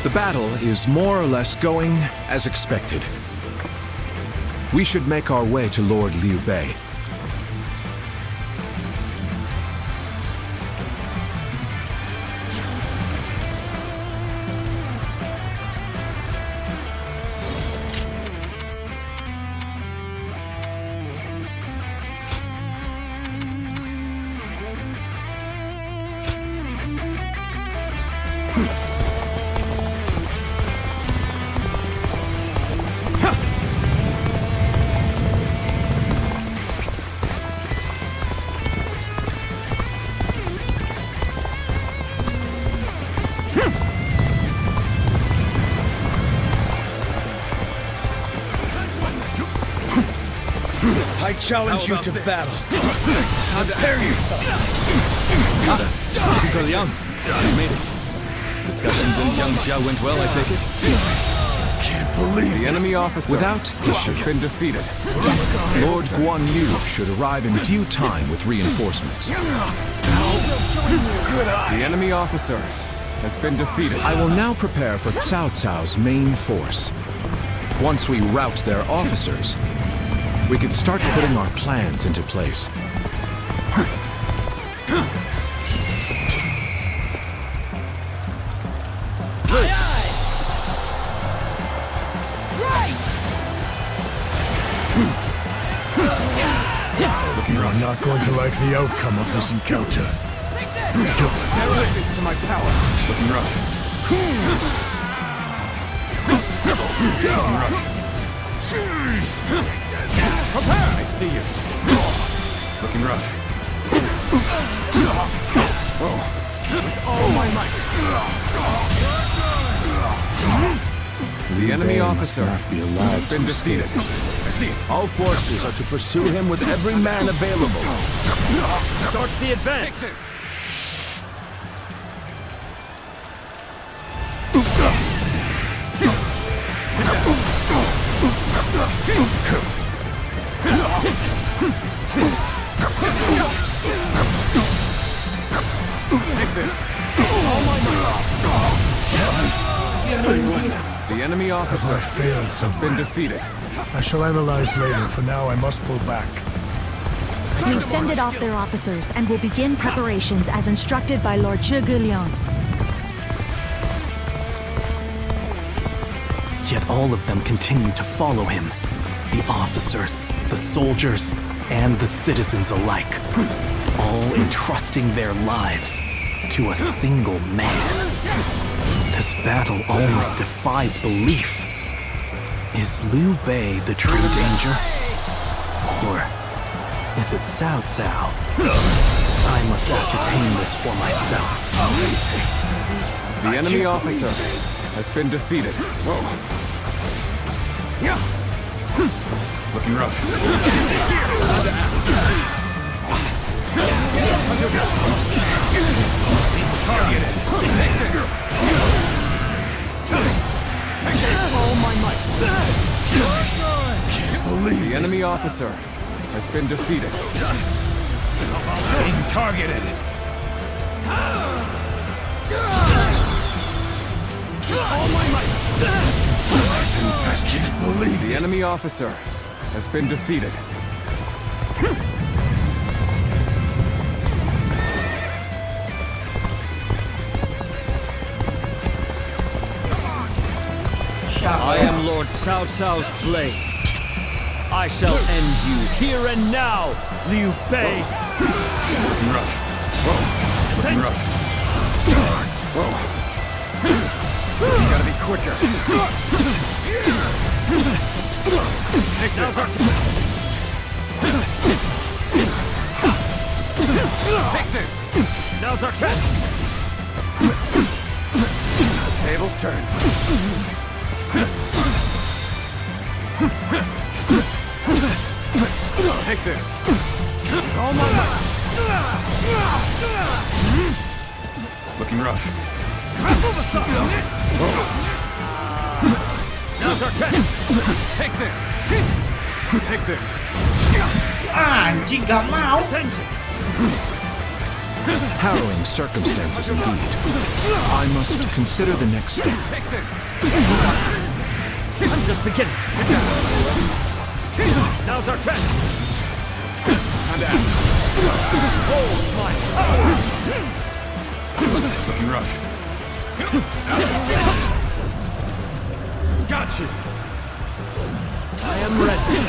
The battle is more or less going as expected. We should make our way to Lord Liu Bei. I challenge you to battle. Prepare yourself. Zhuge Liang, you made it. Discussions in Jiangxia went well, I take it? Can't believe The enemy officer Without has been defeated. Lord Guan Yu should arrive in due time with reinforcements. The enemy officer has been defeated. I will now prepare for Cao Cao's main force. Once we rout their officers, we can start putting our plans into place. You are not going to like the outcome of this encounter. Never witness to my power. Looking rough. Looking rough. Prepare! I see you. Looking rough. With all my might. The enemy officer be allowed has been to defeated. I see it. All forces are to pursue him with every man available. Start the advance. Take this. Take this. All my The enemy officer has been defeated. I shall analyze later. For now, I must pull back. We've fended off their officers and will begin preparations as instructed by Lord Zhuge Liang. Yet all of them continue to follow him. The officers, the soldiers, and the citizens alike. All entrusting their lives to a single man. This battle almost defies belief. Is Liu Bei the true danger? Or is it Cao Cao? I must ascertain this for myself. The enemy officer has been defeated. Looking rough. targeted. Take this. All my might. Can't believe the enemy officer has been defeated. Being targeted. All my might. I can't believe the enemy officer has been defeated. I am Lord Cao Cao's blade. I shall end you here and now, Liu Bei. Rough. Whoa. Rough. Whoa. You gotta be quicker. Take this. Take this. Now's our chance. Tables turned. Take this. All my might. Looking rough. Move aside. Now's our chance. Take this. Take this. Anjing, gak mau. Harrowing circumstances indeed. I must consider the next step. Take this. I'm just beginning. Now's our chance. Time to act. Hold my power. Looking rough. Got you. I am ready.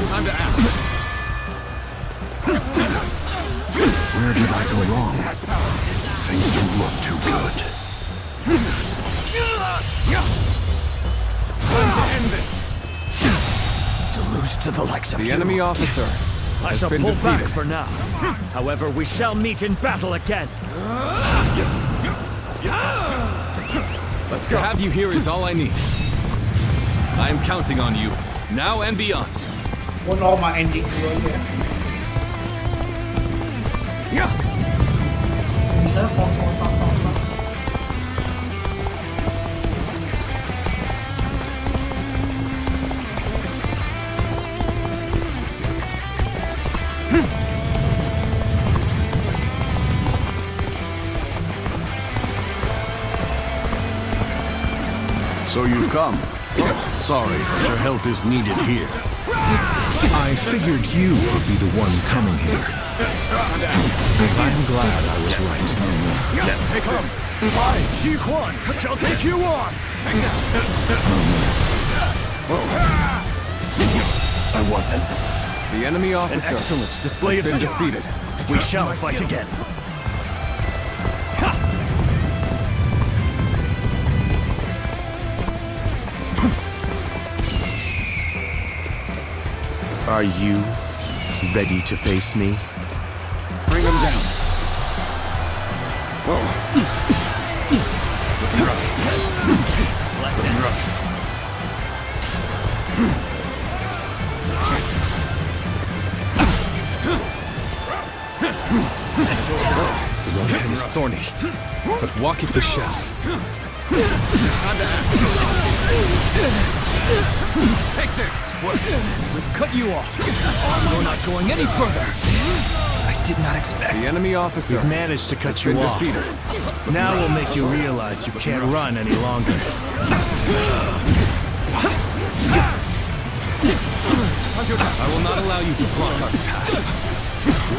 Time to act. Where did I go wrong? Things don't look too good. Time to end this. To lose to the likes of The you. enemy officer I has shall been pull defeated. back for now. However, we shall meet in battle again. Let's go. To have you here is all I need. I am counting on you, now and beyond. Oh, normal ending dulu aja. Ya. Bisa kosong. So you've come. Sorry, but your help is needed here. I figured you would be the one coming here. I'm glad I was right. Take us. I, Ji Quan, shall take you on. Take that. I wasn't. The enemy officer. An excellent display has of been skill. defeated. We shall fight again. Are you ready to face me? Bring him down. Whoa. Looking rough. Looking rough. The road ahead is thorny, but walk it we shall. Take this! What? We've cut you off. You're not going any further. I did not expect. The enemy officer. We've managed to cut you off. Defeated. Now we'll make you realize you can't run any longer. I will not allow you to block our path.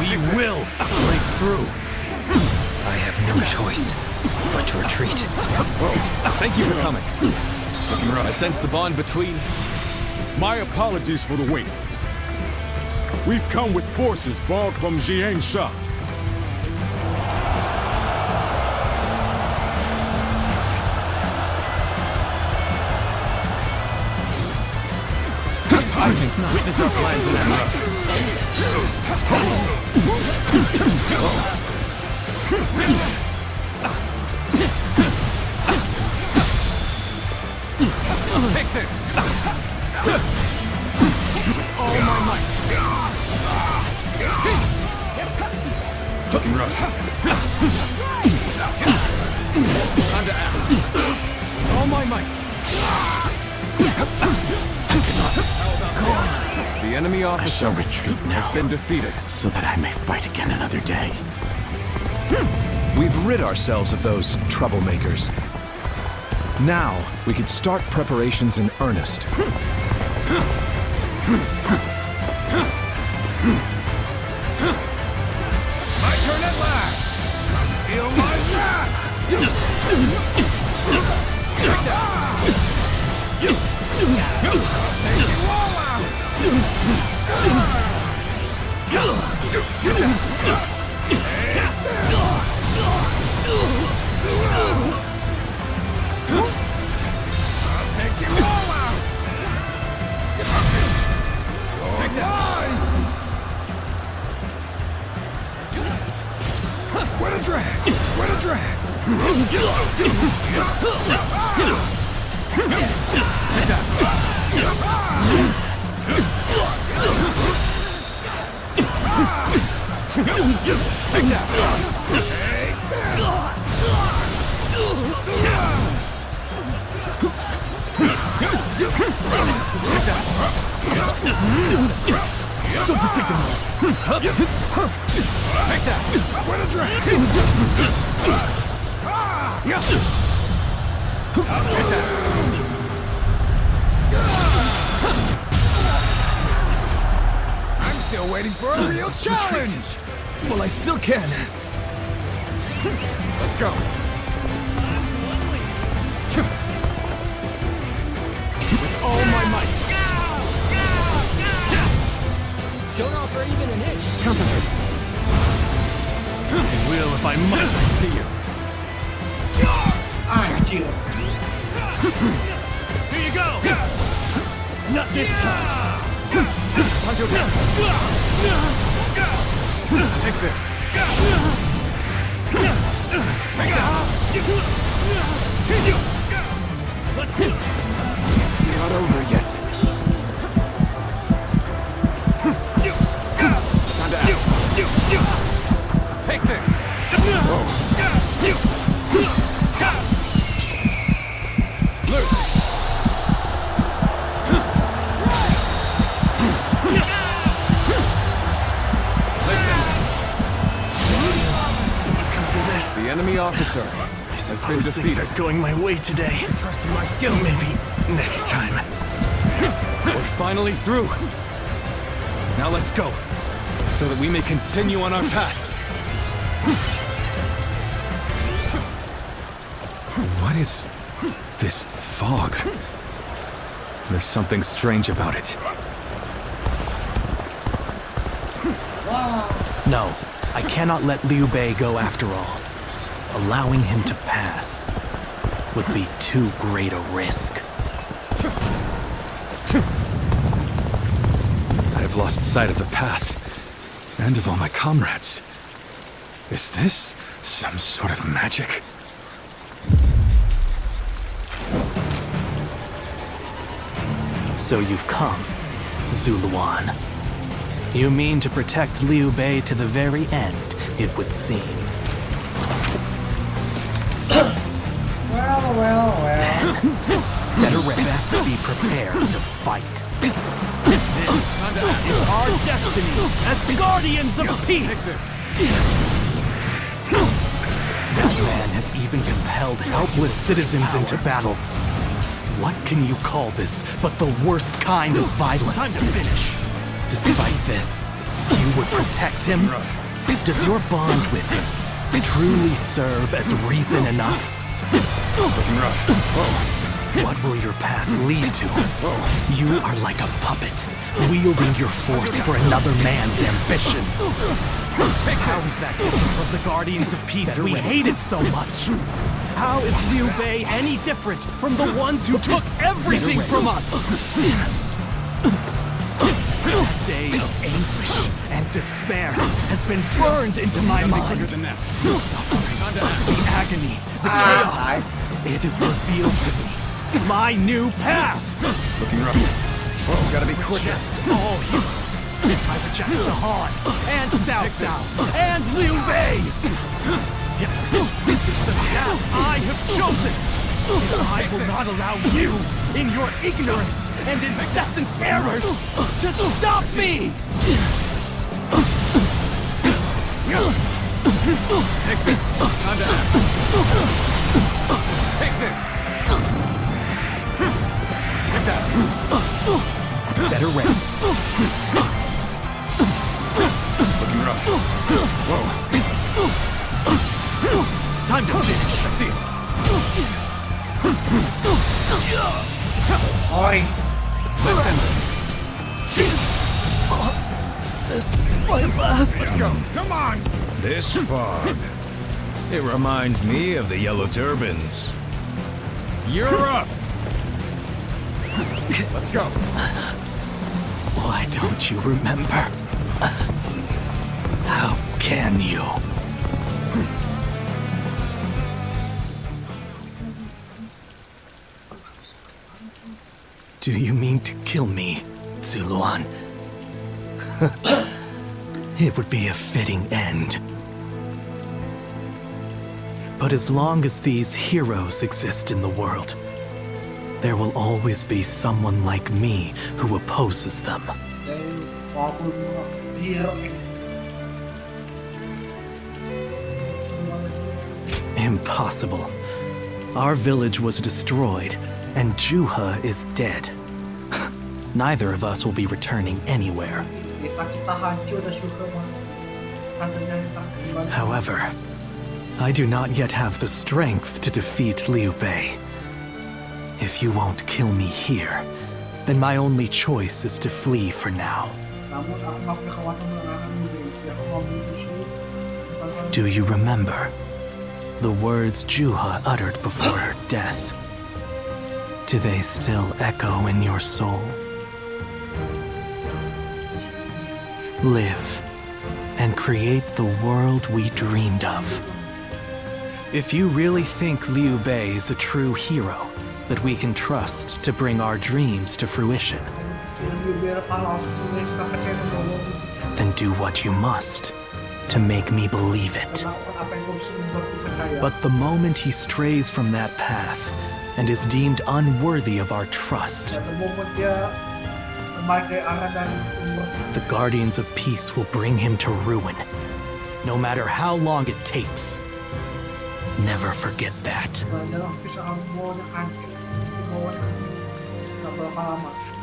We will break through. I have no choice but to retreat. Whoa. Thank you for coming. Looking rough. I sense the bond between... My apologies for the wait. We've come with forces borrowed from Jiansha. I think not. Witness our plans in that rough. Take this! All my might! Looking rough. Time to act. All my might! The enemy officer I shall retreat now, has been defeated, so that I may fight again another day. We've rid ourselves of those troublemakers. Now, we could start preparations in earnest. My turn at last! Feel my wrath! Take that! Take you all out! I'll take you all out! Take that! What a drag! What a drag! Take that! Take that! So predictable. Take that. What a drag. Take that. I'm still waiting for a real challenge. Well, I still can. Let's go. With all my might. Don't offer even an inch. Concentrate. I will if I must see you. Anjir. Here you go. Not this time. Punch your down. Take this. Take that. Let's go. It's not over yet. enemy officer has been Things defeated. are going my way today. Trust in my skill. Maybe next time. We're finally through. Now let's go, so that we may continue on our path. What is this fog? There's something strange about it. No, I cannot let Liu Bei go after all. Allowing him to pass would be too great a risk. I've lost sight of the path, and of all my comrades. Is this some sort of magic? So you've come, Zuluan. You mean to protect Liu Bei to the very end, it would seem. Well. Better best be prepared to fight. This is our destiny as guardians of peace! That man has even compelled helpless citizens into battle. What can you call this but the worst kind of violence? Time to finish. Despite this, you would protect him? Does your bond with him truly serve as reason enough? Looking rough. Whoa. What will your path lead to? You are like a puppet, wielding your force for another man's ambitions. How is that different from the Guardians of Peace we hated so much? How is Liu Bei any different from the ones who took everything from us? A day of anguish and despair has been burned into my mind. The suffering, the agony, the chaos. It is revealed to me my new path. Looking rough. Whoa, gotta be quicker. All heroes. I reject the Han and Cao Cao and Liu Bei. This is the path I have chosen. I will not allow you, in your ignorance and incessant errors, to stop me! Take this. Time to act. Take this. Take that. Better ready. Looking rough. Whoa. Time to finish. I see it. Sorry. Let's end this. This might last. Let's go. Come on. This fog. It reminds me of the Yellow Turbans. You're up. Let's go. Why don't you remember? How can you? Do you mean to kill me, Zuluan? It would be a fitting end. But as long as these heroes exist in the world, there will always be someone like me who opposes them. Impossible. Our village was destroyed, and Juha is dead. Neither of us will be returning anywhere. However, I do not yet have the strength to defeat Liu Bei. If you won't kill me here, then my only choice is to flee for now. Do you remember the words Juha uttered before her death? Do they still echo in your soul? Live and create the world we dreamed of. If you really think Liu Bei is a true hero that we can trust to bring our dreams to fruition, then do what you must to make me believe it. But the moment he strays from that path and is deemed unworthy of our trust, the Guardians of Peace will bring him to ruin, no matter how long it takes. never forget that.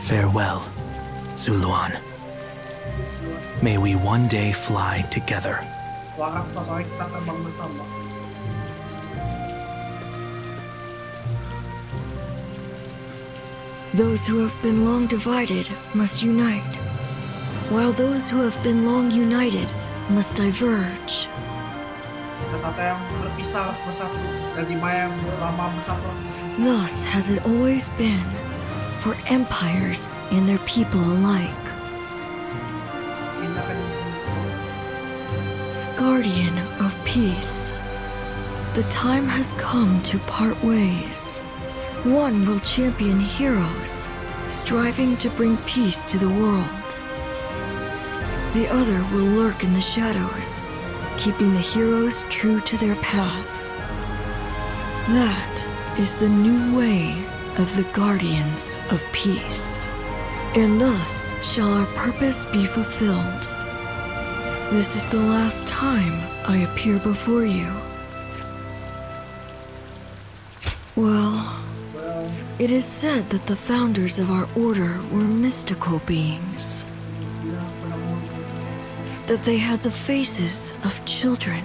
Farewell, Zuluan. May we one day fly together. Those who have been long divided must unite, while those who have been long united must diverge. Thus has it always been for empires and their people alike. Guardian of peace, the time has come to part ways. One will champion heroes, striving to bring peace to the world. The other will lurk in the shadows, keeping the heroes true to their path. That is the new way of the Guardians of Peace. And thus shall our purpose be fulfilled. This is the last time I appear before you. Well, it is said that the founders of our order were mystical beings. That they had the faces of children,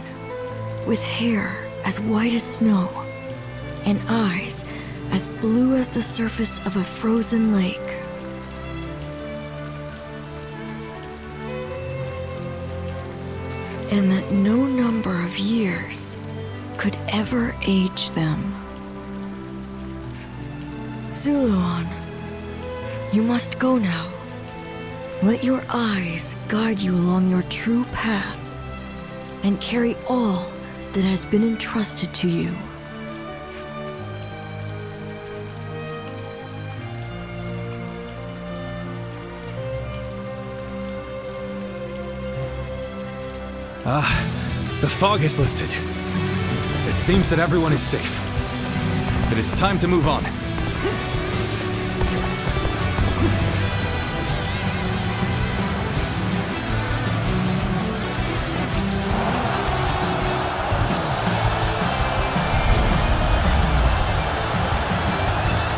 with hair as white as snow, and eyes as blue as the surface of a frozen lake. And that no number of years could ever age them. Zuluan, you must go now. Let your eyes guide you along your true path and carry all that has been entrusted to you. The fog has lifted. It seems that everyone is safe. It is time to move on.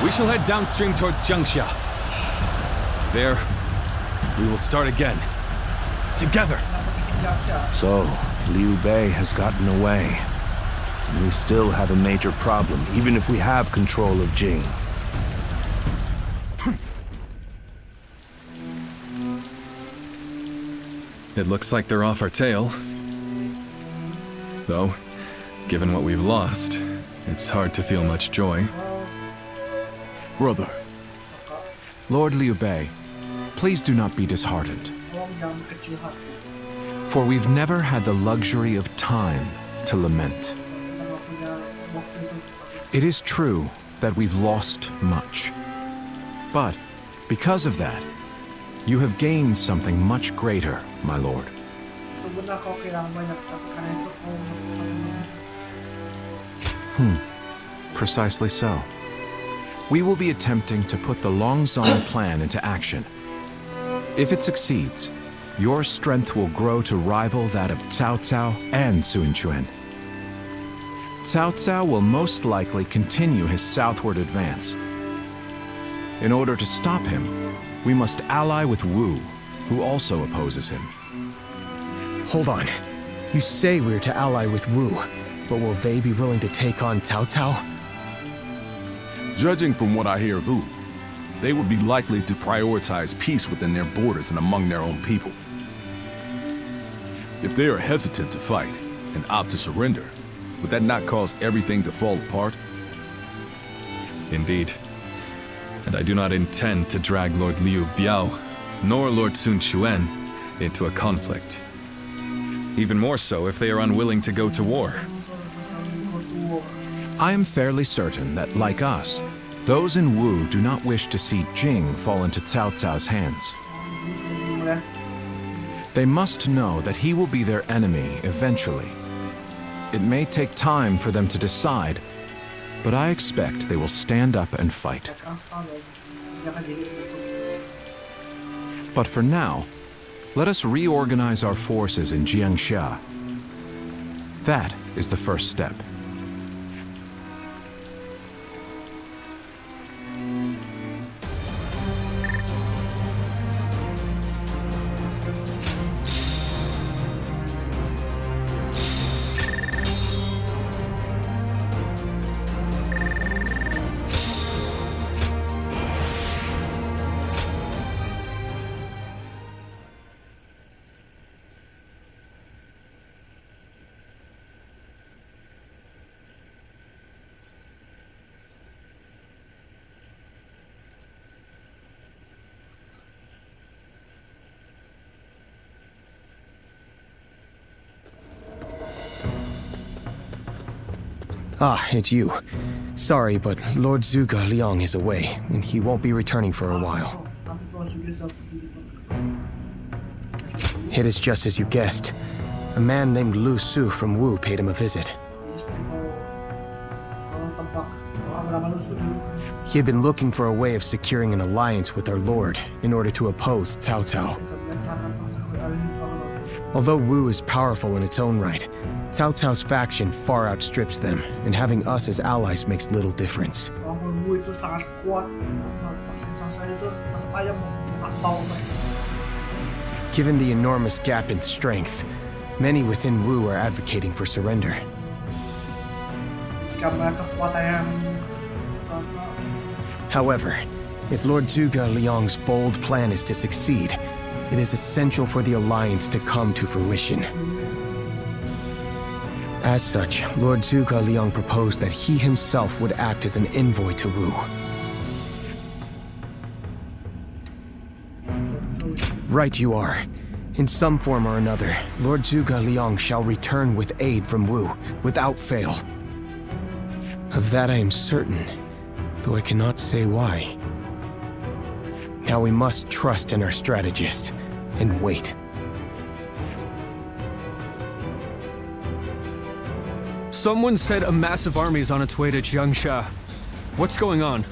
We shall head downstream towards Jiangxia. There, we will start again. Together. So, Liu Bei has gotten away. And we still have a major problem, even if we have control of Jing. It looks like they're off our tail. Though, given what we've lost, it's hard to feel much joy. Brother. Lord Liu Bei, please do not be disheartened. For we've never had the luxury of time to lament. It is true that we've lost much. But because of that, you have gained something much greater, my lord. Precisely so. We will be attempting to put the Longzong plan into action. If it succeeds, your strength will grow to rival that of Cao Cao and Sun Quan. Cao Cao will most likely continue his southward advance. In order to stop him, we must ally with Wu, who also opposes him. Hold on. You say we're to ally with Wu, but will they be willing to take on Cao Cao? Judging from what I hear of Wu, they would be likely to prioritize peace within their borders and among their own people. If they are hesitant to fight and opt to surrender, would that not cause everything to fall apart? Indeed. And I do not intend to drag Lord Liu Biao, nor Lord Sun Quan, into a conflict. Even more so if they are unwilling to go to war. I am fairly certain that, like us, those in Wu do not wish to see Jing fall into Cao Cao's hands. They must know that he will be their enemy eventually. It may take time for them to decide, but I expect they will stand up and fight. But for now, let us reorganize our forces in Jiangxia. That is the first step. Ah, it's you. Sorry, but Lord Zhuge Liang is away, and he won't be returning for a while. It is just as you guessed. A man named Lu Su from Wu paid him a visit. He had been looking for a way of securing an alliance with our lord in order to oppose Cao Cao. Although Wu is powerful in its own right, Cao Cao's faction far outstrips them, and having us as allies makes little difference. Given the enormous gap in strength, many within Wu are advocating for surrender. However, if Lord Zhuge Liang's bold plan is to succeed, it is essential for the alliance to come to fruition. As such, Lord Zhuge Liang proposed that he himself would act as an envoy to Wu. Right you are. In some form or another, Lord Zhuge Liang shall return with aid from Wu, without fail. Of that I am certain, though I cannot say why. Now we must trust in our strategist, and wait. Someone said a massive army is on its way to Jiangsha. What's going on?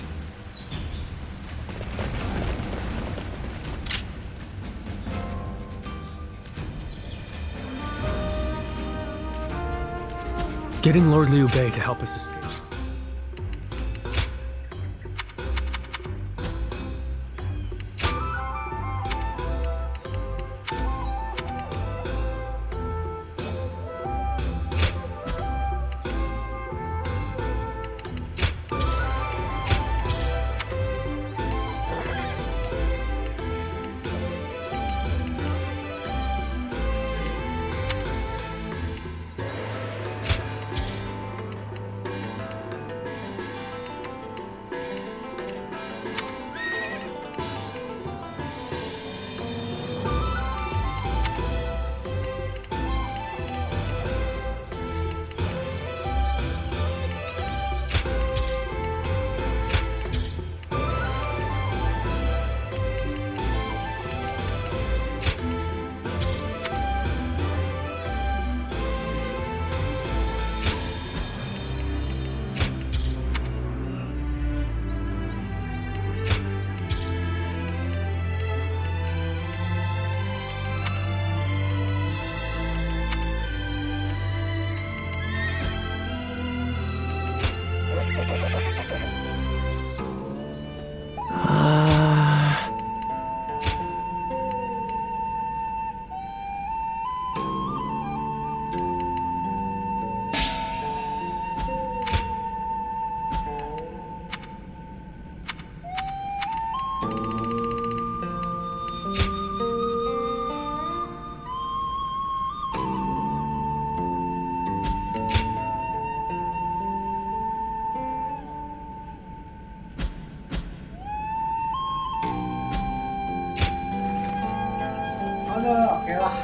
Getting Lord Liu Bei to help us escape. Oke lah.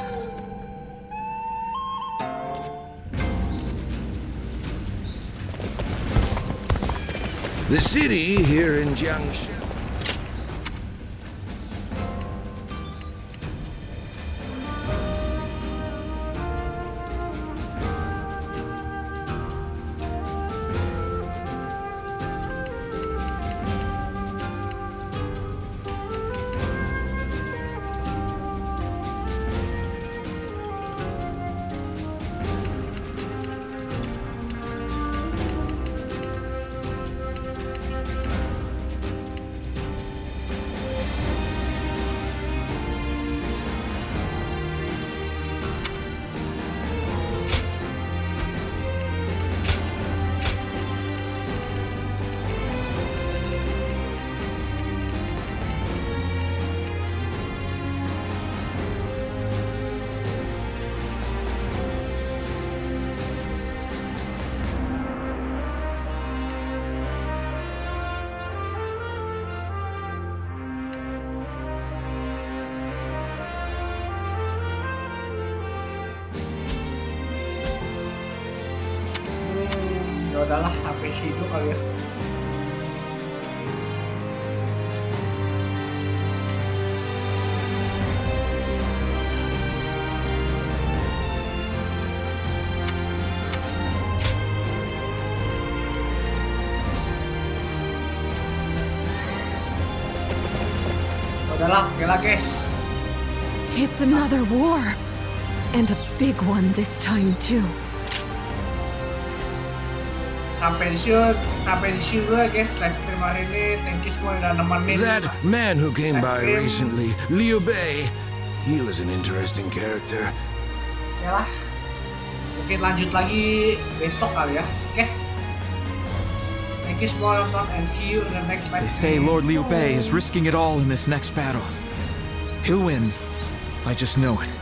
The city here in Jiangsha. udahlah sampai situ kali ya. Udahlah, oke lah guys. It's another war. And a big one this time too. Sampai di sini dulu ya guys live stream hari ini. Thank you semua yang udah nemenin. That man who came by recently, Liu Bei, he was an interesting character. Ya lah, mungkin lanjut lagi besok kali ya. Oke. Thank you semua nonton and see you in the next match. They say Lord Liu Bei is risking it all in this next battle. He'll win. I just know it.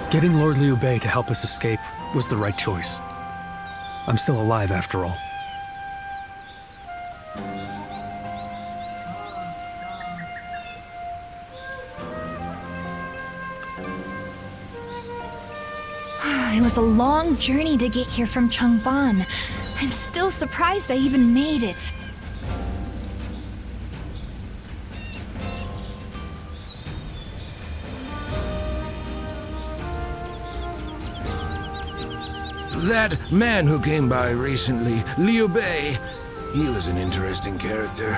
Getting Lord Liu Bei to help us escape was the right choice. I'm still alive after all. It was a long journey to get here from Changban. I'm still surprised I even made it. That man who came by recently, Liu Bei, he was an interesting character.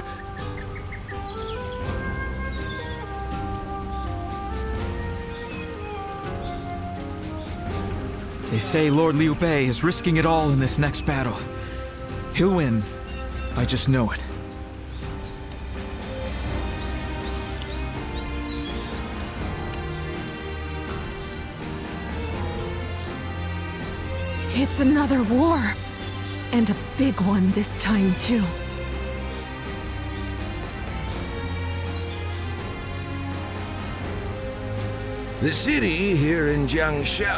They say Lord Liu Bei is risking it all in this next battle. He'll win. I just know it. It's another war. And a big one this time too. The city here in Jiangxia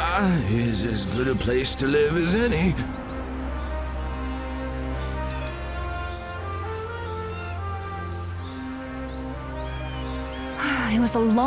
is as good a place to live as any. It was a long